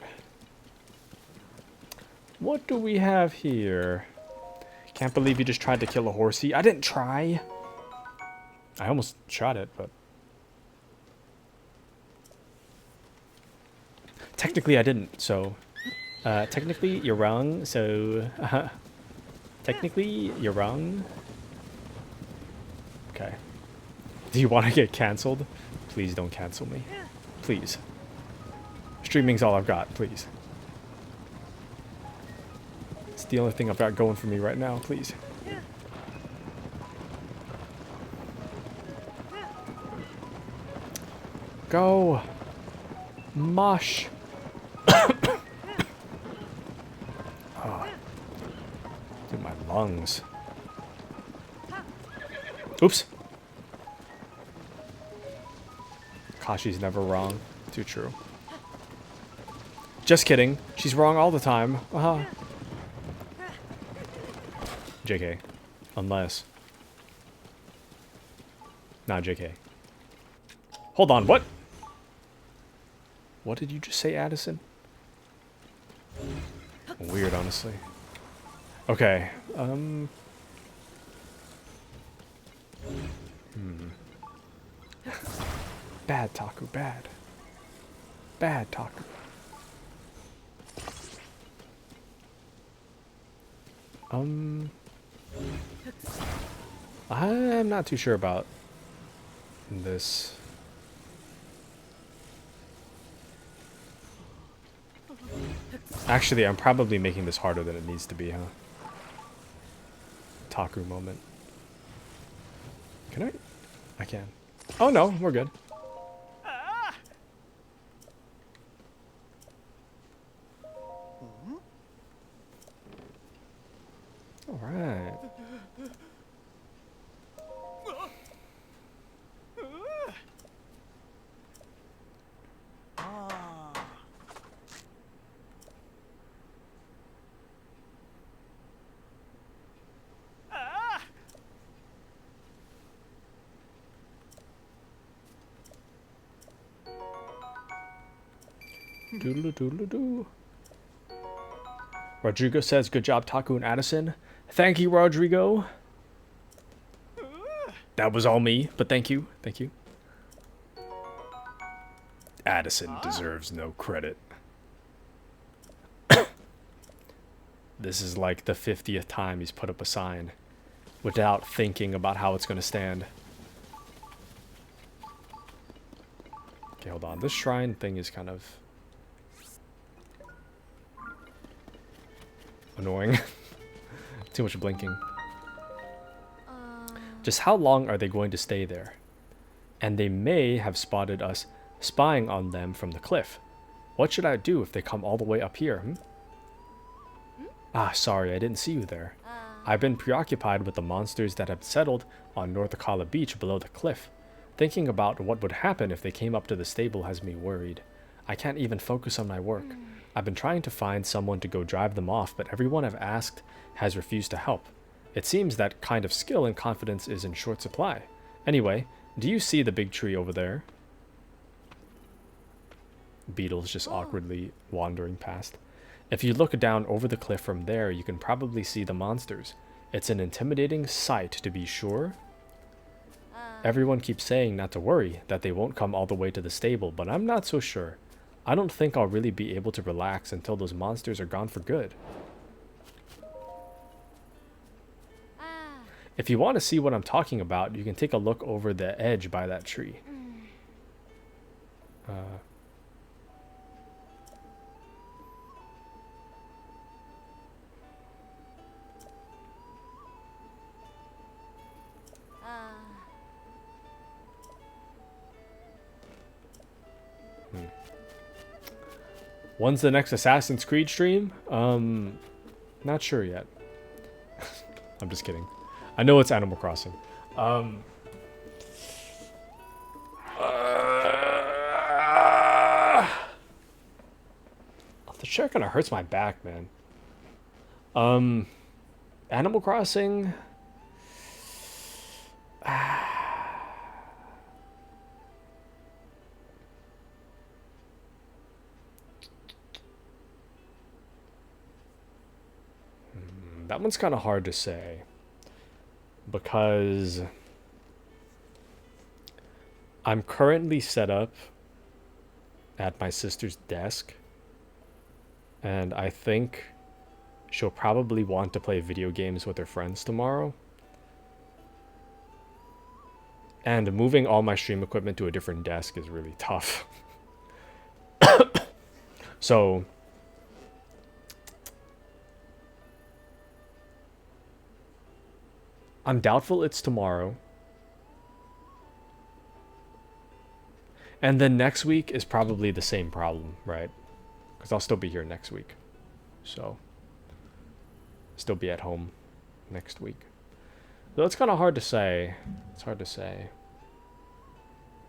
What do we have here? Can't believe you just tried to kill a horsey. I didn't try. I almost shot it, but... Technically, I didn't, so... technically, you're wrong, so... technically, you're wrong. Okay. Do you want to get cancelled? Please don't cancel me. Please. Streaming's all I've got, please. It's the only thing I've got going for me right now, please. Go! Mush! Oh. Dude, my lungs. Oops. Kashi's never wrong. Too true. Just kidding. She's wrong all the time. JK. Unless. Nah, JK. Hold on, what? What did you just say, Addison? Weird, honestly. Okay. Bad Taku, bad. Bad Taku. I'm not too sure about this. Actually, I'm probably making this harder than it needs to be, huh? Taku moment. Can I? I can. Oh no, we're good. All right. Doodle doodle doo. Rodrigo says, "Good job, Taku and Addison." Thank you, Rodrigo. That was all me, but thank you, thank you. Addison deserves no credit. This is like the 50th time he's put up a sign without thinking about how it's going to stand. Okay, hold on. This shrine thing is kind of annoying. Too much blinking. Just how long are they going to stay there? And they may have spotted us spying on them from the cliff. What should I do if they come all the way up here? Ah, sorry, I didn't see you there. I've been preoccupied with the monsters that have settled on North Akala Beach below the cliff. Thinking about what would happen if they came up to the stable has me worried. I can't even focus on my work. I've been trying to find someone to go drive them off, but everyone I've asked has refused to help. It seems that kind of skill and confidence is in short supply. Anyway, do you see the big tree over there? Beetle's just awkwardly wandering past. If you look down over the cliff from there, you can probably see the monsters. It's an intimidating sight, to be sure. Everyone keeps saying not to worry, that they won't come all the way to the stable, but I'm not so sure. I don't think I'll really be able to relax until those monsters are gone for good. If you want to see what I'm talking about, you can take a look over the edge by that tree. When's the next Assassin's Creed stream? Not sure yet. I'm just kidding. I know it's Animal Crossing. The chair kind of hurts my back, man. Animal Crossing. That one's kind of hard to say because I'm currently set up at my sister's desk, and I think she'll probably want to play video games with her friends tomorrow. And moving all my stream equipment to a different desk is really tough. So I'm doubtful it's tomorrow. And then next week is probably the same problem, right? Because I'll still be here next week. So, still be at home next week. Though it's kind of hard to say. It's hard to say.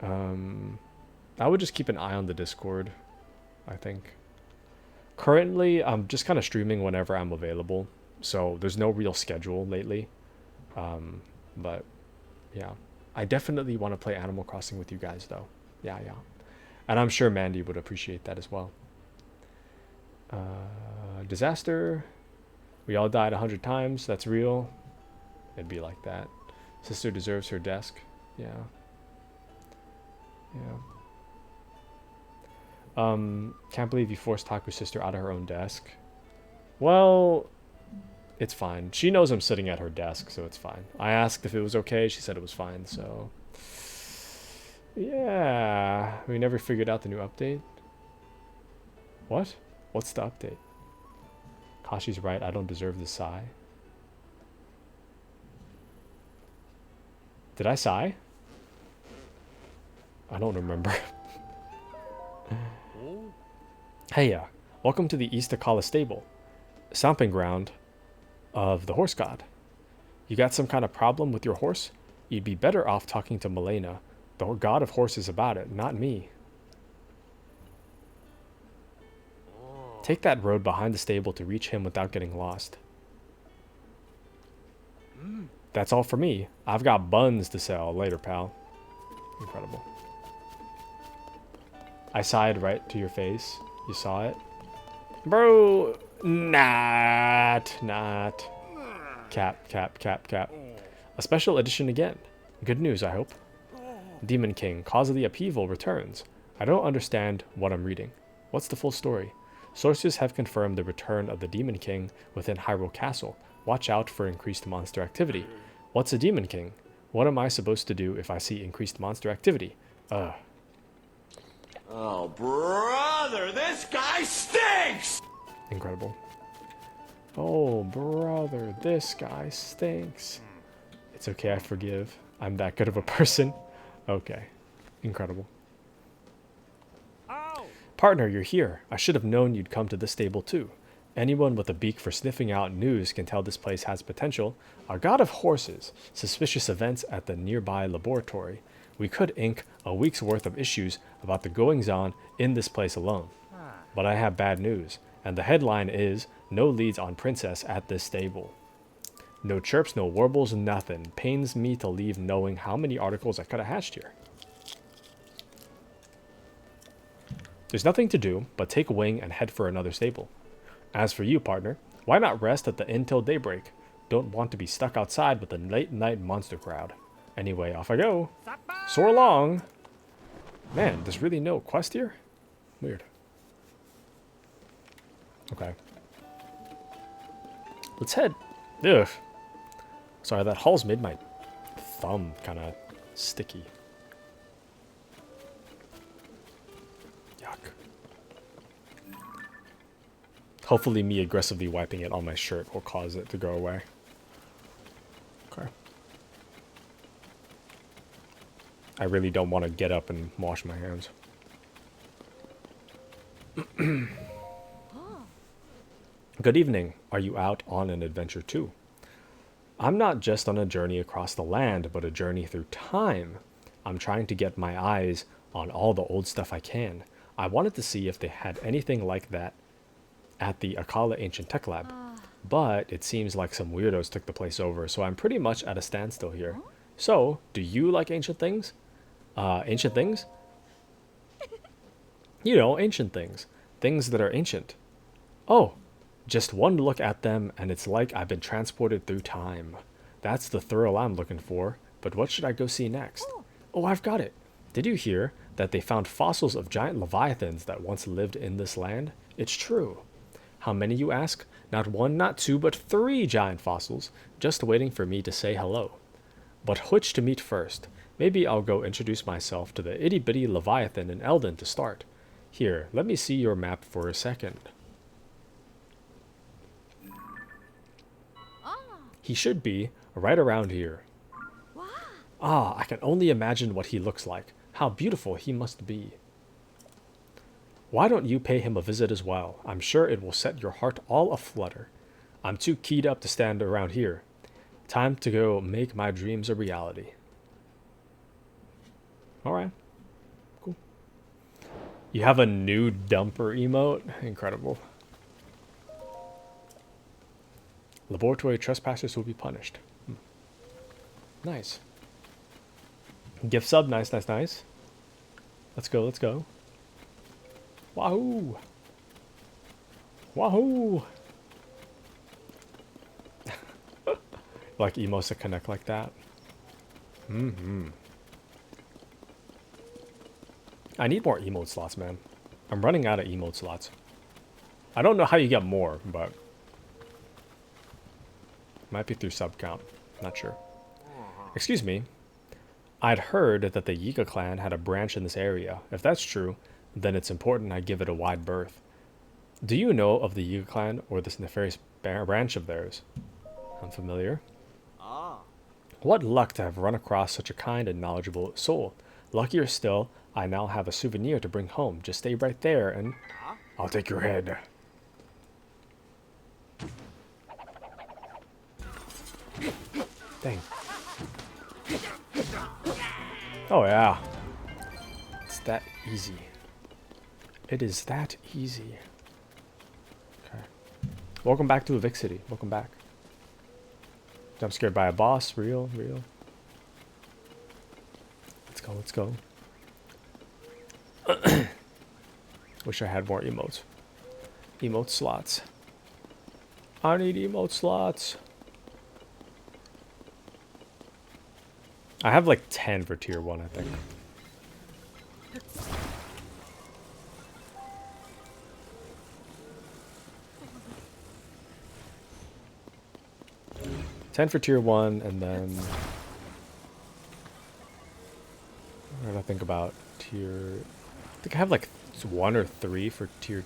I would just keep an eye on the Discord, I think. Currently, I'm just kind of streaming whenever I'm available. So, there's no real schedule lately. But yeah, I definitely want to play Animal Crossing with you guys though. Yeah. And I'm sure Mandy would appreciate that as well. Disaster. We all died 100 times. That's real. It'd be like that. Sister deserves her desk. Yeah. Yeah. Can't believe you forced Taku's sister out of her own desk. Well, it's fine. She knows I'm sitting at her desk, so it's fine. I asked if it was okay. She said it was fine, so... Yeah. We never figured out the new update. What? What's the update? Kashi's right. I don't deserve this sigh. Did I sigh? I don't remember. Hey, welcome to the East Akala stable, stomping ground of the horse god. You got some kind of problem with your horse? You'd be better off talking to Milena, the god of horses, about it, not me. Take that road behind the stable to reach him without getting lost. That's all for me. I've got buns to sell. Later, pal. Incredible. I sighed right to your face. You saw it? Bro, not. Cap. A special edition again. Good news, I hope. Demon King, cause of the upheaval, returns. I don't understand what I'm reading. What's the full story? Sources have confirmed the return of the Demon King within Hyrule Castle. Watch out for increased monster activity. What's a Demon King? What am I supposed to do if I see increased monster activity? Oh, brother, this guy stinks! Incredible. Oh, brother, this guy stinks. It's okay, I forgive. I'm that good of a person. Okay. Incredible. Ow! Partner, you're here. I should have known you'd come to this stable too. Anyone with a beak for sniffing out news can tell this place has potential. Our god of horses. Suspicious events at the nearby laboratory. We could ink a week's worth of issues about the goings-on in this place alone. But I have bad news, and the headline is, no leads on Princess at this stable. No chirps, no warbles, nothing. Pains me to leave knowing how many articles I could have hatched here. There's nothing to do but take wing and head for another stable. As for you, partner, why not rest at the inn till daybreak? Don't want to be stuck outside with the late-night monster crowd. Anyway, off I go. Soar along. Man, there's really no quest here? Weird. Okay. Let's head. Ugh. Sorry, that hall's made my thumb kind of sticky. Yuck. Hopefully me aggressively wiping it on my shirt will cause it to go away. Okay. I really don't want to get up and wash my hands. Good evening. Are you out on an adventure too? I'm not just on a journey across the land, but a journey through time. I'm trying to get my eyes on all the old stuff I can. I wanted to see if they had anything like that at the Akala Ancient Tech Lab. But it seems like some weirdos took the place over, so I'm pretty much at a standstill here. So, do you like ancient things? Ancient things? You know, ancient things. Things that are ancient. Oh, just one look at them and it's like I've been transported through time. That's the thrill I'm looking for. But what should I go see next? Oh, I've got it. Did you hear that they found fossils of giant leviathans that once lived in this land? It's true. How many, you ask? Not one, not two, but 3 giant fossils, just waiting for me to say hello. But which to meet first? Maybe I'll go introduce myself to the itty-bitty leviathan in Eldon to start. Here, let me see your map for a second. He should be right around here. Ah, I can only imagine what he looks like. How beautiful he must be. Why don't you pay him a visit as well? I'm sure it will set your heart all aflutter. I'm too keyed up to stand around here. Time to go make my dreams a reality. Alright. Cool. You have a new dumper emote? Incredible. Laboratory trespassers will be punished. Nice. Gift sub, nice. Let's go. Wahoo! Like emotes that connect like that. I need more emote slots, man. I'm running out of emote slots. I don't know how you get more, but might be through sub count. Not sure. Excuse me. I'd heard that the Yiga clan had a branch in this area. If that's true, then it's important I give it a wide berth. Do you know of the Yiga clan or this nefarious branch of theirs? Unfamiliar. What luck to have run across such a kind and knowledgeable soul. Luckier still, I now have a souvenir to bring home. Just stay right there and I'll take your head. Dang. Oh yeah. It's that easy. It is that easy. Okay. Welcome back to Evic City. Welcome back. Jump scared by a boss. Real. Let's go. Wish I had more emotes. Emote slots. I need emote slots. I have like 10 for tier 1, I think. $10 for tier 1, and then what did I think about tier? I think I have like 1 or 3 for tier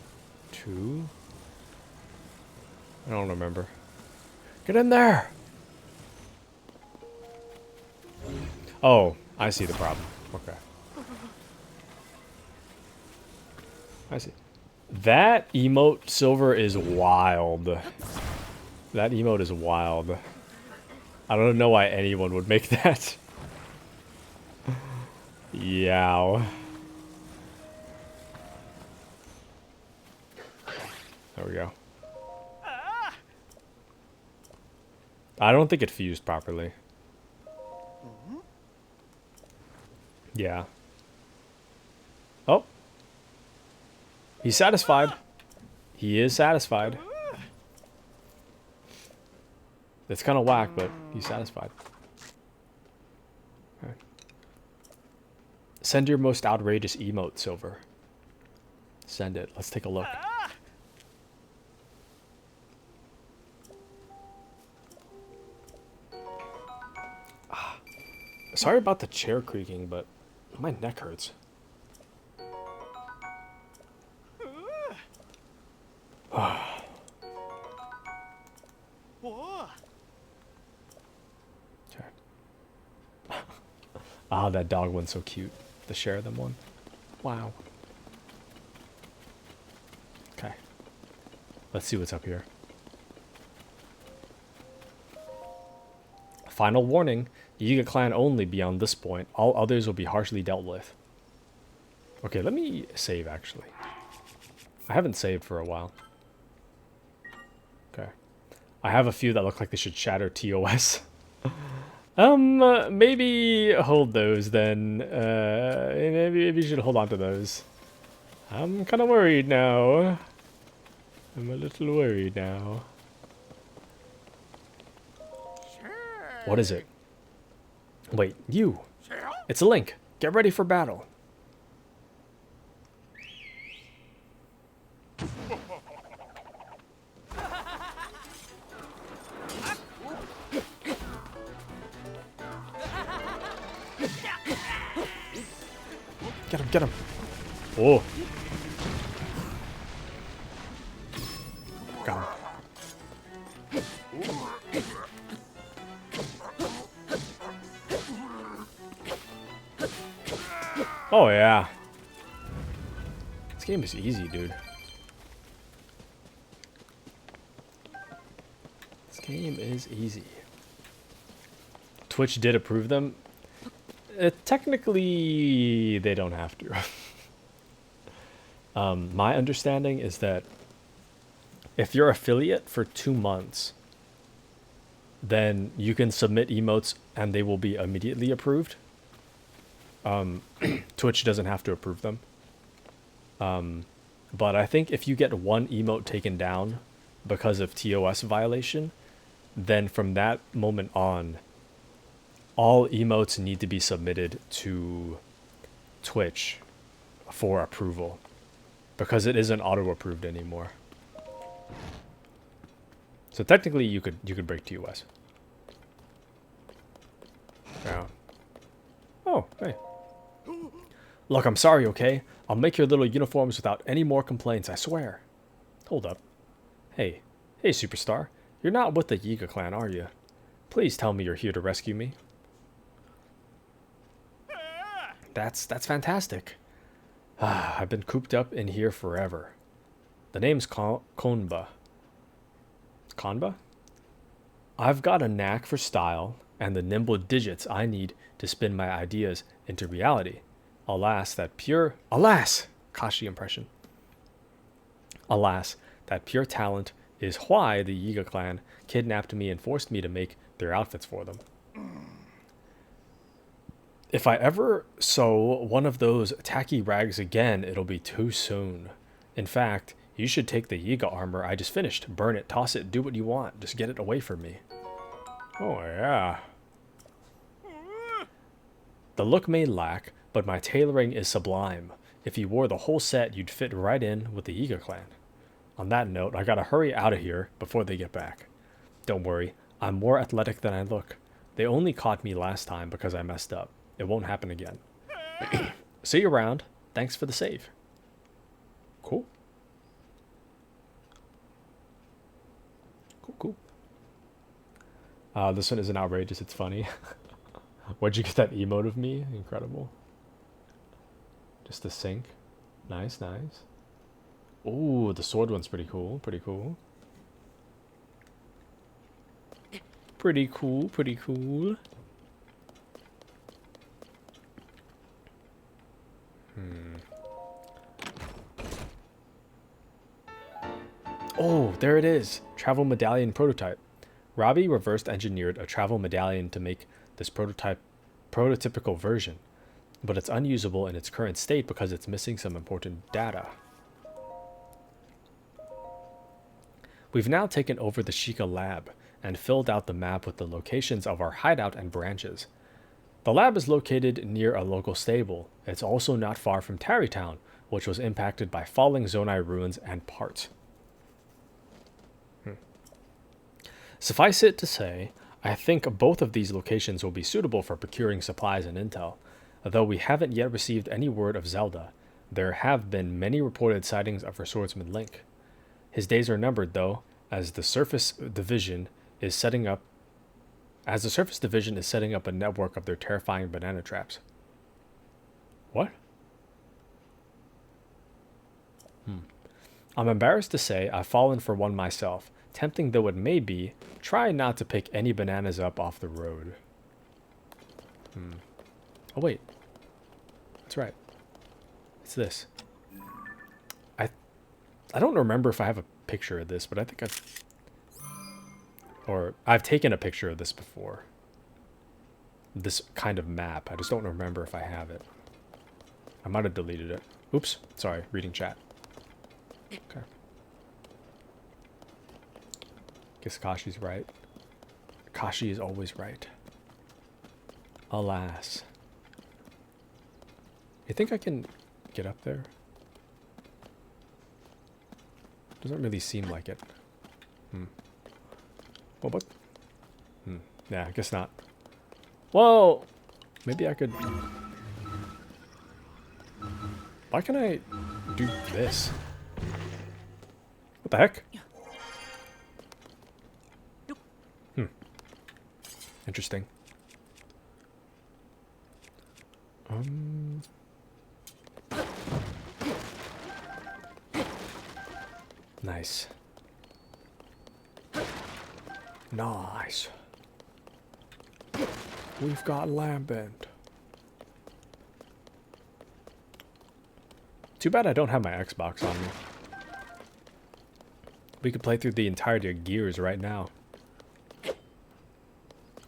2. I don't remember. Get in there! Oh, I see the problem. Okay. I see. That emote silver is wild. That emote is wild. I don't know why anyone would make that. Yow. There we go. I don't think it fused properly. Yeah. Oh. He's satisfied. He is satisfied. It's kind of whack, but he's satisfied. Okay. Send your most outrageous emote, Silver. Send it. Let's take a look. Sorry about the chair creaking, but my neck hurts. Okay. Ah, that dog one's so cute. The share them one. Wow. Okay. Let's see what's up here. Final warning. Yiga clan only beyond this point. All others will be harshly dealt with. Okay, let me save actually. I haven't saved for a while. Okay. I have a few that look like they should shatter TOS. Maybe hold those then. Maybe you should hold on to those. I'm kind of worried now. I'm a little worried now. What is it? Wait, you. It's a link. Get ready for battle. Get him, get him. Oh. Got him. Oh, yeah. This game is easy, dude. This game is easy. Twitch did approve them. Technically, they don't have to. My understanding is that if you're affiliate for 2 months, then you can submit emotes and they will be immediately approved. Twitch doesn't have to approve them. But I think if you get one emote taken down because of TOS violation, then from that moment on, all emotes need to be submitted to Twitch for approval, because it isn't auto-approved anymore. So technically, you could break TOS. Yeah. Oh, hey. Look, I'm sorry, okay? I'll make your little uniforms without any more complaints, I swear. Hold up. Hey, superstar. You're not with the Yiga clan, are you? Please tell me you're here to rescue me. That's fantastic. I've been cooped up in here forever. The name's Konba. Konba? I've got a knack for style and the nimble digits I need to spin my ideas into reality. Alas, Kashi impression. Alas, that pure talent is why the Yiga clan kidnapped me and forced me to make their outfits for them. If I ever sew one of those tacky rags again, it'll be too soon. In fact, you should take the Yiga armor I just finished. Burn it, toss it, do what you want. Just get it away from me. Oh, yeah. The look may lack, but my tailoring is sublime. If you wore the whole set, you'd fit right in with the Yiga clan. On that note, I gotta hurry out of here before they get back. Don't worry, I'm more athletic than I look. They only caught me last time because I messed up. It won't happen again. See you around. Thanks for the save. Cool. Cool. This one isn't outrageous, it's funny. Where'd you get that emote of me? Incredible. Just a sink. Nice. Ooh, the sword one's pretty cool. Pretty cool. Oh, there it is. Travel medallion prototype. Robbie reversed engineered a travel medallion to make this prototypical version, but it's unusable in its current state because it's missing some important data. We've now taken over the Sheikah lab and filled out the map with the locations of our hideout and branches. The lab is located near a local stable. It's also not far from Tarrytown, which was impacted by falling Zonai ruins and parts. Suffice it to say, I think both of these locations will be suitable for procuring supplies and intel. Though we haven't yet received any word of Zelda, there have been many reported sightings of her swordsman Link. His days are numbered, though, as the Surface Division is setting up a network of their terrifying banana traps. What? I'm embarrassed to say I've fallen for one myself. Tempting though it may be, try not to pick any bananas up off the road. Oh wait. That's right. It's this. I don't remember if I have a picture of this, but I think I've taken a picture of this before. This kind of map. I just don't remember if I have it. I might have deleted it. Oops. Sorry. Reading chat. Okay. Guess Kashi's right. Kashi is always right. Alas. You think I can get up there? Doesn't really seem like it. Well, what? Yeah, I guess not. Well, maybe I could... Why can I do this? What the heck? Interesting. Nice. Nice. We've got Lambent. Too bad I don't have my Xbox on me. We could play through the entirety of Gears right now.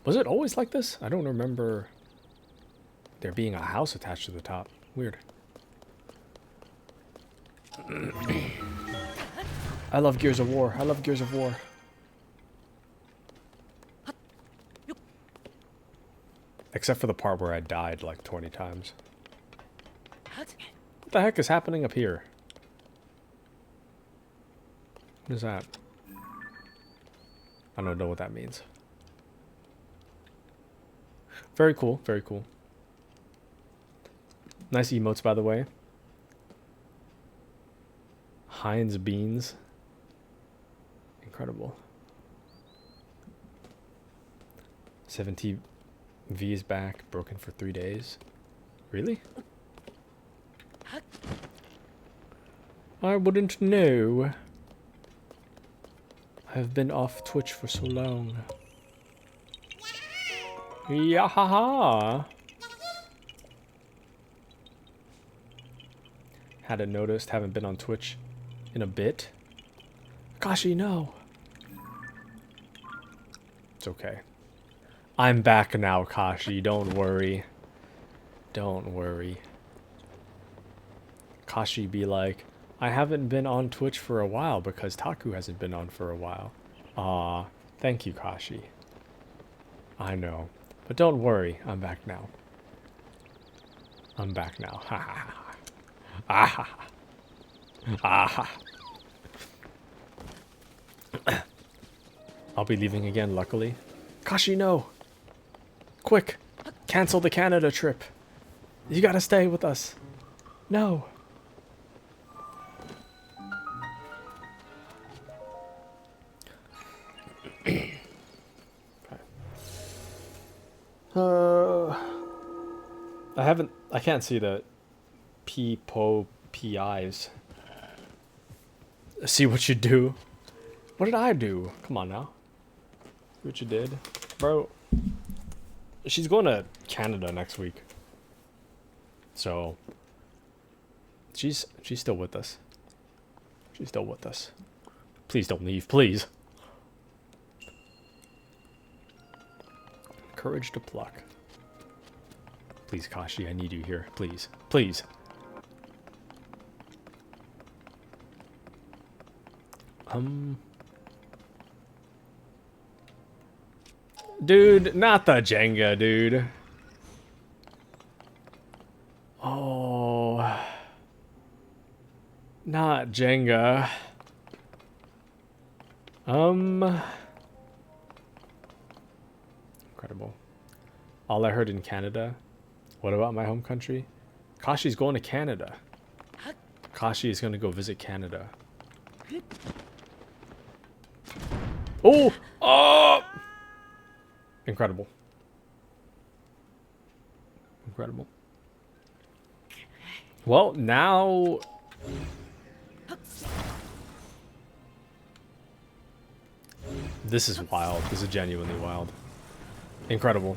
Was it always like this? I don't remember there being a house attached to the top. Weird. I love Gears of War. I love Gears of War. Except for the part where I died like 20 times. What the heck is happening up here? What is that? I don't know what that means. Very cool, very cool. Nice emotes, by the way. Heinz beans. Incredible. 70 V is back, broken for 3 days. Really? I wouldn't know. I've been off Twitch for so long. Yahaha! Hadn't noticed, haven't been on Twitch in a bit. Kashi, no! It's okay. I'm back now, Kashi, don't worry. Don't worry. Kashi be like, I haven't been on Twitch for a while because Taku hasn't been on for a while. Aw, thank you, Kashi. I know. But don't worry, I'm back now. I'm back now. Ha ha ha. Ah ha ha. Ah ha. I'll be leaving again, luckily. Kashi, no! Quick! Cancel the Canada trip! You gotta stay with us! No! I can't see the PIs. See what you do. What did I do? Come on now. See what you did. Bro. She's going to Canada next week. So. She's still with us. She's still with us. Please don't leave, please. Courage to pluck. Please, Kashi, I need you here. Please. Please. Dude, not the Jenga, dude. Oh. Not Jenga. Incredible. All I heard in Canada. What about my home country? Kashi's going to Canada. Kashi is going to go visit Canada. Oh! Oh! Incredible. Incredible. Well, now... This is wild. This is genuinely wild. Incredible.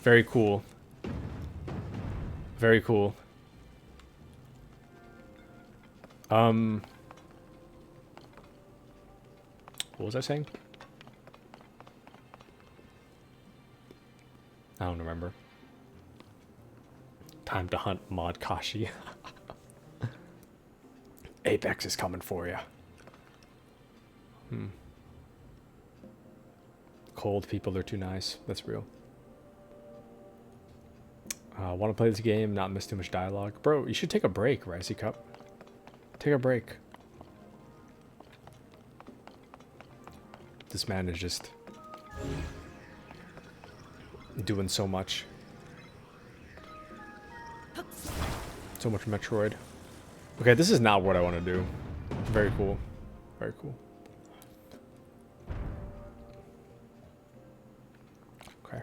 Very cool. Very cool. What was I saying? I don't remember. Time to hunt Mod Kashi. Apex is coming for you. Cold people are too nice. That's real. Want to play this game, not miss too much dialogue. Bro, you should take a break, Ricey Cup. Take a break. This man is just doing so much. So much Metroid. Okay, this is not what I want to do. Very cool. Very cool. Okay.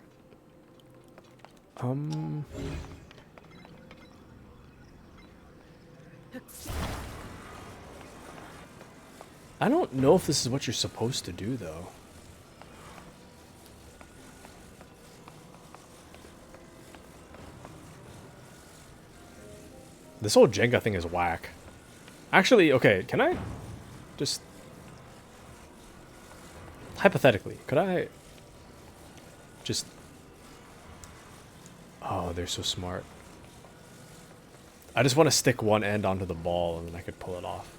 I don't know if this is what you're supposed to do, though. This whole Jenga thing is whack. Actually, okay, can I just... Hypothetically, could I just... Oh, they're so smart. I just want to stick one end onto the ball and then I could pull it off.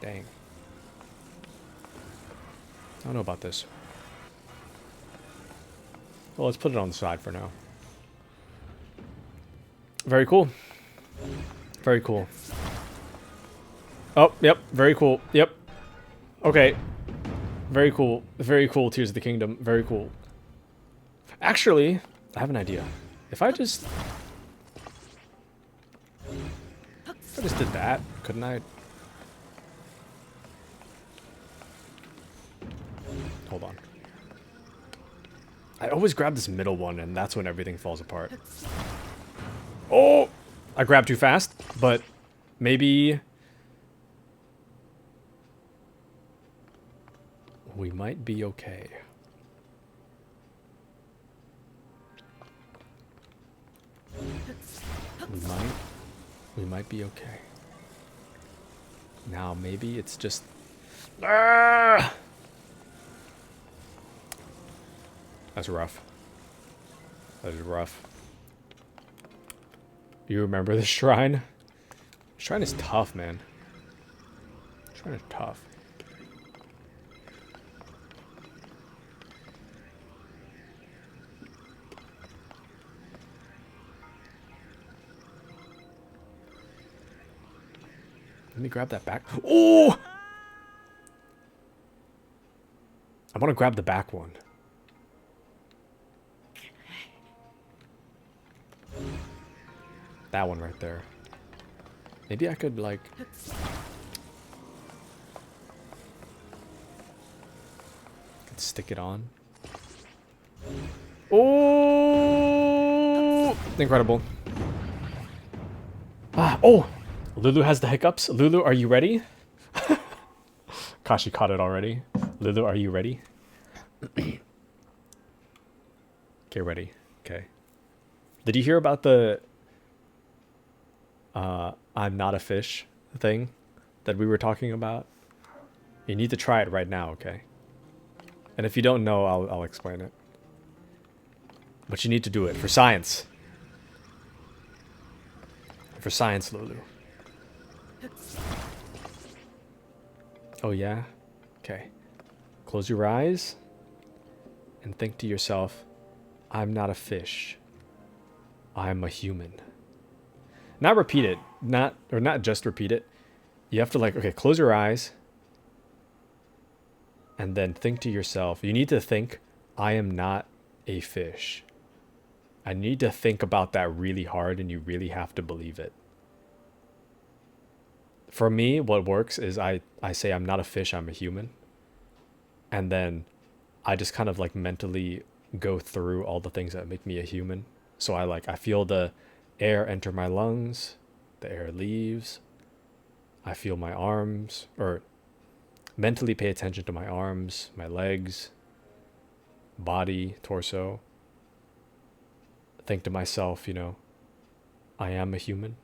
Dang. I don't know about this. Well, let's put it on the side for now. Very cool. Very cool. Oh, yep. Very cool. Yep. Okay. Very cool. Very cool. Tears of the Kingdom. Very cool. Actually, I have an idea. If I just did that, couldn't I? Hold on. I always grab this middle one, and that's when everything falls apart. Oh! I grabbed too fast, but maybe we might be okay. We might be okay. Now maybe it's just that's rough. That is rough. You remember the shrine? The shrine is tough, man. The shrine is tough. Let me grab that back. Oh! I want to grab the back one. That one right there. Maybe I could, like... could stick it on. Oh! Incredible. Ah, oh! Lulu has the hiccups. Lulu, are you ready? Kashi caught it already. Lulu, are you ready? Okay, ready. Okay. Did you hear about the I'm not a fish thing that we were talking about? You need to try it right now, okay? And if you don't know, I'll explain it. But you need to do it for science. For science, Lulu. Oh yeah? Okay. Close your eyes and think to yourself, I'm not a fish. I'm a human. Not repeat it. Not just repeat it. You have to, like, okay, close your eyes and then think to yourself, you need to think, I am not a fish. I need to think about that really hard, and you really have to believe it. For me, what works is I say I'm not a fish, I'm a human. And then I just kind of like mentally go through all the things that make me a human. So I feel the air enter my lungs, the air leaves. I feel my arms, or mentally pay attention to my arms, my legs, body, torso. Think to myself, you know, I am a human.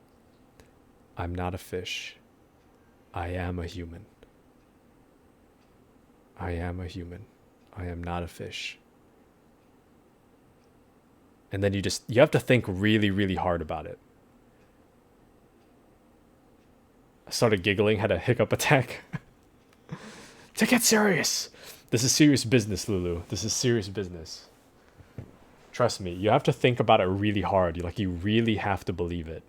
I'm not a fish. I am a human. I am a human. I am not a fish. And then you have to think really, really hard about it. I started giggling, had a hiccup attack. To get serious. This is serious business, Lulu. This is serious business. Trust me, you have to think about it really hard. You really have to believe it.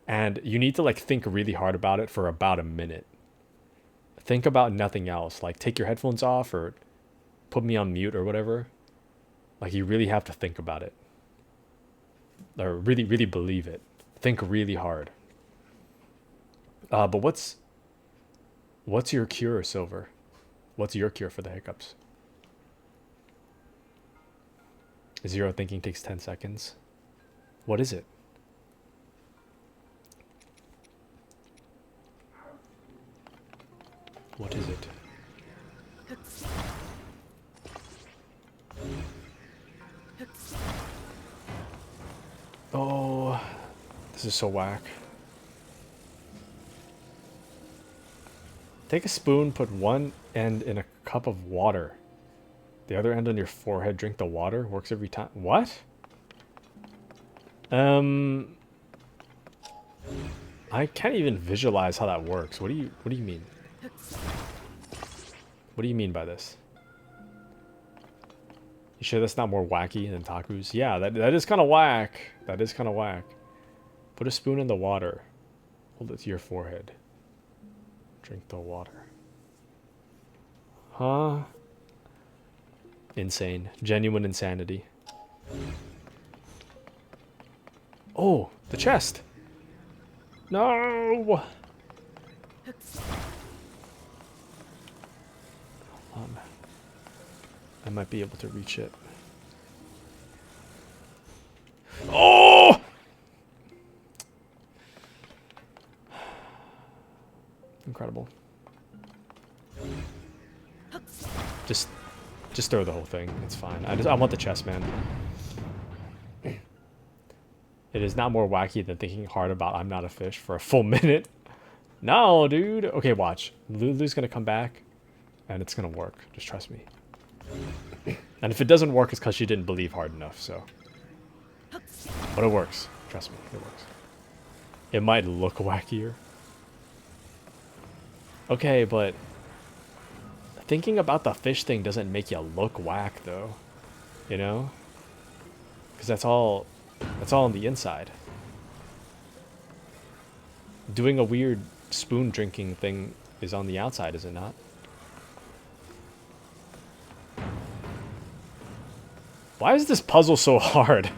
And you need to think really hard about it for about a minute. Think about nothing else. Like, take your headphones off or put me on mute or whatever. Like, you really have to think about it. Or really, really believe it. Think really hard. But what's your cure, Silver? What's your cure for the hiccups? Zero thinking takes 10 seconds. What is it? What is it? Oh, this is so whack. Take a spoon, put one end in a cup of water. The other end on your forehead, drink the water. Works every time. What? I can't even visualize how that works. What do you mean? What do you mean by this? You sure that's not more wacky than Taku's? Yeah, that is kind of whack. That is kind of whack. Put a spoon in the water. Hold it to your forehead. Drink the water. Huh? Insane. Genuine insanity. Oh, the chest. No! Hold on. I might be able to reach it. Oh! Incredible. Just throw the whole thing. It's fine. I want the chest, man. It is not more wacky than thinking hard about I'm not a fish for a full minute. No, dude. Okay, watch. Lulu's gonna come back, and it's gonna work. Just trust me. And if it doesn't work, it's because she didn't believe hard enough, so. But it works. Trust me, it works. It might look wackier. Okay, but thinking about the fish thing doesn't make you look whack, though. You know? Because that's all on the inside. Doing a weird spoon drinking thing is on the outside, is it not? Why is this puzzle so hard?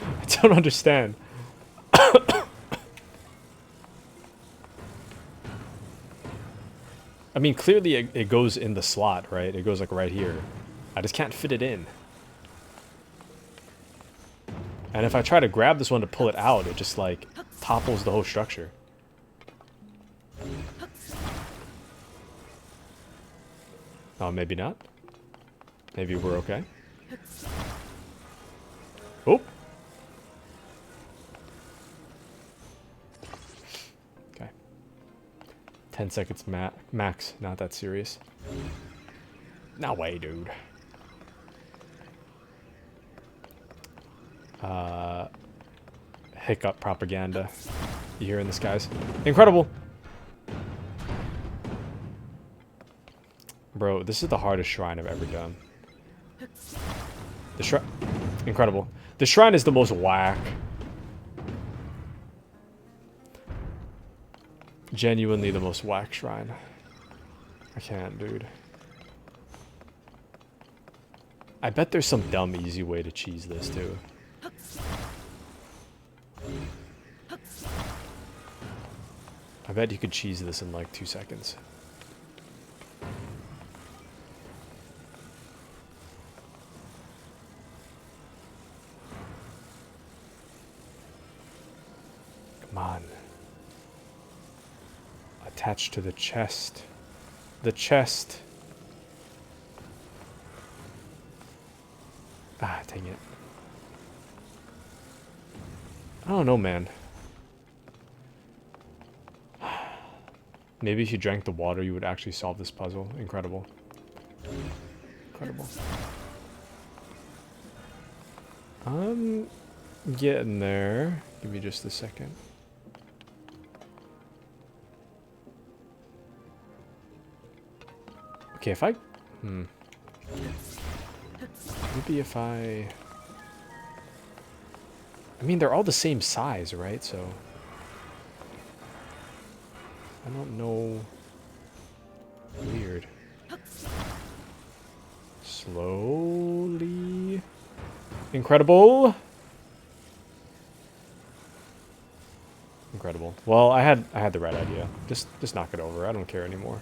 I don't understand. I mean, clearly it goes in the slot, right? It goes like right here. I just can't fit it in. And if I try to grab this one to pull it out, it just like topples the whole structure. Oh, maybe not. Maybe we're okay. Oh. Okay. 10 seconds max. Not that serious. No way, dude. Hiccup propaganda. You hearing this, guys? Incredible! Bro, this is the hardest shrine I've ever done. The shrine... Incredible. The shrine is the most whack. Genuinely the most whack shrine. I can't, dude. I bet there's some dumb easy way to cheese this, too. I bet you could cheese this in like 2 seconds. Come on. Attached to the chest. The chest. Ah, dang it. I don't know, man. Maybe if you drank the water, you would actually solve this puzzle. Incredible. Incredible. I'm getting there. Give me just a second. Okay, if I... Maybe if I mean, they're all the same size, right? So... I don't know. Weird. Slowly. Incredible. Incredible. Well, I had the right idea. Just knock it over. I don't care anymore.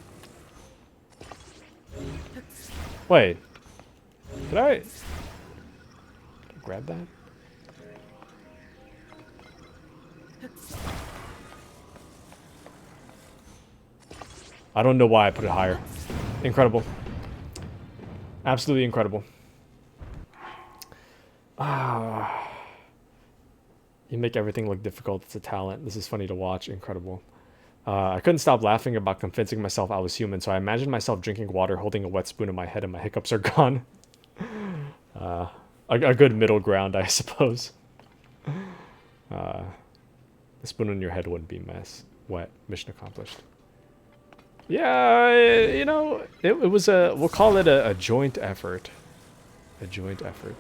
Wait. Did I grab that? I don't know why I put it higher. Incredible. Absolutely incredible. Ah. You make everything look difficult. It's a talent. This is funny to watch. Incredible. I couldn't stop laughing about convincing myself I was human, so I imagined myself drinking water, holding a wet spoon in my head, and my hiccups are gone. A good middle ground, I suppose. The spoon in your head wouldn't be wet. Mission accomplished. Yeah, you know, it was we'll call it a joint effort. A joint effort.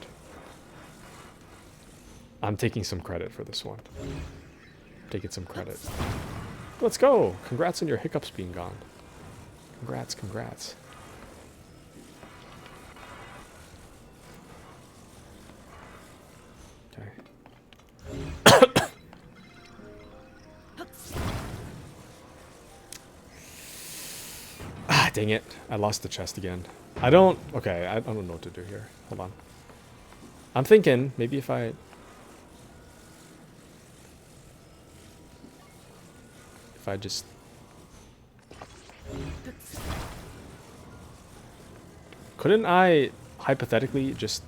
I'm taking some credit for this one. Taking some credit. Let's go! Congrats on your hiccups being gone. Congrats, congrats. Okay. Ah, dang it. I lost the chest again. I don't... Okay, I don't know what to do here. Hold on. I'm thinking, maybe if I... If I just... Couldn't I, hypothetically, just...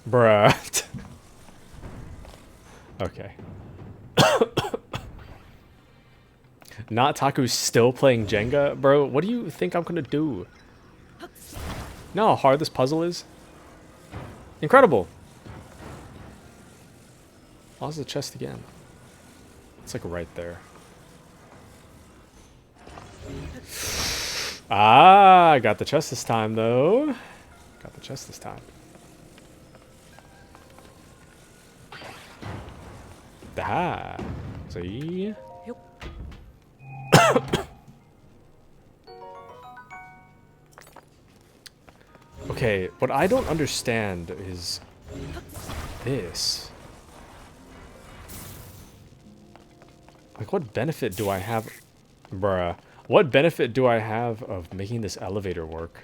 Bruh. Okay. Not Taku's still playing Jenga? Bro, what do you think I'm gonna do? Know how hard this puzzle is? Incredible! Lost the chest again. It's like right there. Ah, I got the chest this time though. Got the chest this time. Aha! See? Okay, what I don't understand is this. Like, what benefit do I have? Bruh. What benefit do I have of making this elevator work?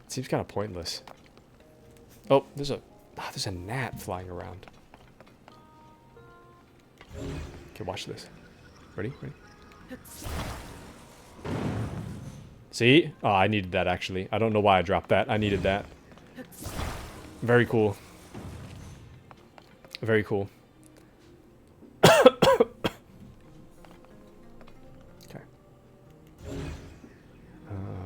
It seems kind of pointless. Oh, there's a gnat flying around. Okay, watch this. Ready? Ready? See? Oh, I needed that, actually. I don't know why I dropped that. I needed that. Very cool. Very cool. Okay.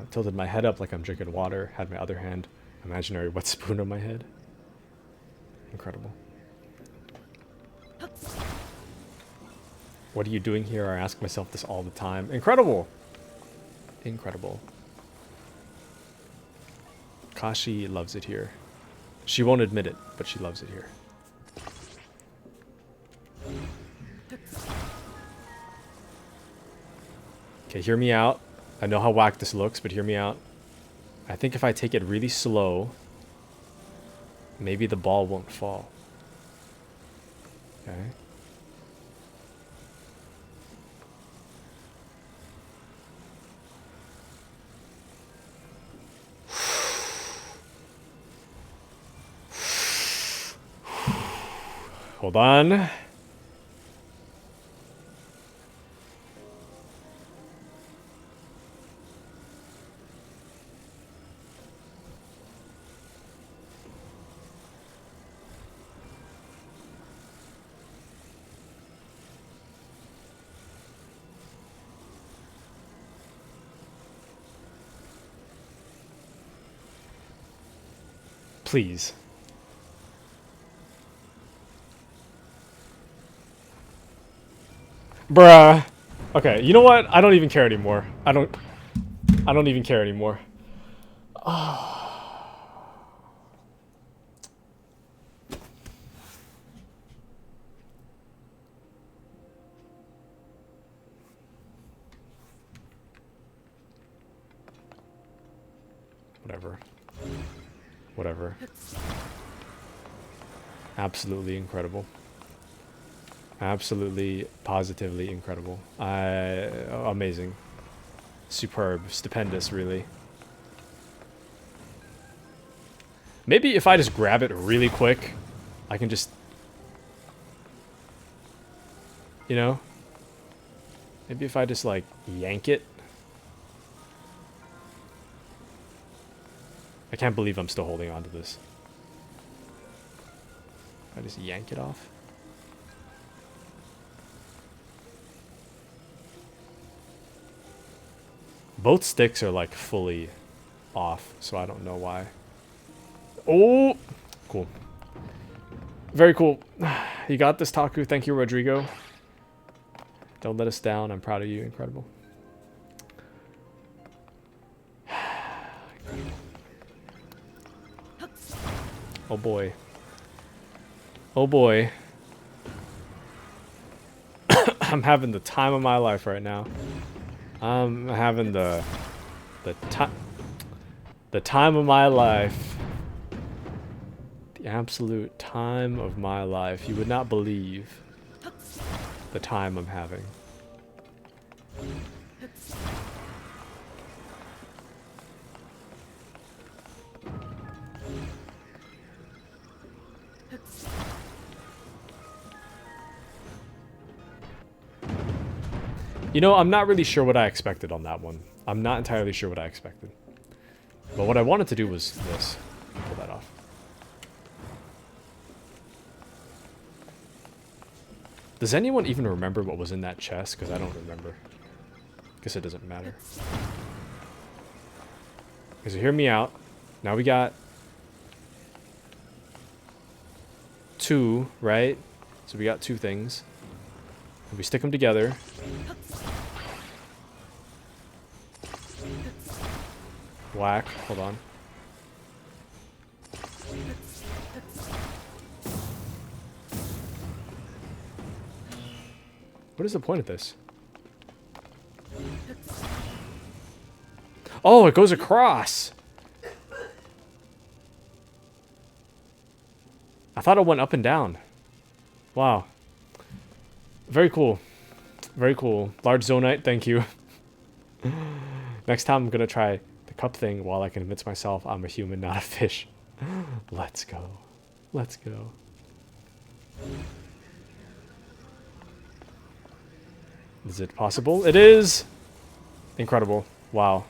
Tilted my head up like I'm drinking water. Had my other hand, imaginary wet spoon on my head. Incredible. What are you doing here? I ask myself this all the time. Incredible! Incredible. Kashi loves it here. She won't admit it, but she loves it here. Okay, hear me out. I know how whack this looks, but hear me out. I think if I take it really slow, maybe the ball won't fall. Okay. Hold on. Please. Bruh. Okay, you know what? I don't even care anymore. I don't even care anymore. Whatever. Whatever. Absolutely incredible. Absolutely, positively incredible. Amazing. Superb. Stupendous, really. Maybe if I just grab it really quick, I can just... You know? Maybe if I just, like, yank it. I can't believe I'm still holding on to this. I just yank it off. Both sticks are like fully off, so I don't know why. Oh, cool. Very cool. You got this, Taku. Thank you, Rodrigo. Don't let us down. I'm proud of you. Incredible. Oh boy. Oh boy. I'm having the time of my life right now. I'm having the time of my life. The absolute time of my life. You would not believe the time I'm having. You know, I'm not really sure what I expected on that one. I'm not entirely sure what I expected. But what I wanted to do was this. Pull that off. Does anyone even remember what was in that chest? Because I don't remember. Guess it doesn't matter. Okay, so hear me out. Now we got 2, right? So we got 2 things. If we stick them together. Whack. Hold on. What is the point of this? Oh, it goes across. I thought it went up and down. Wow. Very cool. Very cool. Large zonite, thank you. Next time I'm gonna try the cup thing while I convince myself I'm a human, not a fish. Let's go. Let's go. Is it possible? It is! Incredible. Wow.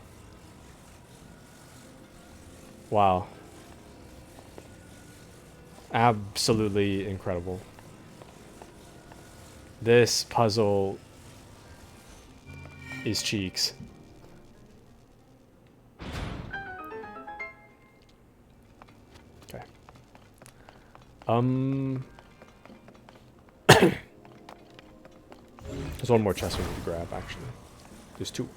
Wow. Absolutely incredible. This puzzle is cheeks. Okay. There's one more chest we need to grab, actually. There's 2.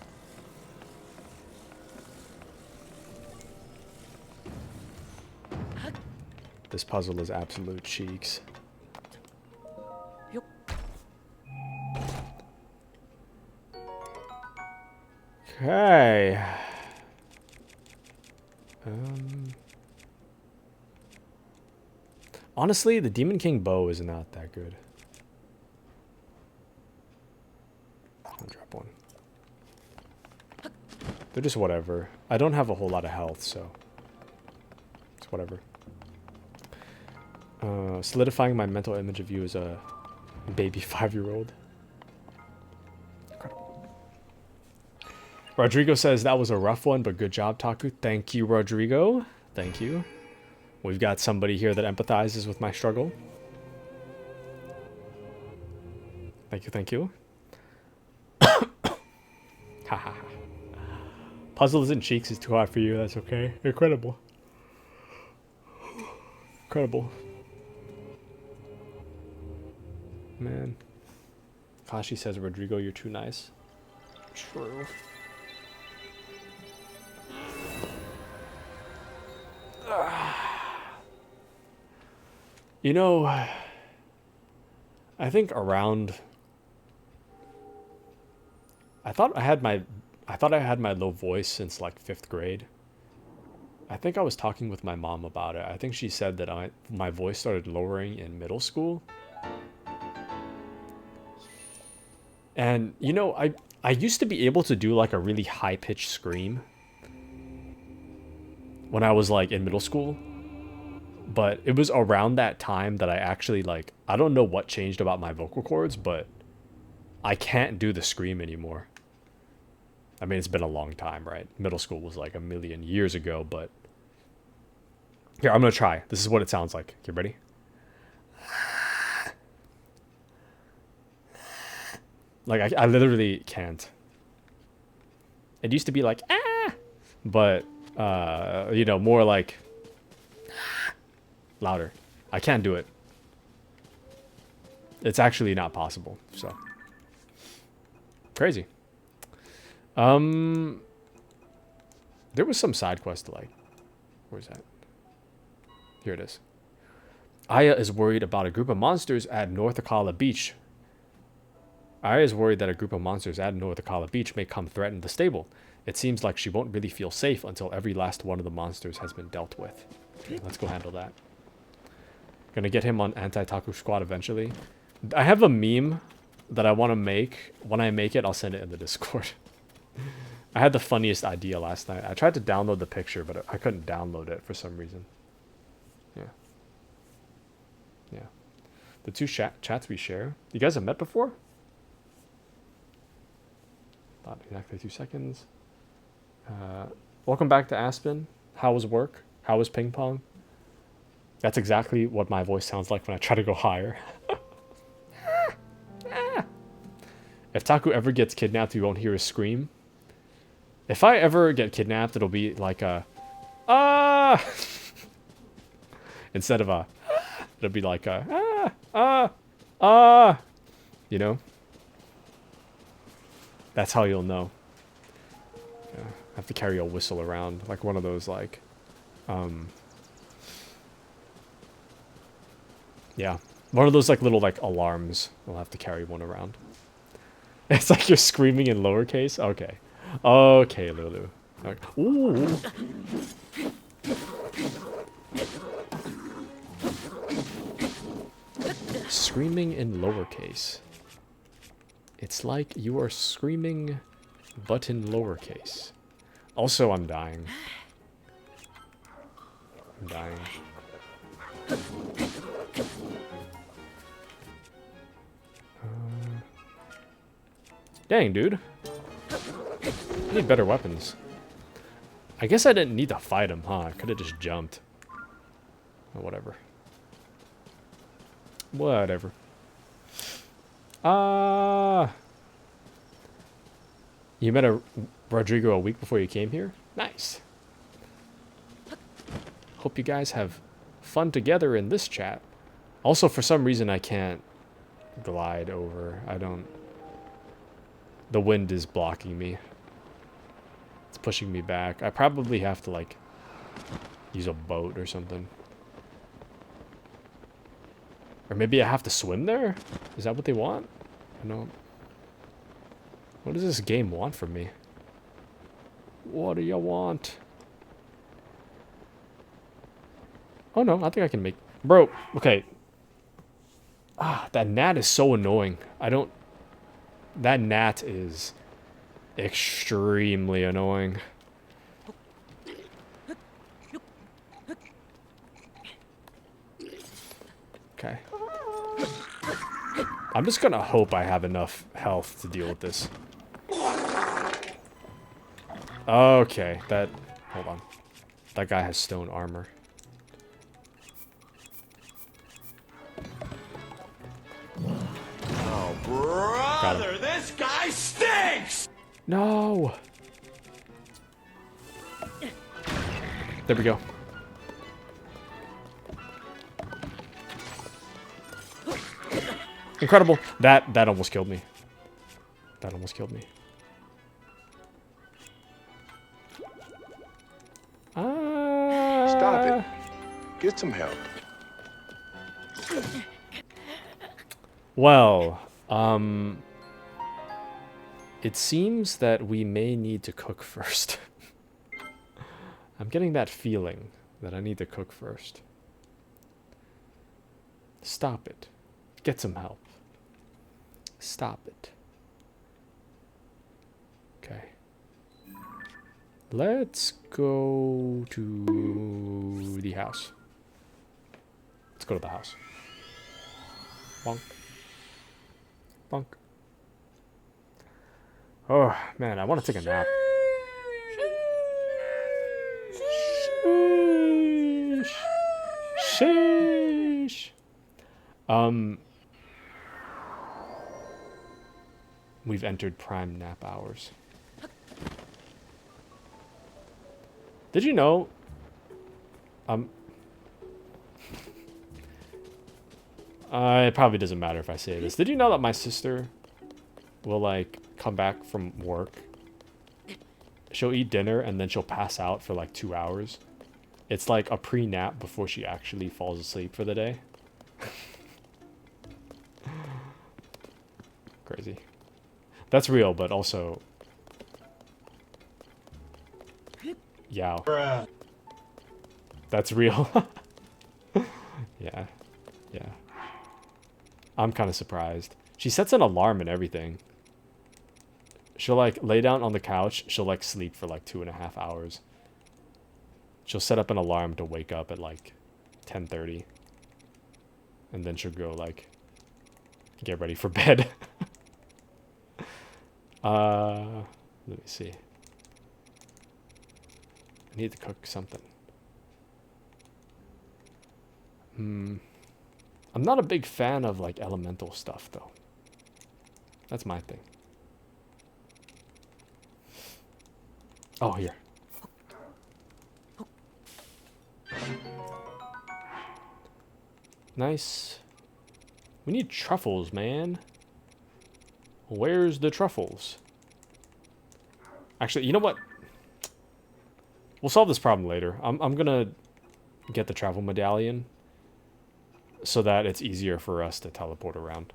This puzzle is absolute cheeks. Okay. Honestly, the Demon King bow is not that good. I'll drop one. They're just whatever. I don't have a whole lot of health, so it's whatever. Solidifying my mental image of you as a baby 5-year-old. Rodrigo says that was a rough one, but good job, Taku. Thank you, Rodrigo. Thank you. We've got somebody here that empathizes with my struggle. Thank you, thank you. Haha. Puzzles and cheeks is too hot for you. That's okay. Incredible. Incredible. Man. Kashi says, Rodrigo, you're too nice. True. You know, I think around... I thought I had my low voice since like 5th grade. I think I was talking with my mom about it. I think she said that my voice started lowering in middle school. And, you know, I used to be able to do like a really high-pitched scream when I was like in middle school. But it was around that time that I actually like, I don't know what changed about my vocal cords, but I can't do the scream anymore. I mean, it's been a long time, right? Middle school was like a million years ago, but... Here, I'm going to try. This is what it sounds like. You ready? Like, I literally can't. It used to be like, ah! But, you know, more like... louder. I can't do it. It's actually not possible. So crazy. There was some side quest like, where's that? Here it is. Aya is worried about a group of monsters at North Akala Beach. Aya is worried that a group of monsters at North Akala Beach may come threaten the stable. It seems like she won't really feel safe until every last one of the monsters has been dealt with. Okay, let's go handle that. Gonna get him on anti-Taku squad eventually. I have a meme that I want to make. When I make it, I'll send it in the Discord. I had the funniest idea last night. I tried to download the picture, but I couldn't download it for some reason. Yeah. Yeah. The two chats we share. You guys have met before? Not exactly 2 seconds. Welcome back to Aspen. How was work? How was ping pong? That's exactly what my voice sounds like when I try to go higher. If Taku ever gets kidnapped, you won't hear a scream. If I ever get kidnapped, it'll be like a ah instead of a it'll be like a you know? That's how you'll know. Yeah, I have to carry a whistle around, like one of those like yeah, one of those like little like alarms. I'll have to carry one around. It's like you're screaming in lowercase. Okay. Okay, Lulu. Okay. Ooh. Screaming in lowercase. It's like you are screaming, but in lowercase. Also, I'm dying. I'm dying. Dang, dude. I need better weapons. I guess I didn't need to fight him, huh? I could have just jumped. Oh, whatever. Whatever. You met Rodrigo a week before you came here? Nice. Hope you guys have fun together in this chat. Also, for some reason, I can't glide over. I don't... The wind is blocking me. It's pushing me back. I probably have to, like, use a boat or something. Or maybe I have to swim there? Is that what they want? I don't... What does this game want from me? What do you want? Oh, no. I think I can make... Bro, okay. Ah, that gnat is so annoying. I don't... That gnat is extremely annoying. Okay. I'm just gonna hope I have enough health to deal with this. Okay, that... Hold on. That guy has stone armor. Oh, brother, this guy stinks! No! There we go. Incredible. That almost killed me. That almost killed me. Stop it. Get some help. Well, it seems that we may need to cook first. I'm getting that feeling that I need to cook first. Stop it. Get some help. Stop it. Okay. Let's go to the house. Let's go to the house. Bonk. Bonk. Oh, man, I want to take a nap. Sheesh. Sheesh. We've entered prime nap hours. Did you know? It probably doesn't matter if I say this. Did you know that my sister will, like, come back from work? She'll eat dinner and then she'll pass out for like 2 hours. It's like a pre-nap before she actually falls asleep for the day. Crazy. That's real, but also... Yow. Bruh. That's real. Yeah. Yeah. I'm kind of surprised. She sets an alarm and everything. She'll like lay down on the couch. She'll like sleep for like 2.5 hours. She'll set up an alarm to wake up at like 10:30. And then she'll go like get ready for bed. Let me see. I need to cook something. I'm not a big fan of like elemental stuff though. That's my thing. Oh, here. Nice. We need truffles, man. Where's the truffles? Actually, you know what? We'll solve this problem later. I'm gonna get the travel medallion so that it's easier for us to teleport around.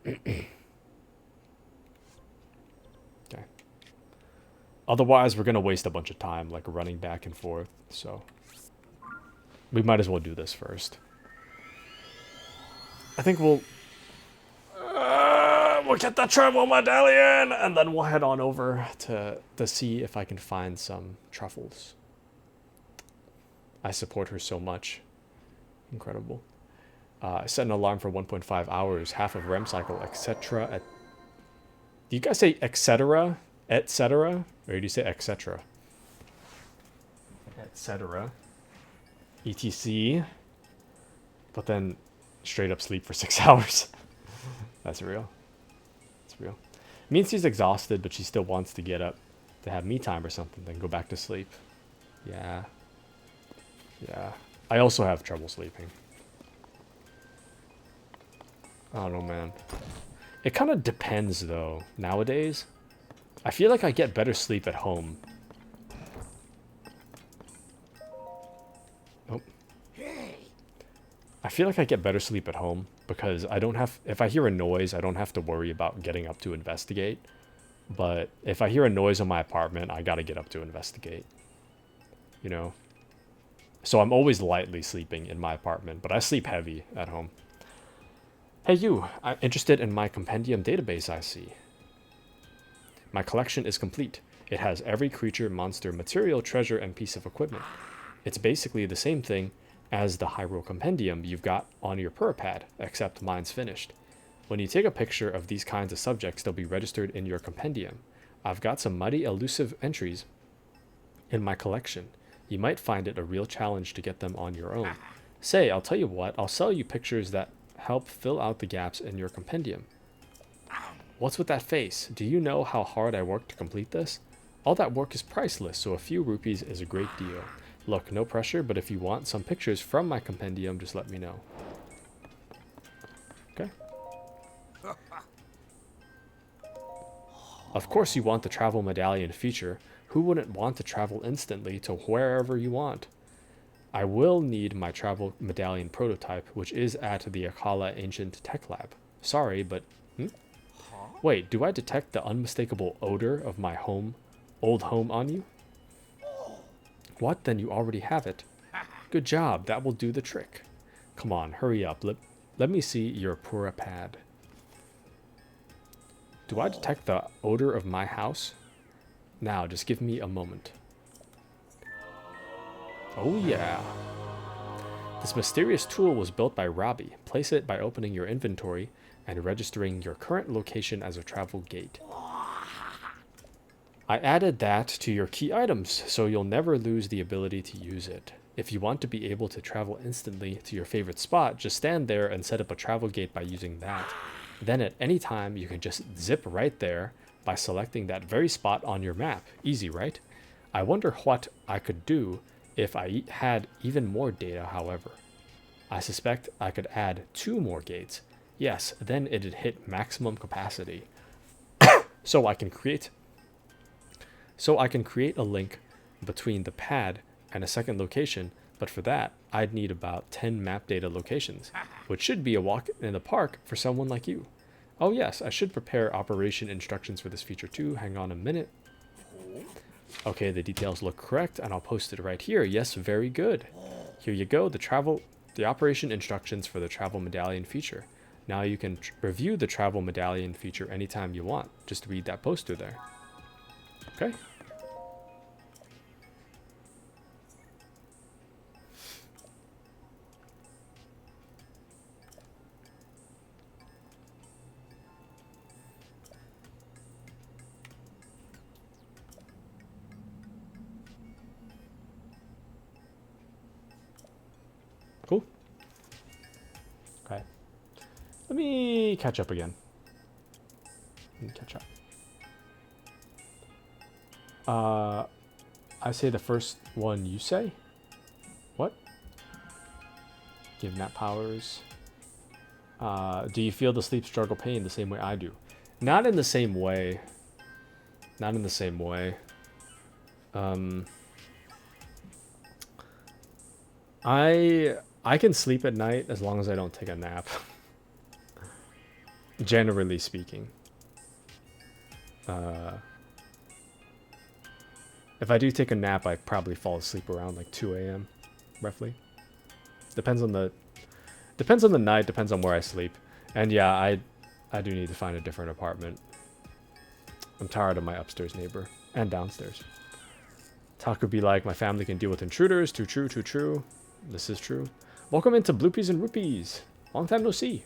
Okay. Otherwise, we're gonna waste a bunch of time, like running back and forth. So we might as well do this first. I think we'll get that travel medallion, and then we'll head on over to see if I can find some truffles. I support her so much. Incredible. I set an alarm for 1.5 hours, half of REM cycle, etc. Do you guys say etc? Etc? Or do you say etc? Etc. ETC. But then straight up sleep for 6 hours. That's real. That's real. It means she's exhausted, but she still wants to get up to have me time or something, then go back to sleep. Yeah. Yeah. I also have trouble sleeping. I don't know, man. It kind of depends, though. Nowadays, I feel like I get better sleep at home. Nope. I feel like I get better sleep at home because I don't have... If I hear a noise, I don't have to worry about getting up to investigate. But if I hear a noise in my apartment, I gotta get up to investigate. You know? So I'm always lightly sleeping in my apartment, but I sleep heavy at home. Hey you, I'm interested in my compendium database, I see. My collection is complete. It has every creature, monster, material, treasure, and piece of equipment. It's basically the same thing as the Hyrule Compendium you've got on your Purapad, except mine's finished. When you take a picture of these kinds of subjects, they'll be registered in your compendium. I've got some mighty elusive entries in my collection. You might find it a real challenge to get them on your own. Say, I'll tell you what, I'll sell you pictures that help fill out the gaps in your compendium. What's with that face? Do you know how hard I worked to complete this? All that work is priceless, so a few rupees is a great deal. Look, no pressure, but if you want some pictures from my compendium, just let me know. Okay. Of course you want the travel medallion feature. Who wouldn't want to travel instantly to wherever you want? I will need my travel medallion prototype, which is at the Akala Ancient Tech Lab. Sorry, but... Wait, do I detect the unmistakable odor of my old home on you? What? Then you already have it. Good job, that will do the trick. Come on, hurry up. Let me see your Purapad. Do I detect the odor of my house? Now, just give me a moment. Oh yeah. This mysterious tool was built by Robbie. Place it by opening your inventory and registering your current location as a travel gate. I added that to your key items, so you'll never lose the ability to use it. If you want to be able to travel instantly to your favorite spot, just stand there and set up a travel gate by using that. Then at any time, you can just zip right there by selecting that very spot on your map. Easy, right? I wonder what I could do if I had even more data, however. I suspect I could add 2 more gates. Yes, then it'd hit maximum capacity. So I can create a link between the pad and a second location, but for that, I'd need about 10 map data locations, which should be a walk in the park for someone like you. Oh yes, I should prepare operation instructions for this feature too. Hang on a minute. Okay, the details look correct, and I'll post it right here. Yes, very good. Here you go, the operation instructions for the travel medallion feature. Now you can review the travel medallion feature anytime you want. Just read that poster there. Okay. Cool. Okay. Let me catch up again. I say the first one you say? What? Give nap powers. Do you feel the sleep struggle pain the same way I do? Not in the same way. Not in the same way. I can sleep at night as long as I don't take a nap. Generally speaking. If I do take a nap, I probably fall asleep around like 2 a.m. roughly. Depends on the night, depends on where I sleep. And yeah, I do need to find a different apartment. I'm tired of my upstairs neighbor and downstairs. Taku be like, my family can deal with intruders. Too true, too true. This is true. Welcome into Bloopies and Rupees. Long time no see.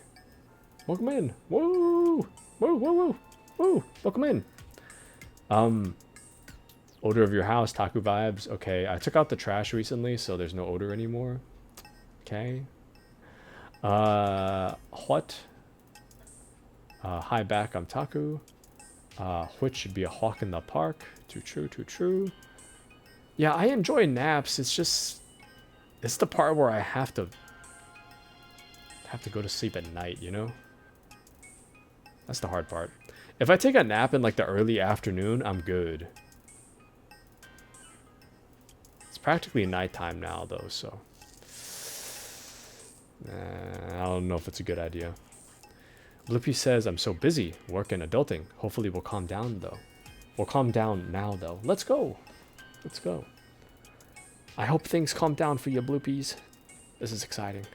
Welcome in. Woo! Woo, woo, woo. Woo! Welcome in. Odor of your house, Taku vibes. Okay, I took out the trash recently, so there's no odor anymore. Okay. What? Hi back, I'm Taku. Which should be a hawk in the park. Too true, too true. Yeah, I enjoy naps. It's just... It's the part where I have to go to sleep at night, you know? That's the hard part. If I take a nap in like the early afternoon, I'm good. It's practically nighttime now though, so... I don't know if it's a good idea. Blippi says, I'm so busy, working, adulting. Hopefully we'll calm down though. We'll calm down now though. Let's go. Let's go. I hope things calm down for you, Bloopies. This is exciting.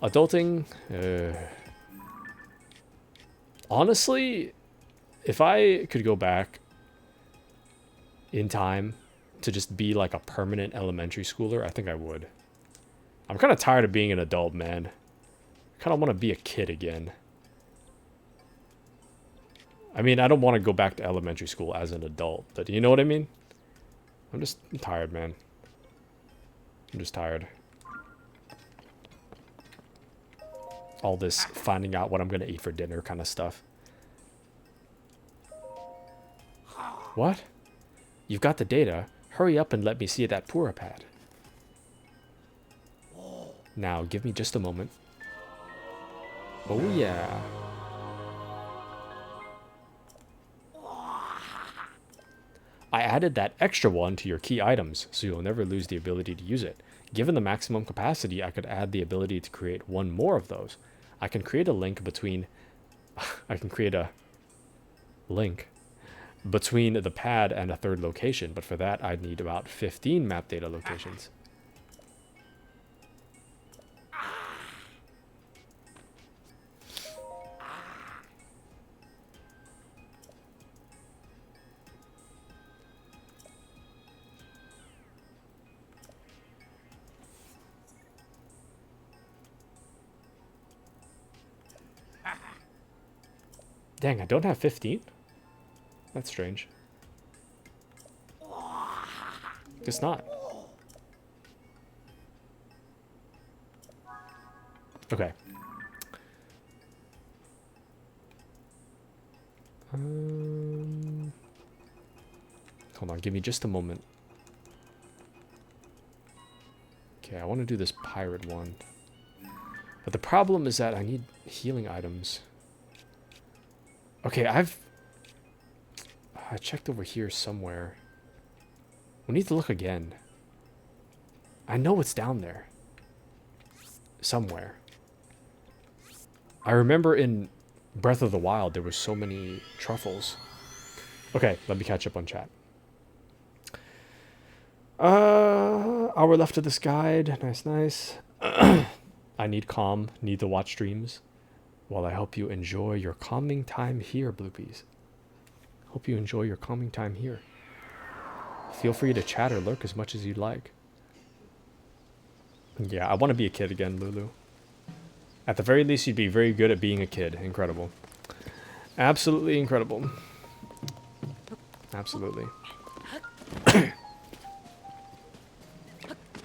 Adulting. Honestly, if I could go back in time to just be like a permanent elementary schooler, I think I would. I'm kind of tired of being an adult, man. I kind of want to be a kid again. I mean, I don't want to go back to elementary school as an adult, but you know what I mean? I'm tired, man. I'm just tired. All this finding out what I'm going to eat for dinner kind of stuff. What? You've got the data. Hurry up and let me see that Pura pad. Now, give me just a moment. Oh, yeah. I added that extra one to your key items, so you'll never lose the ability to use it. Given the maximum capacity, I could add the ability to create one more of those. I can create a link between... I can create a link between the pad and a third location, but for that, I'd need about 15 map data locations. Dang, I don't have 15? That's strange. Guess not. Okay. Hold on, give me just a moment. Okay, I want to do this pirate one. But the problem is that I need healing items. Okay, I checked over here somewhere. We need to look again. I know it's down there. Somewhere. I remember in Breath of the Wild there were so many truffles. Okay, let me catch up on chat. Hour left of this guide. Nice, nice. I need calm. Need to watch streams while I help you enjoy your calming time here, Bloopies. Hope you enjoy your calming time here. Feel free to chat or lurk as much as you'd like. Yeah, I want to be a kid again, Lulu. At the very least, you'd be very good at being a kid. Incredible. Absolutely incredible. Absolutely.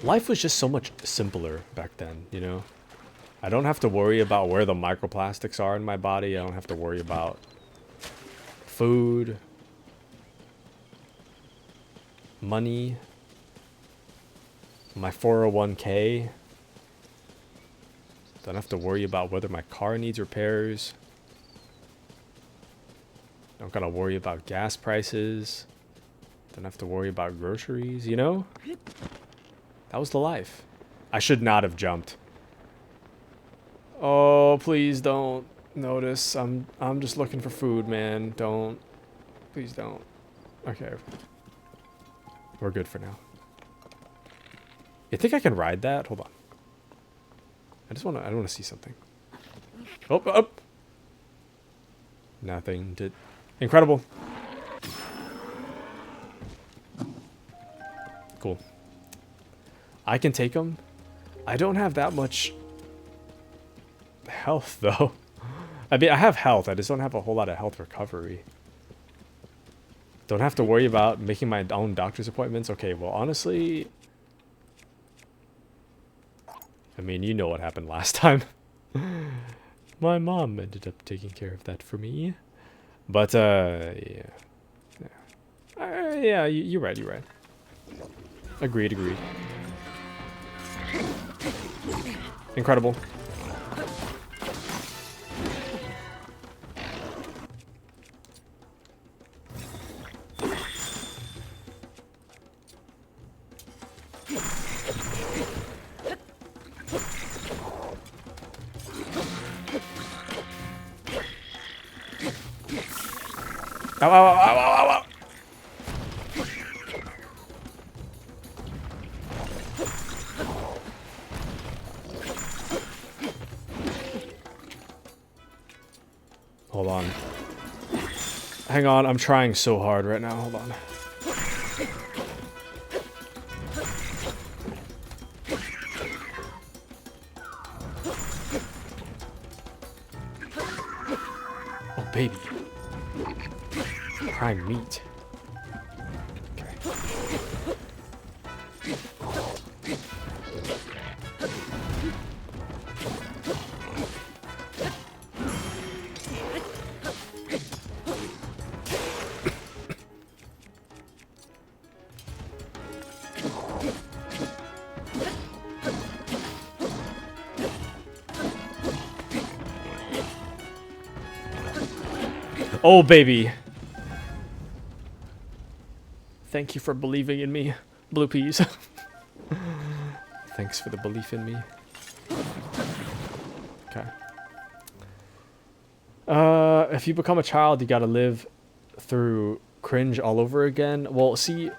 Life was just so much simpler back then, you know? I don't have to worry about where the microplastics are in my body. I don't have to worry about food, money, my 401k. Don't have to worry about whether my car needs repairs. Don't gotta worry about gas prices. Don't have to worry about groceries, you know? That was the life. I should not have jumped. Oh, please don't notice. I'm just looking for food, man. Don't. Please don't. Okay. We're good for now. You think I can ride that? Hold on. I don't want to see something. Oh, oh. Nothing did. Incredible. Cool. I can take them. I don't have that much health, though. I mean, I have health. I just don't have a whole lot of health recovery. Don't have to worry about making my own doctor's appointments. Okay, well, honestly... I mean, you know what happened last time. My mom ended up taking care of that for me. But, yeah. Yeah, you're right, you're right. Agreed, agreed. Incredible. Ow, ow, ow, ow, ow, ow. Hold on. Hang on, I'm trying so hard right now. Hold on. Oh, baby. Prime meat. Okay. Oh, baby. Thank you for believing in me, Blue Peas. Thanks for the belief in me. Okay. If you become a child, you gotta live through cringe all over again. Well, see,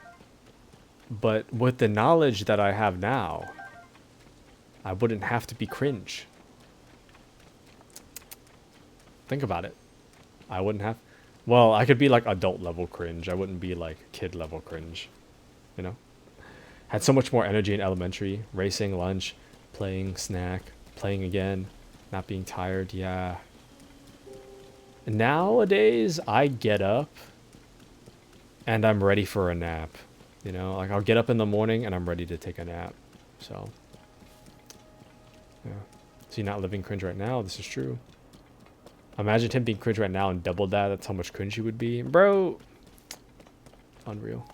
but with the knowledge that I have now, I wouldn't have to be cringe. Think about it. I wouldn't have... Well, I could be like adult level cringe. I wouldn't be like kid level cringe. You know? Had so much more energy in elementary. Racing, lunch, playing, snack, playing again, not being tired. Yeah. Nowadays, I get up and I'm ready for a nap. You know? Like, I'll get up in the morning and I'm ready to take a nap. So. Yeah. See, not living cringe right now. This is true. Imagine him being cringe right now and double that. That's how much cringe he would be. Bro. Unreal.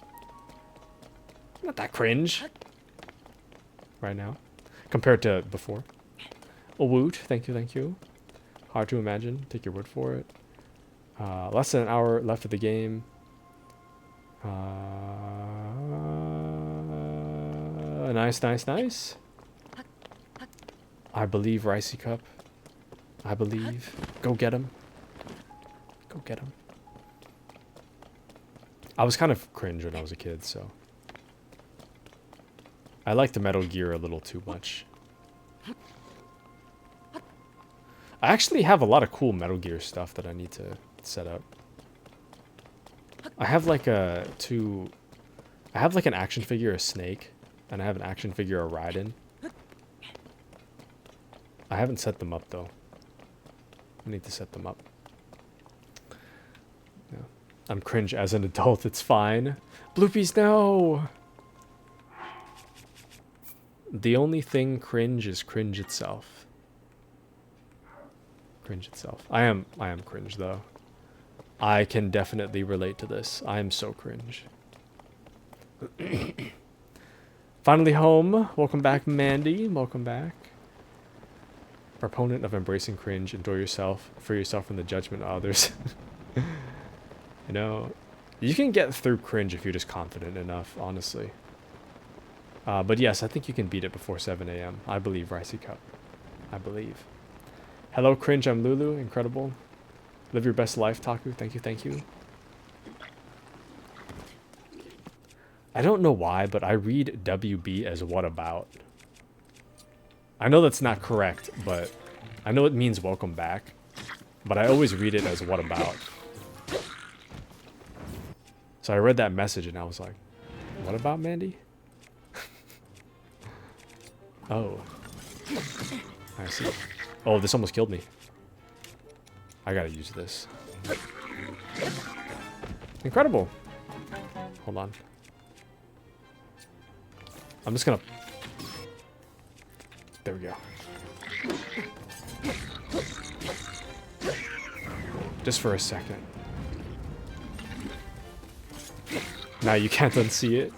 Not that cringe. right now compared to before. A woot, thank you, thank you. Hard to imagine. Take your word for it. Less than an hour left of the game. Nice, nice, nice. I believe, Ricey Cup. I believe. Go get him. Go get him. I was kind of cringe when I was a kid, so. I liked the Metal Gear a little too much. I actually have a lot of cool Metal Gear stuff that I need to set up. I have like I have like an action figure of Snake, and I have an action figure of Raiden. I haven't set them up though. I need to set them up. Yeah. I'm cringe as an adult, it's fine. Bloopies, no! The only thing cringe is cringe itself. Cringe itself. I am cringe though. I can definitely relate to this. I am so cringe. Finally home. Welcome back, Mandy. Welcome back. Proponent of embracing cringe. Enjoy yourself. Free yourself from the judgment of others. You know, you can get through cringe if you're just confident enough, honestly. But yes, I think you can beat it before 7 a.m. I believe, Ricey Cup. I believe. Hello, cringe. I'm Lulu. Incredible. Live your best life, Taku. Thank you, thank you. I don't know why, but I read WB as what about. I know that's not correct, but I know it means welcome back. But I always read it as what about. So I read that message and I was like, what about, Mandy? Oh. I see. Oh, this almost killed me. I gotta use this. Incredible. Hold on. I'm just gonna... There we go. Just for a second. Now you can't unsee it.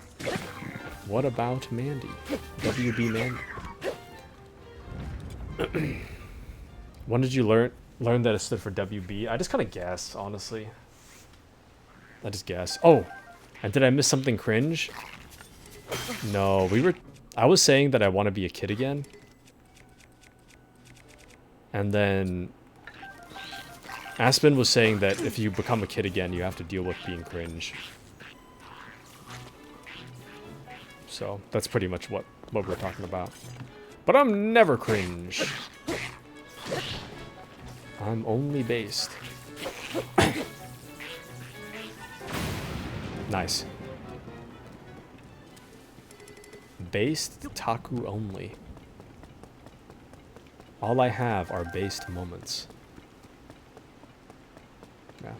What about Mandy? WB Mandy. When did you learn that it stood for WB? I just kind of guess, honestly. I just guess. Oh, and did I miss something cringe? No, I was saying that I want to be a kid again. And then Aspen was saying that if you become a kid again, you have to deal with being cringe. So that's pretty much what we're talking about. But I'm never cringe. I'm only based. Nice. Based Taku only. All I have are based moments. Yeah.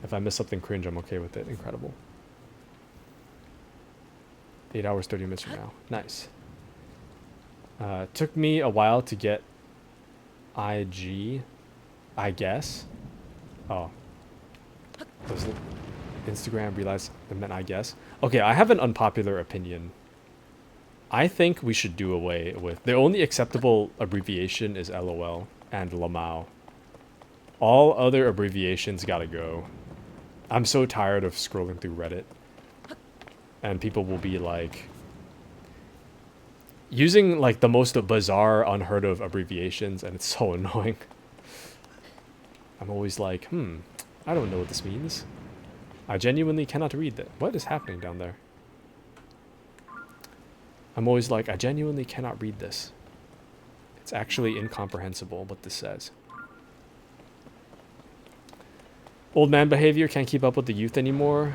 If I miss something cringe, I'm okay with it. Incredible. 8 hours, 30 minutes from now. Nice. Took me a while to get IG, I guess. Oh. Does Instagram realize it meant I guess? Okay, I have an unpopular opinion. I think we should do away with... The only acceptable abbreviation is LOL and Lamau. All other abbreviations gotta go. I'm so tired of scrolling through Reddit. And people will be like... using like the most bizarre, unheard of abbreviations, and it's so annoying. I'm always like, I don't know what this means. I genuinely cannot read that. What is happening down there? I'm always like, I genuinely cannot read this. It's actually incomprehensible what this says. Old man behavior, can't keep up with the youth anymore.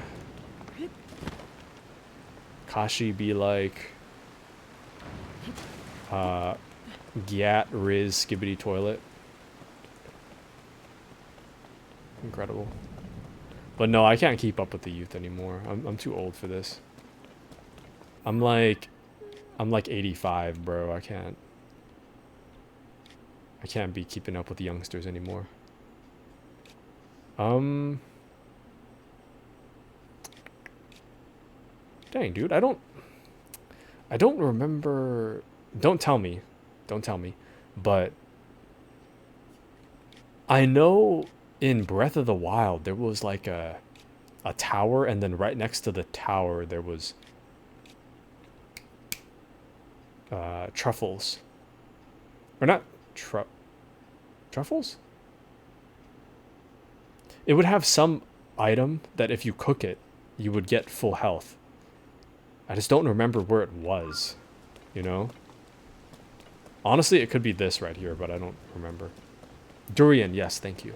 Kashi be like... Gyat, Riz, Skibbity Toilet. Incredible. But no, I can't keep up with the youth anymore. I'm too old for this. I'm like 85, bro. I can't be keeping up with the youngsters anymore. Dang, dude, I I don't remember. Don't tell me. Don't tell me. But I know in Breath of the Wild there was like a tower, and then right next to the tower there was truffles. Or not truffles? It would have some item that if you cook it, you would get full health. I just don't remember where it was, you know? Honestly, it could be this right here, but I don't remember. Durian, yes, thank you.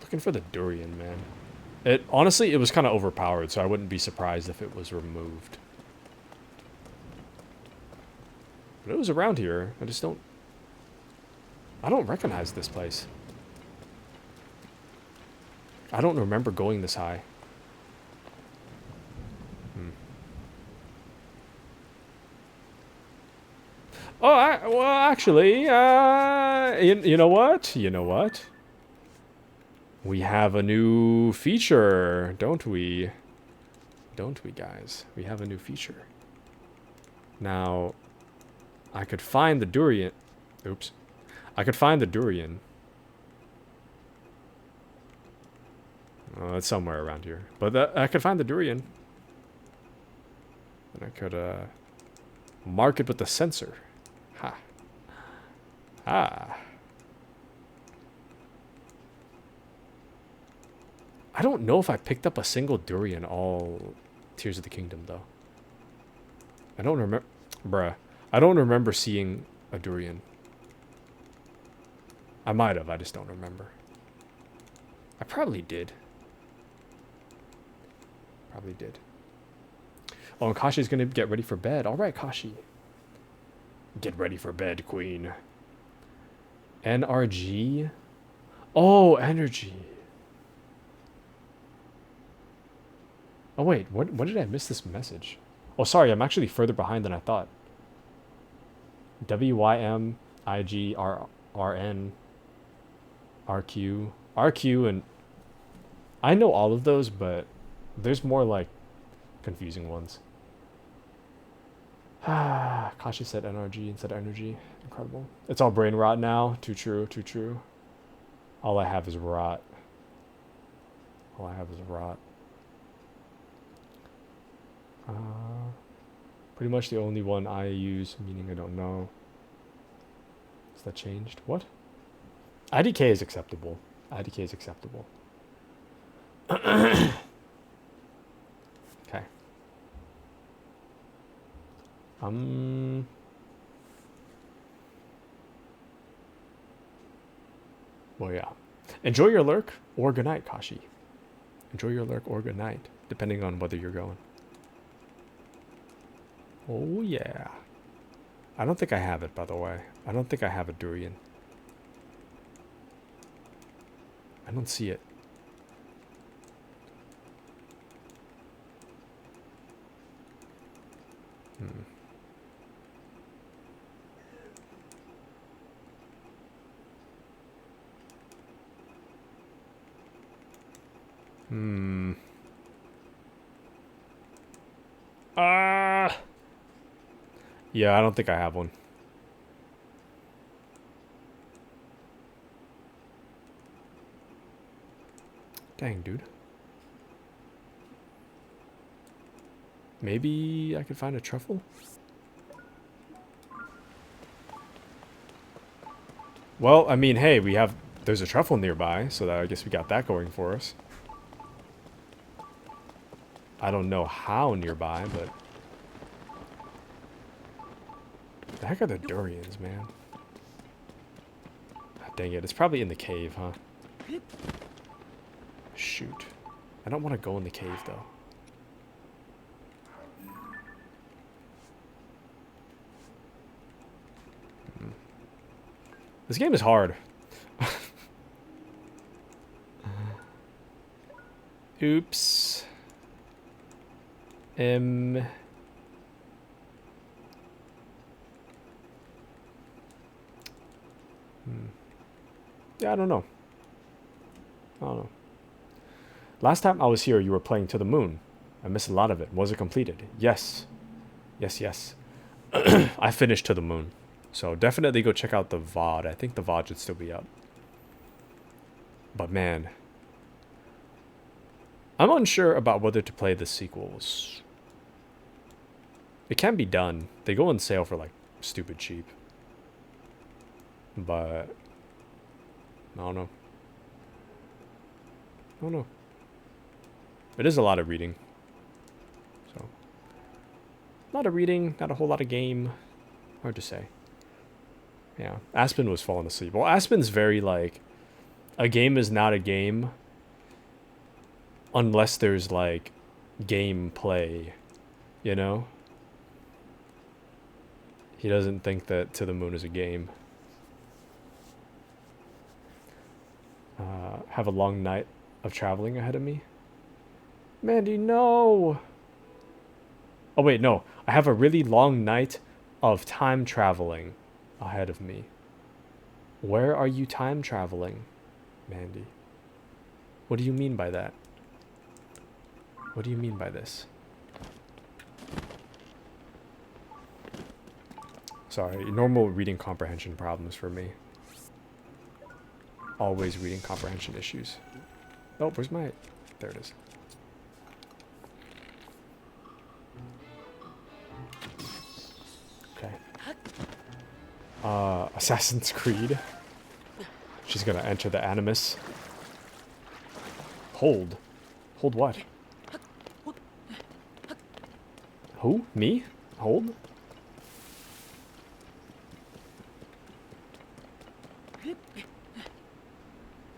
Looking for the durian, man. Honestly, it was kind of overpowered, so I wouldn't be surprised if it was removed. But it was around here. I don't recognize this place. I don't remember going this high. Oh, well, actually, you know what? You know what? We have a new feature, don't we? Don't we, guys? We have a new feature. Now, I could find the durian. Oops. I could find the durian. Oh, it's somewhere around here. But I could find the durian. And I could mark it with the sensor. Ha. Ah. I don't know if I picked up a single durian all Tears of the Kingdom, though. I don't remember. Bruh. I don't remember seeing a durian. I might have. I just don't remember. I probably did. Probably did. Oh, and Kashi's gonna get ready for bed. Alright, Kashi. Get ready for bed, queen. NRG? Oh, energy. Oh, wait. What did I miss this message? Oh, sorry. I'm actually further behind than I thought. WYM, IG, RN, RQ. RQ, and... I know all of those, but there's more, like, confusing ones. Kashi said NRG instead of energy. Incredible. It's all brain rot now. Too true, too true. All I have is rot. All I have is rot. Pretty much the only one I use, meaning I don't know. Has that changed? What? IDK is acceptable. IDK is acceptable. Okay. Well, yeah. Enjoy your lurk or good night, Kashi. Enjoy your lurk or good night, depending on whether you're going. Oh, yeah. I don't think I have it, by the way. I don't think I have a durian. I don't see it. Yeah, I don't think I have one. Dang, dude. Maybe I could find a truffle? Well, I mean, hey, there's a truffle nearby, so that I guess we got that going for us. I don't know how nearby, but... The heck are the durians, man? Ah, dang it, it's probably in the cave, huh? Shoot. I don't want to go in the cave, though. This game is hard. Oops. Yeah, I don't know. I don't know. Last time I was here, you were playing To the Moon. I missed a lot of it. Was it completed? Yes. Yes, yes. I finished To the Moon. So definitely go check out the VOD. I think the VOD should still be up. But man, I'm unsure about whether to play the sequels. It can be done. They go on sale for like stupid cheap. But I don't know. I don't know. It is a lot of reading. So a lot of reading, not a whole lot of game. Hard to say. Yeah. Aspen was falling asleep. Well, Aspen's very like, a game is not a game unless there's like gameplay, you know? He doesn't think that To the Moon is a game. Have a long night of traveling ahead of me. Mandy, no! Oh wait, no. I have a really long night of time traveling ahead of me. Where are you time traveling, Mandy? What do you mean by that? What do you mean by this? Sorry, normal reading comprehension problems for me. Always reading comprehension issues. Oh, where's my... There it is. Okay. Assassin's Creed. She's gonna enter the Animus. Hold. Hold what? Who? Me? Hold?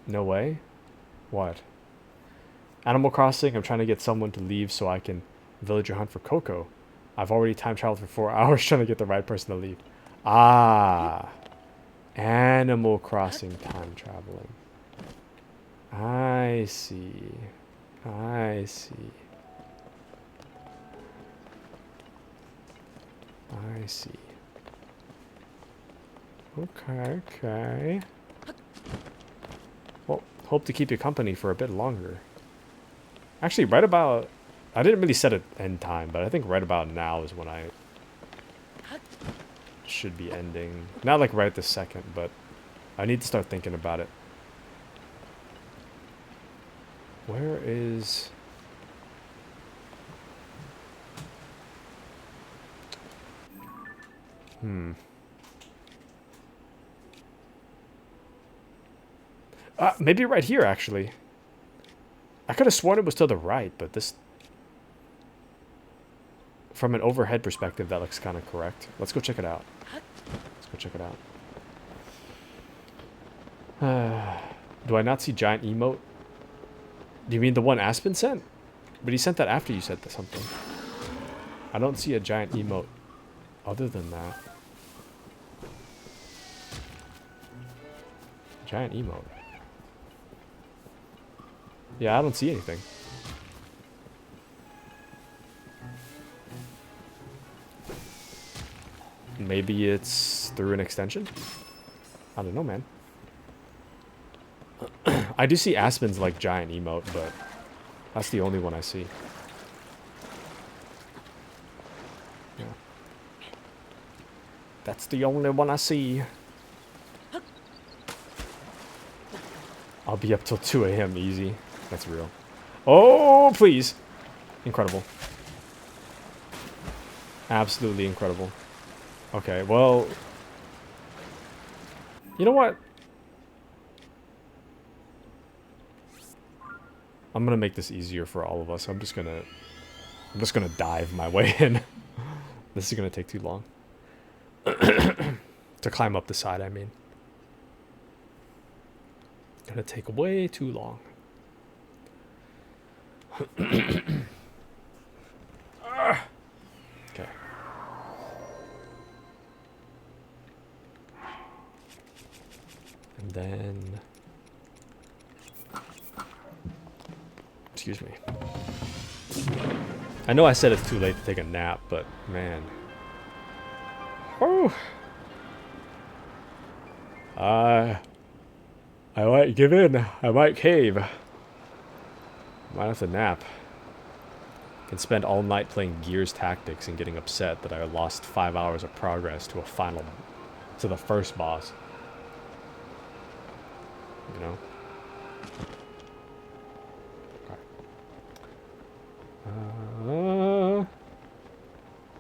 No way. What? Animal Crossing, I'm trying to get someone to leave so I can villager hunt for Coco. I've already time traveled for 4 hours trying to get the right person to leave. Ah. Animal Crossing time traveling. I see. I see. I see. Okay, okay. Well, hope to keep you company for a bit longer. Actually, right about... I didn't really set an end time, but I think right about now is when I should be ending. Not like right this second, but I need to start thinking about it. Where is... Maybe right here, actually. I could have sworn it was to the right, but this... From an overhead perspective, that looks kind of correct. Let's go check it out. Let's go check it out. Do I not see giant emote? Do you mean the one Aspen sent? But he sent that after you said something. I don't see a giant emote other than that. Giant emote. Yeah, I don't see anything. Maybe it's through an extension? I don't know, man. I do see Aspen's like giant emote, but that's the only one I see. Yeah. That's the only one I see. I'll be up till 2 a.m. easy. That's real. Oh, please. Incredible. Absolutely incredible. Okay, well... You know what? I'm gonna make this easier for all of us. I'm just gonna dive my way in. This is gonna take too long. To climb up the side, I mean. Gonna take way too long. Okay. And then... Excuse me. I know I said it's too late to take a nap, but man. Oh! I might give in. I might cave. Might have to nap. Can spend all night playing Gears Tactics and getting upset that I lost 5 hours of progress to the first boss. You know?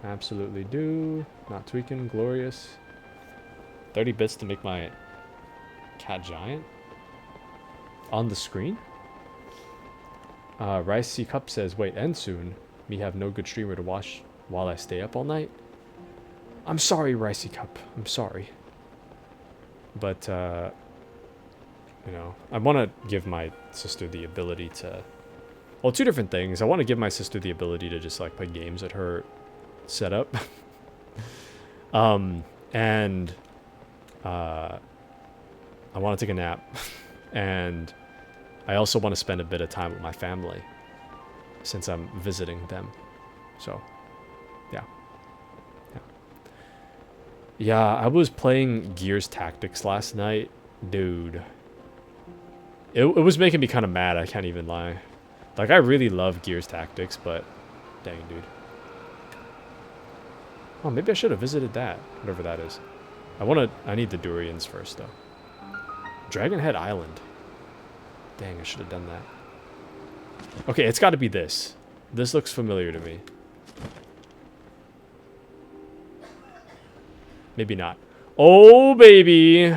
Absolutely do. Not tweaking. Glorious. 30 bits to make my cat giant? On the screen? Rice C Cup says, wait, end soon. Me have no good streamer to watch while I stay up all night. I'm sorry, Ricey Cup. I'm sorry. But, you know, I want to give my sister the ability to... Well, two different things. I want to give my sister the ability to just, like, play games at her setup. And, I want to take a nap. And I also want to spend a bit of time with my family since I'm visiting them. So, yeah. Yeah, I was playing Gears Tactics last night. Dude. It was making me kind of mad, I can't even lie. Like, I really love Gears Tactics, but... Dang, dude. Oh, maybe I should have visited that. Whatever that is. I need the durians first, though. Dragonhead Island. Dang, I should have done that. Okay, it's got to be this. This looks familiar to me. Maybe not. Oh, baby!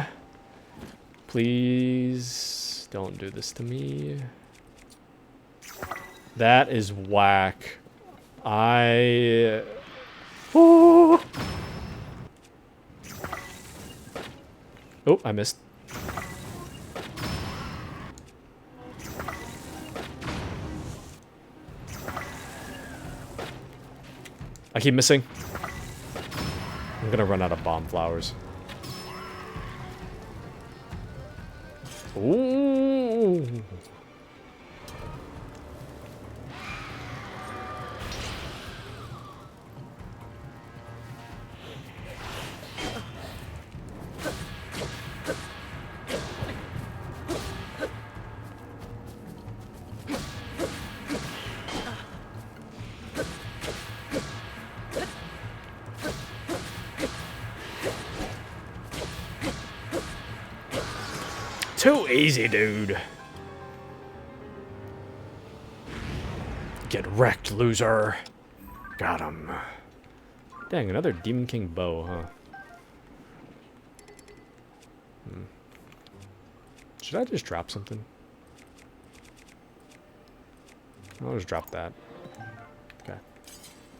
Please don't do this to me. That is whack. Oh, I missed. I keep missing. I'm gonna run out of bomb flowers. Ooh. Too easy, dude. Get wrecked, loser. Got him. Dang, another Demon King bow, huh? Should I just drop something? I'll just drop that. Okay.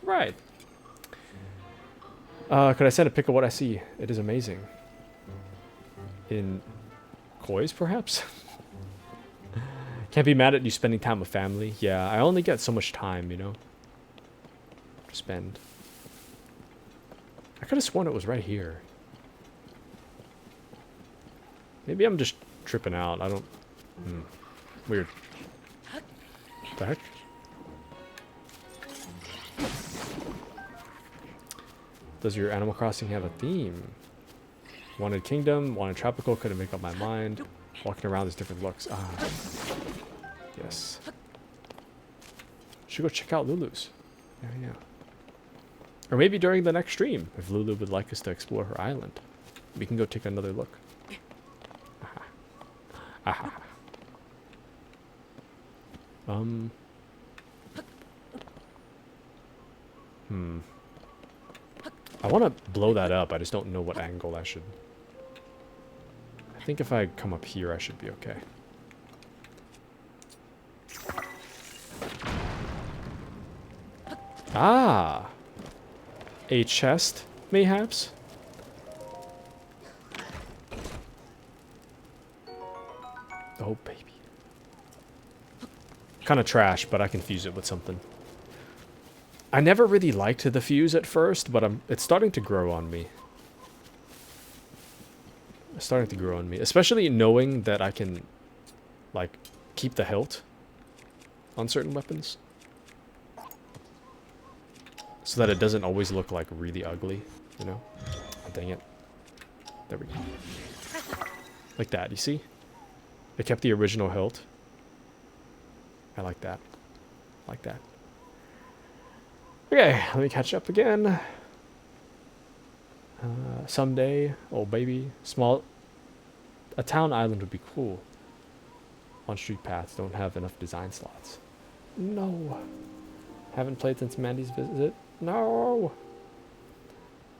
Right. Could I send a pic of what I see? It is amazing. In Kois, perhaps? Can't be mad at you spending time with family. Yeah, I only get so much time, you know, to spend. I could have sworn it was right here. Maybe I'm just tripping out. I don't... Weird. What the heck? Does your Animal Crossing have a theme? Wanted Kingdom, wanted Tropical, couldn't make up my mind. Walking around, there's different looks. Ah. Yes. Should go check out Lulu's. Yeah. Or maybe during the next stream, if Lulu would like us to explore her island. We can go take another look. Aha. I want to blow that up. I just don't know what angle I should. I think if I come up here, I should be okay. Ah! A chest, mayhaps? Oh, baby. Kind of trash, but I can fuse it with something. I never really liked the fuse at first, but it's starting to grow on me. It's starting to grow on me. Especially knowing that I can, like, keep the hilt on certain weapons. So that it doesn't always look, like, really ugly, you know? Oh, dang it. There we go. Like that, you see? It kept the original hilt. I like that. Like that. Okay, let me catch up again. Someday, oh baby, a town island would be cool. On street paths don't have enough design slots. No. Haven't played since Mandy's visit. No.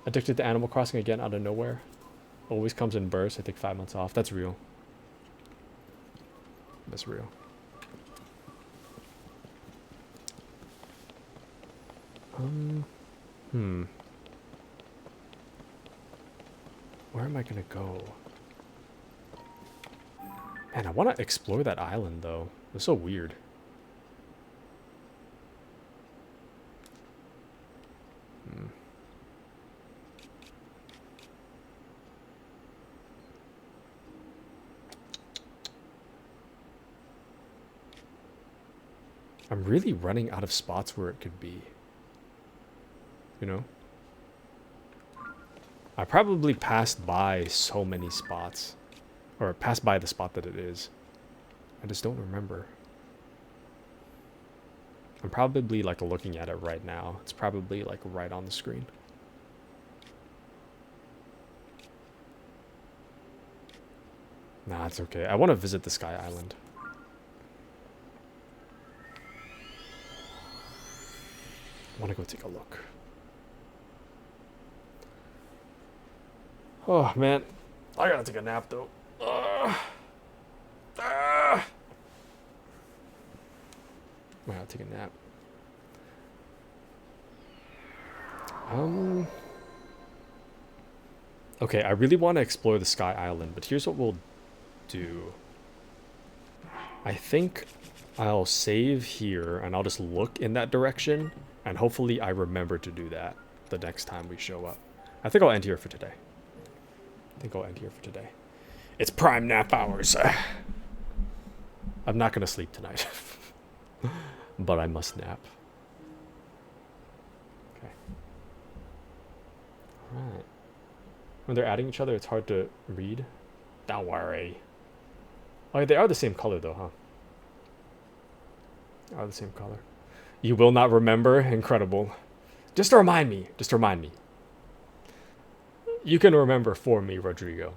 Addicted to Animal Crossing again out of nowhere. Always comes in bursts. I take 5 months off. That's real. That's real. Where am I gonna go? Man, I want to explore that island though. It's so weird. I'm really running out of spots where it could be. You know? I probably passed by so many spots. Or passed by the spot that it is. I just don't remember. I'm probably like looking at it right now. It's probably like right on the screen. Nah, it's okay. I want to visit the Sky Island. I want to go take a look. Oh, man. I gotta take a nap, though. I gotta take a nap. Okay, I really want to explore the Sky Island, but here's what we'll do. I think I'll save here, and I'll just look in that direction, and hopefully I remember to do that the next time we show up. I think I'll end here for today. It's prime nap hours. I'm not gonna sleep tonight. But I must nap. Okay. Alright. When they're adding each other, it's hard to read. Don't worry. Oh, they are the same color though, huh? They are the same color. You will not remember? Incredible. Just to remind me. You can remember for me, Rodrigo.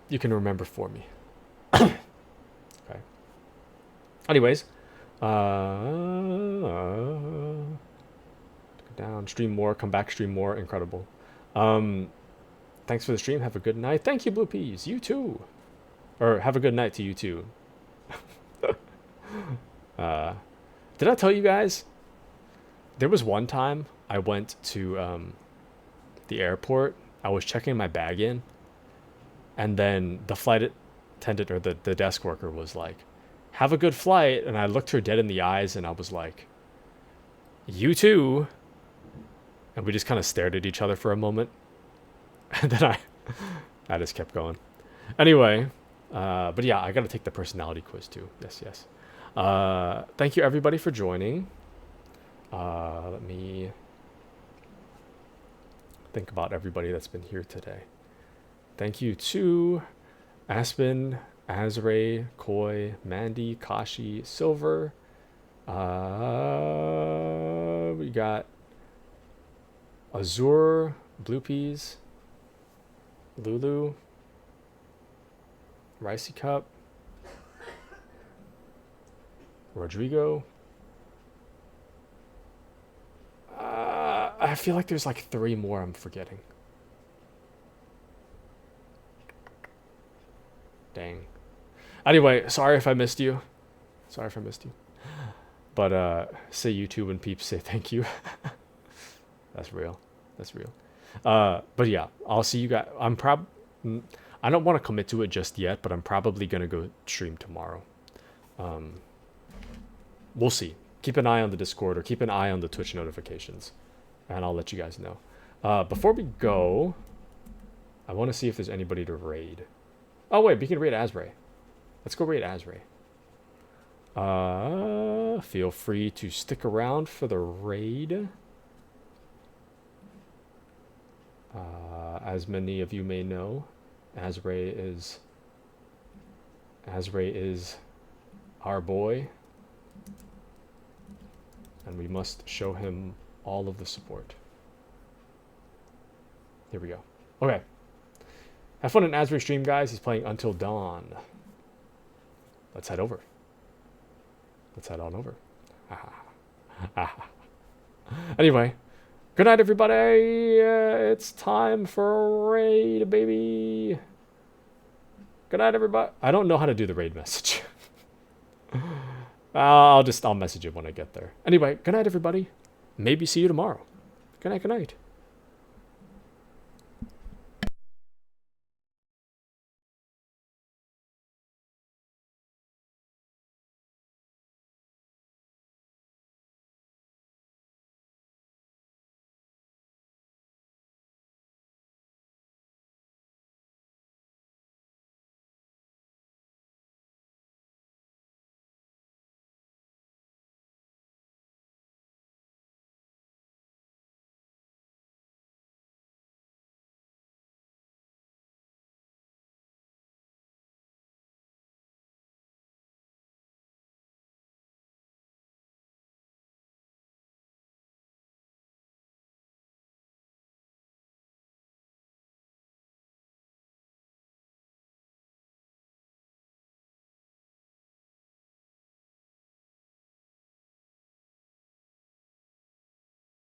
You can remember for me. Okay. Anyways. Go down, stream more, come back, stream more. Incredible. Thanks for the stream. Have a good night. Thank you, Blue Peas. You too. Or have a good night to you too. Did I tell you guys? There was one time I went to the airport. I was checking my bag in, and then the flight attendant or the desk worker was like, "Have a good flight." And I looked her dead in the eyes and I was like, "You too." And we just kind of stared at each other for a moment. And then I just kept going. Anyway, but yeah, I got to take the personality quiz too. Yes. Thank you everybody for joining. Let me think about everybody that's been here today. Thank you to Aspen, Azray, Koi, Mandy, Kashi, Silver. We got Azure, Blue Peas, Lulu, Ricey Cup, Rodrigo. I feel like there's like 3 more I'm forgetting. Dang. Anyway, sorry if I missed you. But say YouTube and peeps say thank you. That's real. But yeah, I'll see you guys. I don't want to commit to it just yet, but I'm probably gonna go stream tomorrow. We'll see. Keep an eye on the Discord or keep an eye on the Twitch notifications, and I'll let you guys know. Before we go, I want to see if there's anybody to raid. Oh wait, we can raid Azray. Let's go raid Azray. Feel free to stick around for the raid. As many of you may know, Azray is our boy, and we must show him all of the support. Here we go. Okay. Have fun in Asbury stream, guys. He's playing Until Dawn. Let's head over. Let's head on over. Anyway, good night, everybody. It's time for a raid, baby. Good night, everybody. I don't know how to do the raid message. I'll message it when I get there. Anyway, good night, everybody. Maybe see you tomorrow. Good night, good night.